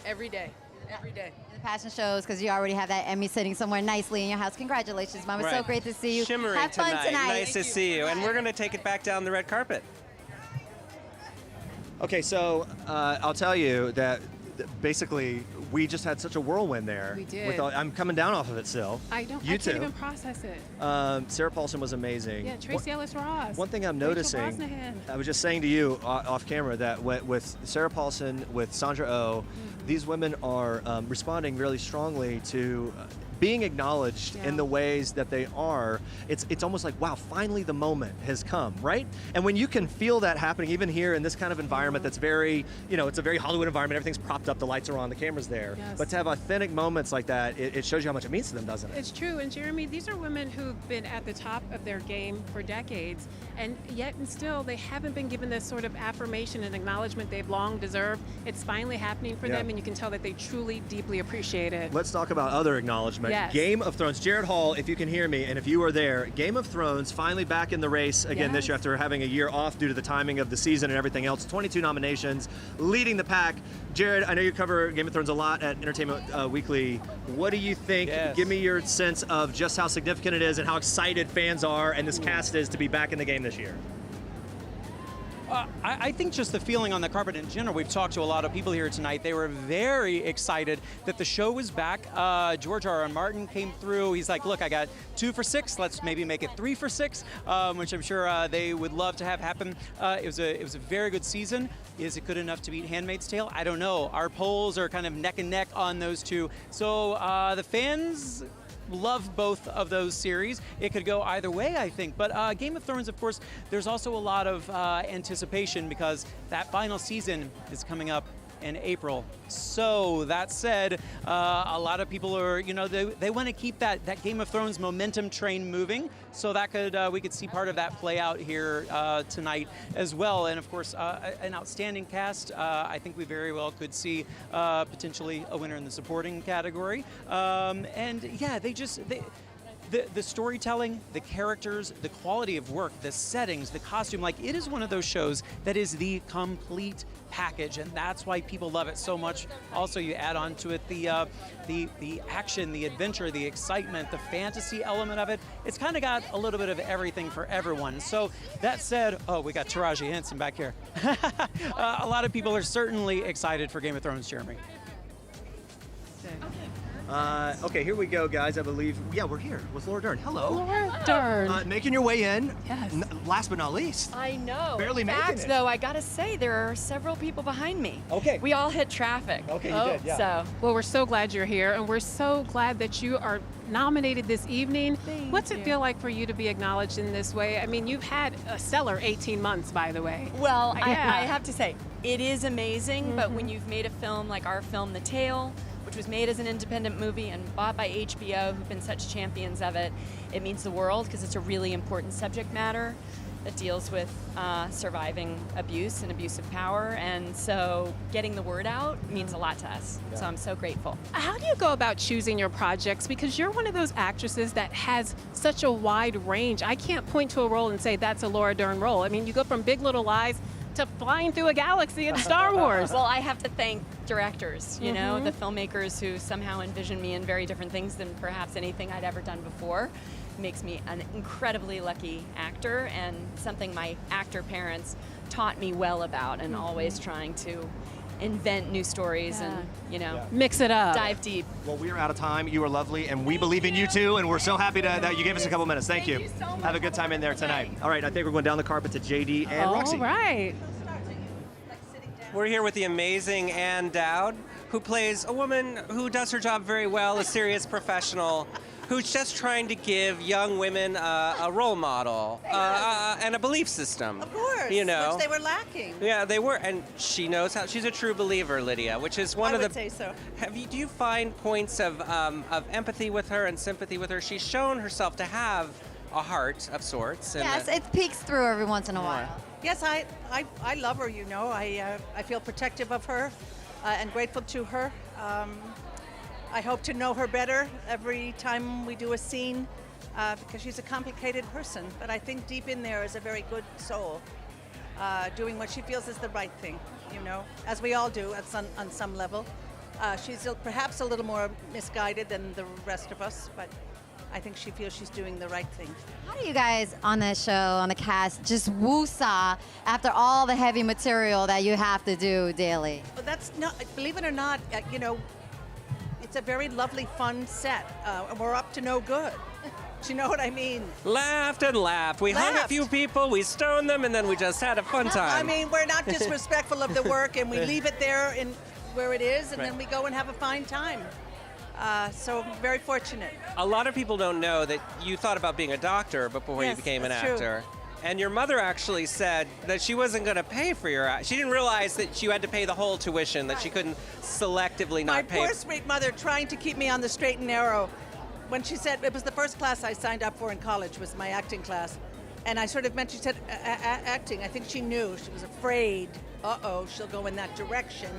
every day. The passion shows because you already have that Emmy sitting somewhere nicely in your house. Congratulations, Mom. It's so great to see you. Shimmering have fun tonight. Nice to see you. And we're going to take it back down the red carpet. Okay, so I'll tell you that basically we just had such a whirlwind there. We did. I'm coming down off of it still. I can't even process it. Sarah Paulsen was amazing. Yeah, Tracy Ellis Ross. One thing I'm noticing, I was just saying to you off camera that with Sarah Paulsen, with Sandra Oh, these women are responding really strongly to being acknowledged in the ways that they are. It's almost like, wow, finally the moment has come, right? And when you can feel that happening, even here in this kind of environment that's very, it's a very Hollywood environment, everything's propped up, the lights are on, the camera's there. Yes. But to have authentic moments like that, it shows you how much it means to them, doesn't it? It's true. And Jeremy, these are women who've been at the top of their game for decades, and yet and still they haven't been given this sort of affirmation and acknowledgement they've long deserved. It's finally happening for them, and you can tell that they truly, deeply appreciate it. Let's talk about other acknowledgement. Yes. Game of Thrones. Jared Hall, if you can hear me, and if you were there, Game of Thrones finally back in the race again this year after having a year off due to the timing of the season and everything else. 22 nominations, leading the pack. Jared, I know you cover Game of Thrones a lot at Entertainment Weekly. What do you think? Yes. Give me your sense of just how significant it is and how excited fans are and this cast is to be back in the game this year. I think just the feeling on the carpet in general, we've talked to a lot of people here tonight. They were very excited that the show was back. George R.R. Martin came through. He's like, look, I got 2 for 6. Let's maybe make it 3 for 6, which I'm sure they would love to have happen. It was a very good season. Is it good enough to beat Handmaid's Tale? I don't know. Our polls are kind of neck and neck on those two. So the fans love both of those series. It could go either way, I think. But Game of Thrones, of course, there's also a lot of anticipation because that final season is coming up in April. So that said, a lot of people are, they want to keep that Game of Thrones momentum train moving. So that we could see part of that play out here tonight as well. And of course, an outstanding cast. I think we very well could see potentially a winner in the supporting category. And yeah, the storytelling, the characters, the quality of work, the settings, the costume, it is one of those shows that is the complete package, and that's why people love it so much. Also, you add on to it the action, the adventure, the excitement, the fantasy element of it. It's kind of got a little bit of everything for everyone. So that said, we got Taraji Henson back here. A lot of people are certainly excited for Game of Thrones, Jeremy. Okay. Okay, here we go, guys. I believe, yeah, we're here with Laura Dern. Hello. Laura Dern. Making your way in. Yes. Last but not least. I know. Barely in making fact, it. though, I gotta say there are several people behind me. Okay. We all hit traffic. Okay, you did, yeah. So. Well, we're so glad you're here, and we're so glad that you are nominated this evening. What's it feel like for you to be acknowledged in this way? I mean, you've had a stellar 18 months, by the way. Well, I Yeah. have to say, it is amazing, but when you've made a film like our film, The Tale, which was made as an independent movie and bought by HBO, who've been such champions of it, it means the world because it's a really important subject matter that deals with surviving abuse and abuse of power. And so getting the word out means a lot to us. So I'm so grateful. How do you go about choosing your projects? Because you're one of those actresses that has such a wide range. I can't point to a role and say that's a Laura Dern role. I mean, you go from Big Little Lies to flying through a galaxy in Star Wars. Well, I have to thank directors, you know, the filmmakers who somehow envision me in very different things than perhaps anything I'd ever done before. Makes me an incredibly lucky actor and something my actor parents taught me well about, and always trying to invent new stories and, you know, mix it up. Dive deep. Well, we are out of time. You are lovely, and we believe in you too, and we're so happy that you gave us a couple minutes. Thank you. so much. Have a good time in there tonight. All right, I think we're going down the carpet to JD and Roxy. All right. We're here with the amazing Ann Dowd, who plays a woman who does her job very well, a serious professional, who's just trying to give young women a role model and a belief system. Of course, you know, which they were lacking. Yeah, they were, and she knows how. She's a true believer, Lydia, which is one I of the. would say so. Do you find points of empathy with her and sympathy with her? She's shown herself to have a heart of sorts. And Yes, it peeks through every once in a while. Yes, I love her. You know, I feel protective of her and grateful to her. I hope to know her better every time we do a scene because she's a complicated person. But I think deep in there is a very good soul doing what she feels is the right thing, you know, as we all do on some level. She's perhaps a little more misguided than the rest of us, but I think she feels she's doing the right thing. How do you guys on the show, on the cast, just woo-saw after all the heavy material that you have to do daily? Well, that's not, believe it or not, you know, it's a very lovely, fun set, and we're up to no good. Do you know what I mean? Laughed and laughed. We hung a few people, we stoned them, and then we just had a fun time. I mean, we're not disrespectful of the work, and we leave it there in where it is, and then we go and have a fine time. So very fortunate. A lot of people don't know that you thought about being a doctor before you Yes, became an that's true. actor. And your mother actually said that she wasn't going to pay for your act. She didn't realize that you had to pay the whole tuition, that she couldn't selectively My not pay. poor sweet mother trying to keep me on the straight and narrow. When she said, it was the first class I signed up for in college, was my acting class. And I sort of meant, she said, acting. I think she knew. She was afraid, uh-oh, she'll go in that direction.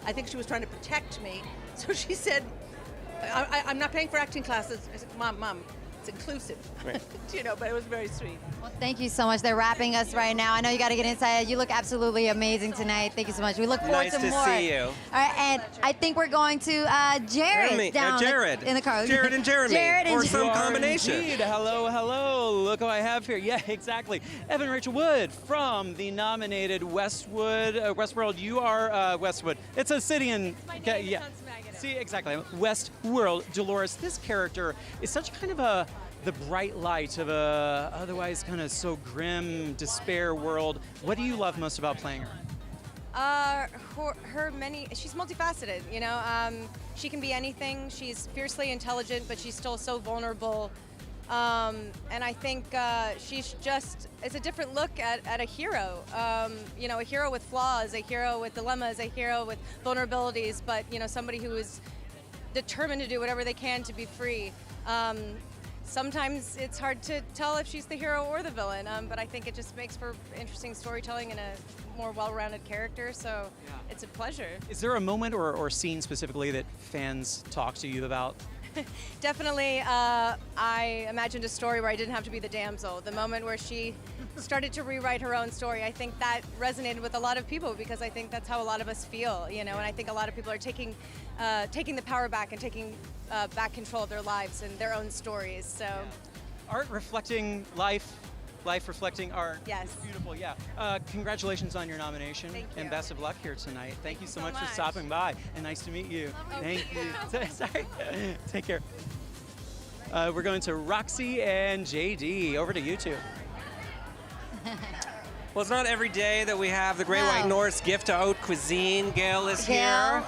I think she was trying to protect me. So she said, I'm not paying for acting classes. I said, Mom, it's inclusive. Right. You know, but it was very sweet. Well, thank you so much. They're wrapping us right now. I know you got to get inside. You look absolutely amazing tonight. Thank you so much. We look forward Nice to to more. see you. All right, and I think we're going to Jared down Jared. in the car. Jared and Jeremy. Jared and Or some You are combination. Indeed. Hello, hello. Look who I have here. Yeah, exactly. Evan Rachel Wood from the nominated Westworld. You are Westwood. It's a city in. Yeah. See, exactly. Westworld. Dolores. This character is such kind of the bright light of a otherwise kind of so grim despair world. What do you love most about playing her? She's multifaceted, you know. She can be anything. She's fiercely intelligent, but she's still so vulnerable. And I think it's a different look at a hero. You know, a hero with flaws, a hero with dilemmas, a hero with vulnerabilities, but, you know, somebody who is determined to do whatever they can to be free. Sometimes it's hard to tell if she's the hero or the villain, but I think it just makes for interesting storytelling and a more well-rounded character, so it's a pleasure. Is there a moment or scene specifically that fans talk to you about? Definitely, I imagined a story where I didn't have to be the damsel. The moment where she started to rewrite her own story, I think that resonated with a lot of people because I think that's how a lot of us feel, you know, and I think a lot of people are taking the power back and taking back control of their lives and their own stories, so. Art reflecting life Life reflecting art. Yes. It's beautiful, yeah. Congratulations on your nomination. Thank you. And best of luck here tonight. Thank you so much for stopping by. And nice to meet you. Thank you. Sorry. Take care. We're going to Roxy and JD. Over to you two. Well, it's not every day that we have the Great White North's gift to haute cuisine. Gail is here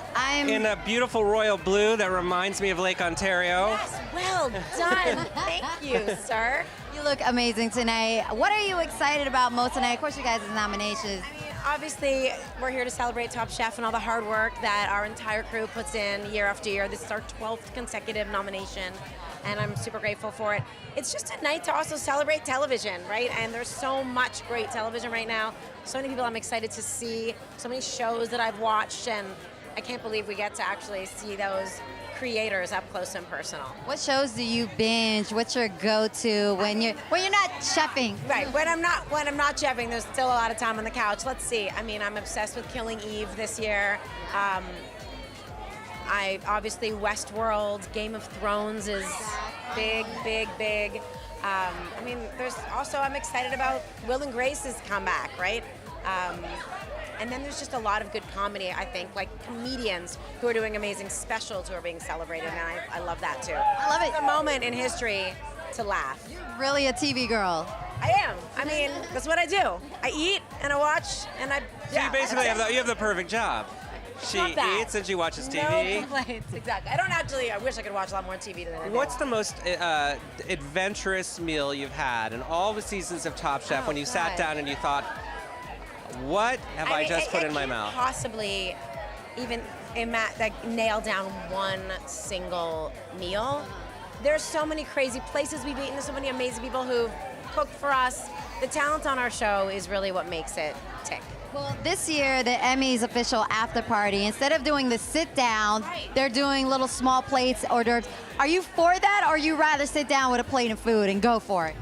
in a beautiful royal blue that reminds me of Lake Ontario. Yes, well done. Thank you, sir. You look amazing tonight. What are you excited about most tonight? Of course, you guys' nominations. Obviously, we're here to celebrate Top Chef and all the hard work that our entire crew puts in year after year. This is our 12th consecutive nomination, and I'm super grateful for it. It's just a night to also celebrate television, right? And there's so much great television right now. So many people I'm excited to see, so many shows that I've watched, and I can't believe we get to actually see those creators up close and personal. What shows do you binge? What's your go-to when you're not chefing? Right. When I'm not chefing, there's still a lot of time on the couch. Let's see. I mean, I'm obsessed with Killing Eve this year. I obviously Westworld, Game of Thrones is big. I mean, there's also I'm excited about Will and Grace's comeback, right? And then there's just a lot of good comedy, I think, like comedians who are doing amazing specials who are being celebrated, and I love that too. I love it. It's a moment in history to laugh. You're really a TV girl. I am. I mean, that's what I do. I eat and I watch and I. So you basically have the perfect job. She eats and she watches TV. No complaints, exactly. I wish I could watch a lot more TV than I do. What's the most adventurous meal you've had in all the seasons of Top Chef when you sat down and you thought, what have I just put in my mouth? Possibly even nail down one single meal. There's so many crazy places we've eaten. There's so many amazing people who've cooked for us. The talent on our show is really what makes it tick. Well, this year, the Emmys official after party, instead of doing the sit down, they're doing little small plates, hors d'oeuvres. Are you for that, or you rather sit down with a plate of food and go for it?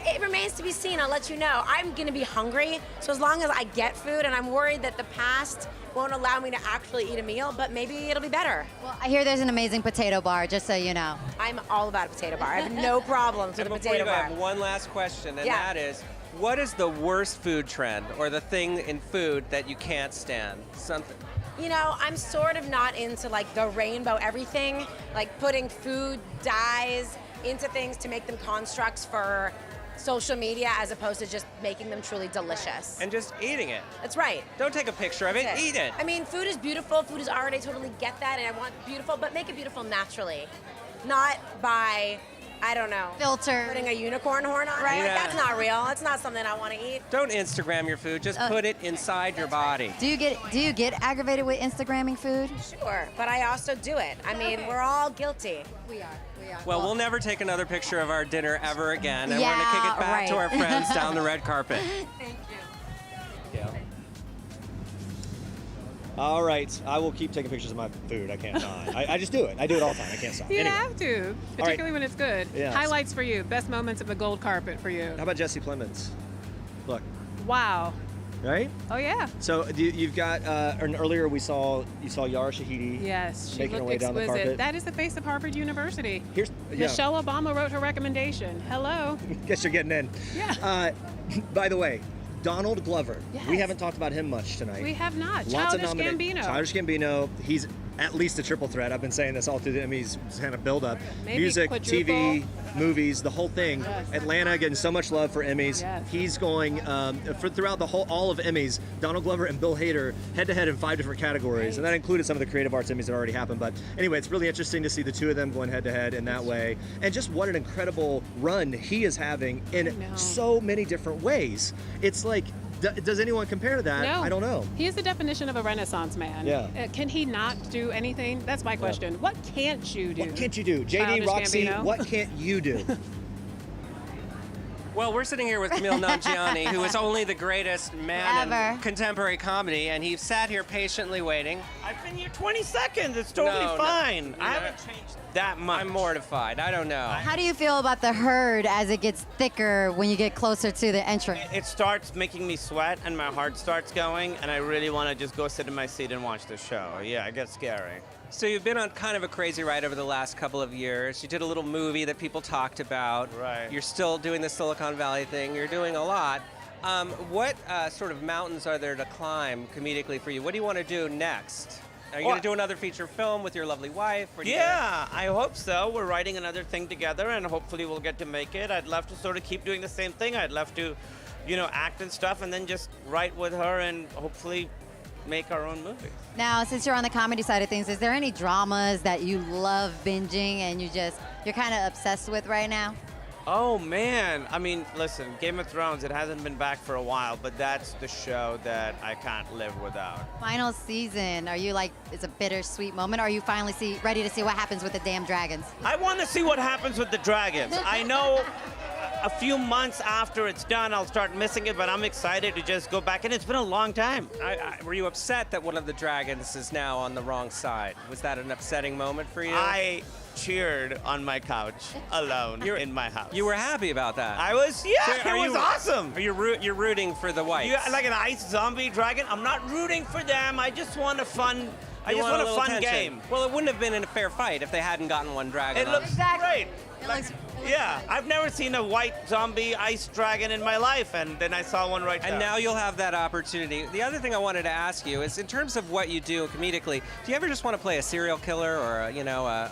It remains to be seen. I'll let you know. I'm going to be hungry, so as long as I get food, and I'm worried that the past won't allow me to actually eat a meal, but maybe it'll be better. Well, I hear there's an amazing potato bar, just so you know. I'm all about a potato bar. I have no problems with a potato bar. I have one last question, and that is, what is the worst food trend or the thing in food that you can't stand? Something. You know, I'm sort of not into like the rainbow everything, like putting food dyes into things to make them constructs for social media as opposed to just making them truly delicious. And just eating it. That's right. Don't take a picture of it, eat it. I mean, food is beautiful, food is art, I totally get that, and I want beautiful, but make it beautiful naturally. Not by, I don't know, filter. Putting a unicorn horn on it. Like, that's not real. That's not something I want to eat. Don't Instagram your food, just put it inside your body. Do you get aggravated with Instagramming food? Sure, but I also do it. I mean, we're all guilty. We are. Well, we'll never take another picture of our dinner ever again, and we're going to kick it back to our friends down the red carpet. Thank you. Yeah. All right, I will keep taking pictures of my food. I can't not. I just do it. I do it all the time. I can't stop. You Anyway. have to, particularly when it's good. Yeah. Highlights for you, best moments of the gold carpet for you. How about Jesse Plemons? Look. Wow. Right? Oh yeah. So you've got, and earlier you saw Yara Shahidi. Yes, she making her looked way down the exquisite. carpet. That is the face of Harvard University. Yeah. Michelle Obama wrote her recommendation. Hello. Guess you're getting in. Yeah. By the way, Donald Glover. Yes. We haven't talked about him much tonight. We have not. Lots Childish of Gambino. Childish Gambino. He's at least a triple threat. I've been saying this all through the Emmys kind of build up. Maybe Music, quadruple. TV, movies, the whole thing. Yes. Atlanta getting so much love for Emmys. Yes. He's going throughout all of Emmys. Donald Glover and Bill Hader head to head in 5 different categories, and that included some of the creative arts Emmys that already happened. But anyway, it's really interesting to see the two of them going head to head in that way, and just what an incredible run he is having in so many different ways. It's like, does anyone compare to that? No. I don't know. He is the definition of a Renaissance man. Yeah. Can he not do anything? That's my question. What can't you do? What can't you do? JD, Childish Roxy, Gambino? what can't you do? Well, we're sitting here with Camille Nanjiani, who is only the greatest man Ever. in contemporary comedy, and he sat here patiently waiting. I've been here 20 seconds. It's totally fine. I haven't changed that much. I'm mortified. I don't know. How do you feel about the herd as it gets thicker when you get closer to the entrance? It starts making me sweat and my heart starts going, and I really want to just go sit in my seat and watch the show. Yeah, it gets scary. So you've been on kind of a crazy ride over the last couple of years. You did a little movie that people talked about. Right. You're still doing the Silicon Valley thing. You're doing a lot. What sort of mountains are there to climb comedically for you? What do you want to do next? Are you going to do another feature film with your lovely wife? Or Yeah, I hope so. We're writing another thing together, and hopefully we'll get to make it. I'd love to sort of keep doing the same thing. I'd love to, act and stuff, and then just write with her and hopefully make our own movie. Now, since you're on the comedy side of things, is there any dramas that you love binging and you're kind of obsessed with right now? Oh, man. I mean, listen, Game of Thrones, it hasn't been back for a while, but that's the show that I can't live without. Final season, are you like, it's a bittersweet moment, or are you finally ready to see what happens with the damn dragons? I want to see what happens with the dragons. I know a few months after it's done, I'll start missing it, but I'm excited to just go back, and it's been a long time. Were you upset that one of the dragons is now on the wrong side? Was that an upsetting moment for you? I cheered on my couch alone in my house. You were happy about that? I was, yeah, it was awesome. You're rooting for the whites? Like an ice zombie dragon? I'm not rooting for them. I just want a fun, game. Well, it wouldn't have been a fair fight if they hadn't gotten one dragon. It looks great. Yeah, I've never seen a white zombie ice dragon in my life, and then I saw one right there. And now you'll have that opportunity. The other thing I wanted to ask you is, in terms of what you do comedically, do you ever just want to play a serial killer or a mangler?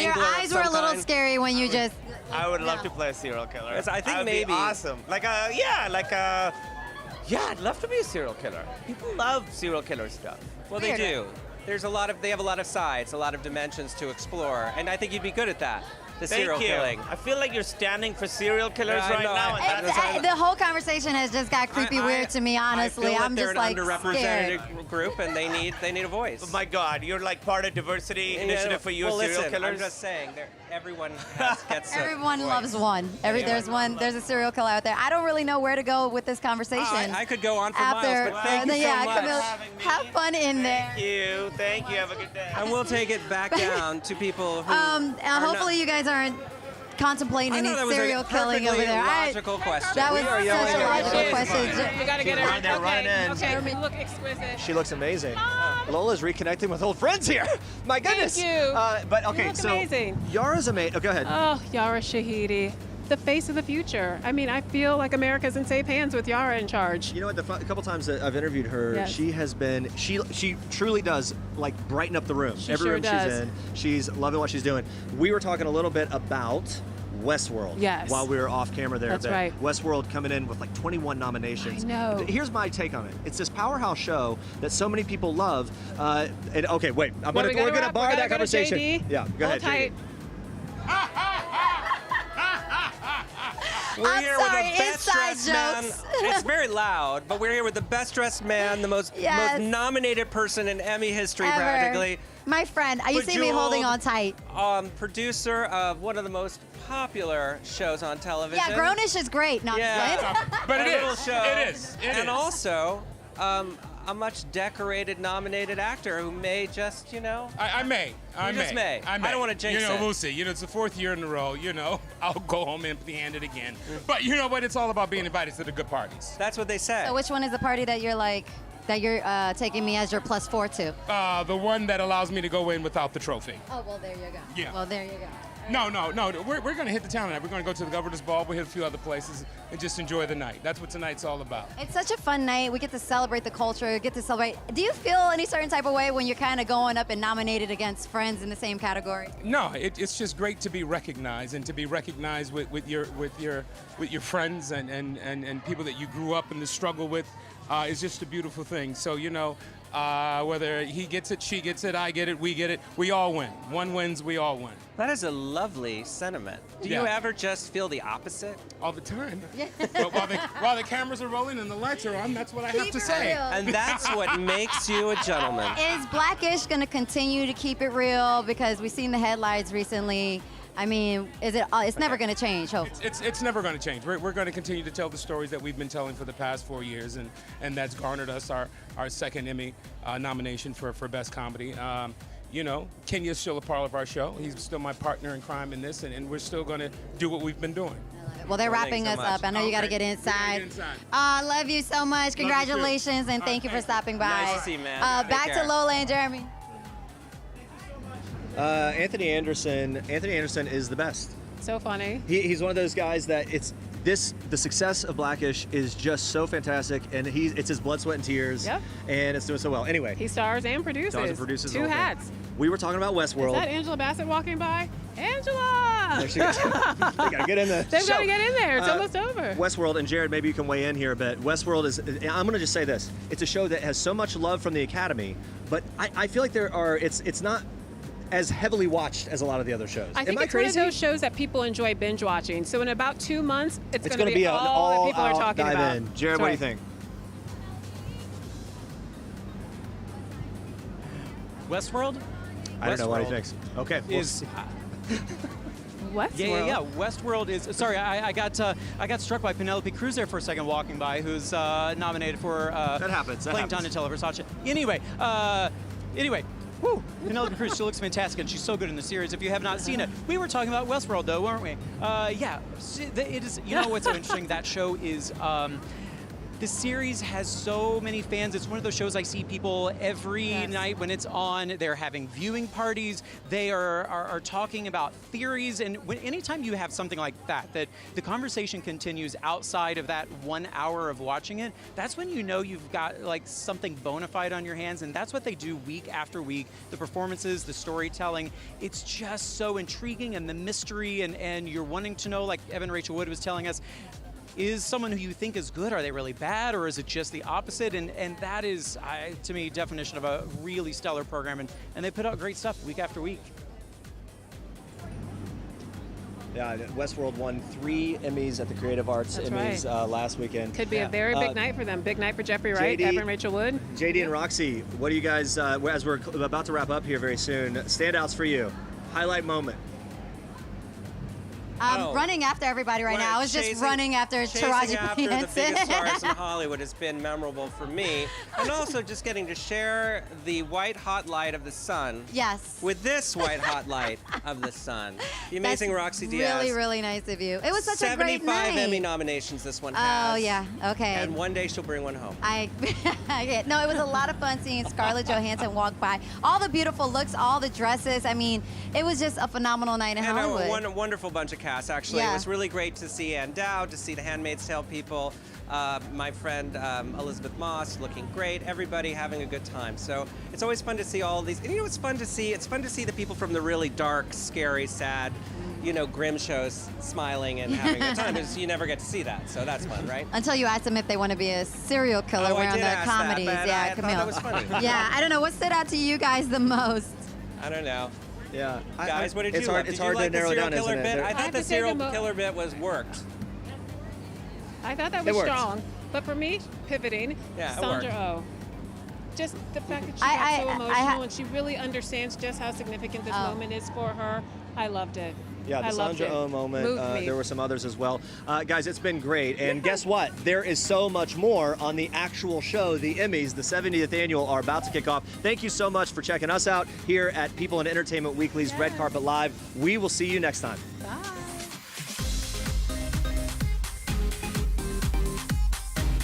Your eyes were a little scary when you just. I would love to play a serial killer. I think that would maybe be awesome. I'd love to be a serial killer. People love serial killer stuff. Well, they do. They have a lot of sides, a lot of dimensions to explore, and I think you'd be good at that. Serial killing. I feel like you're standing for serial killers now. The whole conversation has just got creepy weird to me, honestly. I feel I'm just like they're an underrepresented group, and they need a voice. Oh my God, you're like part of diversity initiative for you serial killers. I'm just saying, everyone gets everyone loves one. There's a serial killer out there. I don't really know where to go with this conversation. I could go on for miles, but thank you so much. Camille, have fun in there. Thank you. Have a good day. And we'll take it back down to people who. Hopefully, you guys aren't contemplating any serial killing over there. Logical question. That was such a logical question. We gotta get her. Run in. Okay, we look exquisite. She looks amazing. Lola's reconnecting with old friends here. My goodness. Thank you. But okay, you look so amazing. Yara's amazing. Oh, go ahead. Oh, Yara Shahidi. The face of the future. I mean, I feel like America's in safe hands with Yara in charge. You know what? A couple times that I've interviewed her, Yes. she has been. She truly does like brighten up the room. She Every sure room does. she's in, she's loving what she's doing. We were talking a little bit about Westworld. Yes. While we were off camera there. That's right. Westworld coming in with like 21 nominations. I know. Here's my take on it. It's this powerhouse show that so many people love. Okay, wait. We're gonna bar that conversation. JD. Yeah, go ahead, tight. We're here with the best inside dressed man. jokes. It's very loud, but we're here with the best dressed man, the most nominated person in Emmy history, Ever. practically. My friend, you see me holding on tight. Producer of one of the most popular shows on television. Yeah, Grownish is great. Not but it is. And also, a much decorated, nominated actor who may just, I may. I don't want to jinx it. We'll see. It's the fourth year in a row. I'll go home empty-handed again. But you know what? It's all about being invited to the good parties. That's what they say. So which one is the party that you're taking me as your +4 to? The one that allows me to go in without the trophy. Oh, well, there you go. Yeah. Well, there you go. No. We're going to hit the town tonight. We're going to go to the Governor's Ball. We'll hit a few other places and just enjoy the night. That's what tonight's all about. It's such a fun night. We get to celebrate the culture, get to celebrate. Do you feel any certain type of way when you're kind of going up and nominated against friends in the same category? No, it's just great to be recognized and to be recognized with your friends and people that you grew up in the struggle with is just a beautiful thing. So, whether he gets it, she gets it, I get it, we get it, we all win. One wins, we all win. That is a lovely sentiment. Do you ever just feel the opposite? All the time. But while the cameras are rolling and the lights are on, that's what I have to say. And that's what makes you a gentleman. Is Blackish going to continue to keep it real? Because we've seen the headlines recently. I mean, it's never going to change, hopefully. It's never going to change. We're going to continue to tell the stories that we've been telling for the past 4 years, and that's garnered us our second Emmy nomination for Best Comedy. Kenya's still a part of our show. He's still my partner in crime in this, and we're still going to do what we've been doing. Well, they're wrapping us up. I know you got to get inside. Love you so much. Congratulations, and thank you for stopping by. Nice to see you, man. Back to Lola and Jeremy. Anthony Anderson is the best. So funny. He's one of those guys that the success of Blackish is just so fantastic, and it's his blood, sweat, and tears. Yep. And it's doing so well. Anyway. He stars and produces. Stars and produces. Two hats. We were talking about Westworld. Is that Angela Bassett walking by? Angela! There she goes. They gotta get in there. They've got to get in there. It's almost over. Westworld, and Jared, maybe you can weigh in here a bit. Westworld is, I'm gonna just say this. It's a show that has so much love from the Academy, but I feel like it's not as heavily watched as a lot of the other shows. I think it's one of those shows that people enjoy binge watching. So in about 2 months, it's going to be all that people are talking about. In. Jared, what do you think? Westworld? I don't know what he thinks. Okay. Westworld. Yeah. Westworld is. Sorry, I got struck by Penelope Cruz there for a second walking by, who's nominated for that happens. playing Donatella Versace. Anyway. Woo! Penelope Cruz, she looks fantastic, and she's so good in the series. If you have not seen it, we were talking about Westworld, though, weren't we? Yeah, it is. You know what's so interesting? That show is. The series has so many fans. It's one of those shows I see people every night when it's on. They're having viewing parties. They are talking about theories. And anytime you have something like that the conversation continues outside of that 1 hour of watching it, that's when you know you've got like something bona fide on your hands. And that's what they do week after week. The performances, the storytelling, it's just so intriguing, and the mystery, and you're wanting to know, like Evan Rachel Wood was telling us, is someone who you think is good, are they really bad, or is it just the opposite? And that is, to me, definition of a really stellar program, and they put out great stuff week after week. Yeah, Westworld won 3 Emmys at the Creative Arts Emmys last weekend. Could be a very big night for them. Big night for Jeffrey Wright, Evan Rachel Wood. JD and Roxy, what do you guys, as we're about to wrap up here very soon, standouts for you? Highlight moment. I'm running after everybody right now. I was just running after Taraji Chasing P. after the biggest stars in Hollywood has been memorable for me. And also just getting to share the white hot light of the sun. Yes. With this white hot light of the sun. The amazing Roxy Diaz. Really, really nice of you. It was such a great night. 75 Emmy nominations this one has. Oh, yeah. Okay. And one day she'll bring one home. No, it was a lot of fun seeing Scarlett Johansson walk by. All the beautiful looks, all the dresses. I mean, it was just a phenomenal night in Hollywood. And a wonderful bunch of cast, actually. Yeah. It was really great to see Ann Dowd, to see the Handmaid's Tale people, my friend Elizabeth Moss looking great, everybody having a good time. So it's always fun to see all of these. And you know what's fun to see? It's fun to see the people from the really dark, scary, sad, grim shows smiling and having a good time. You never get to see that, so that's fun, right? Until you ask them if they want to be a serial killer wearing their comedies. That, Camille. I thought that was funny. Yeah, I don't know. What stood out to you guys the most? I don't know. Yeah. Guys, what did you like? It's hard to narrow down, isn't it? I thought the serial killer bit was worked. I thought that was strong. But for me, pivoting, Sandra Oh. Just the fact that she got so emotional and she really understands just how significant this moment is for her. I loved it. Yeah, the Sandra Oh moment. There were some others as well. Guys, it's been great. And guess what? There is so much more on the actual show. The Emmys, the 70th annual, are about to kick off. Thank you so much for checking us out here at People and Entertainment Weekly's Red Carpet Live. We will see you next time.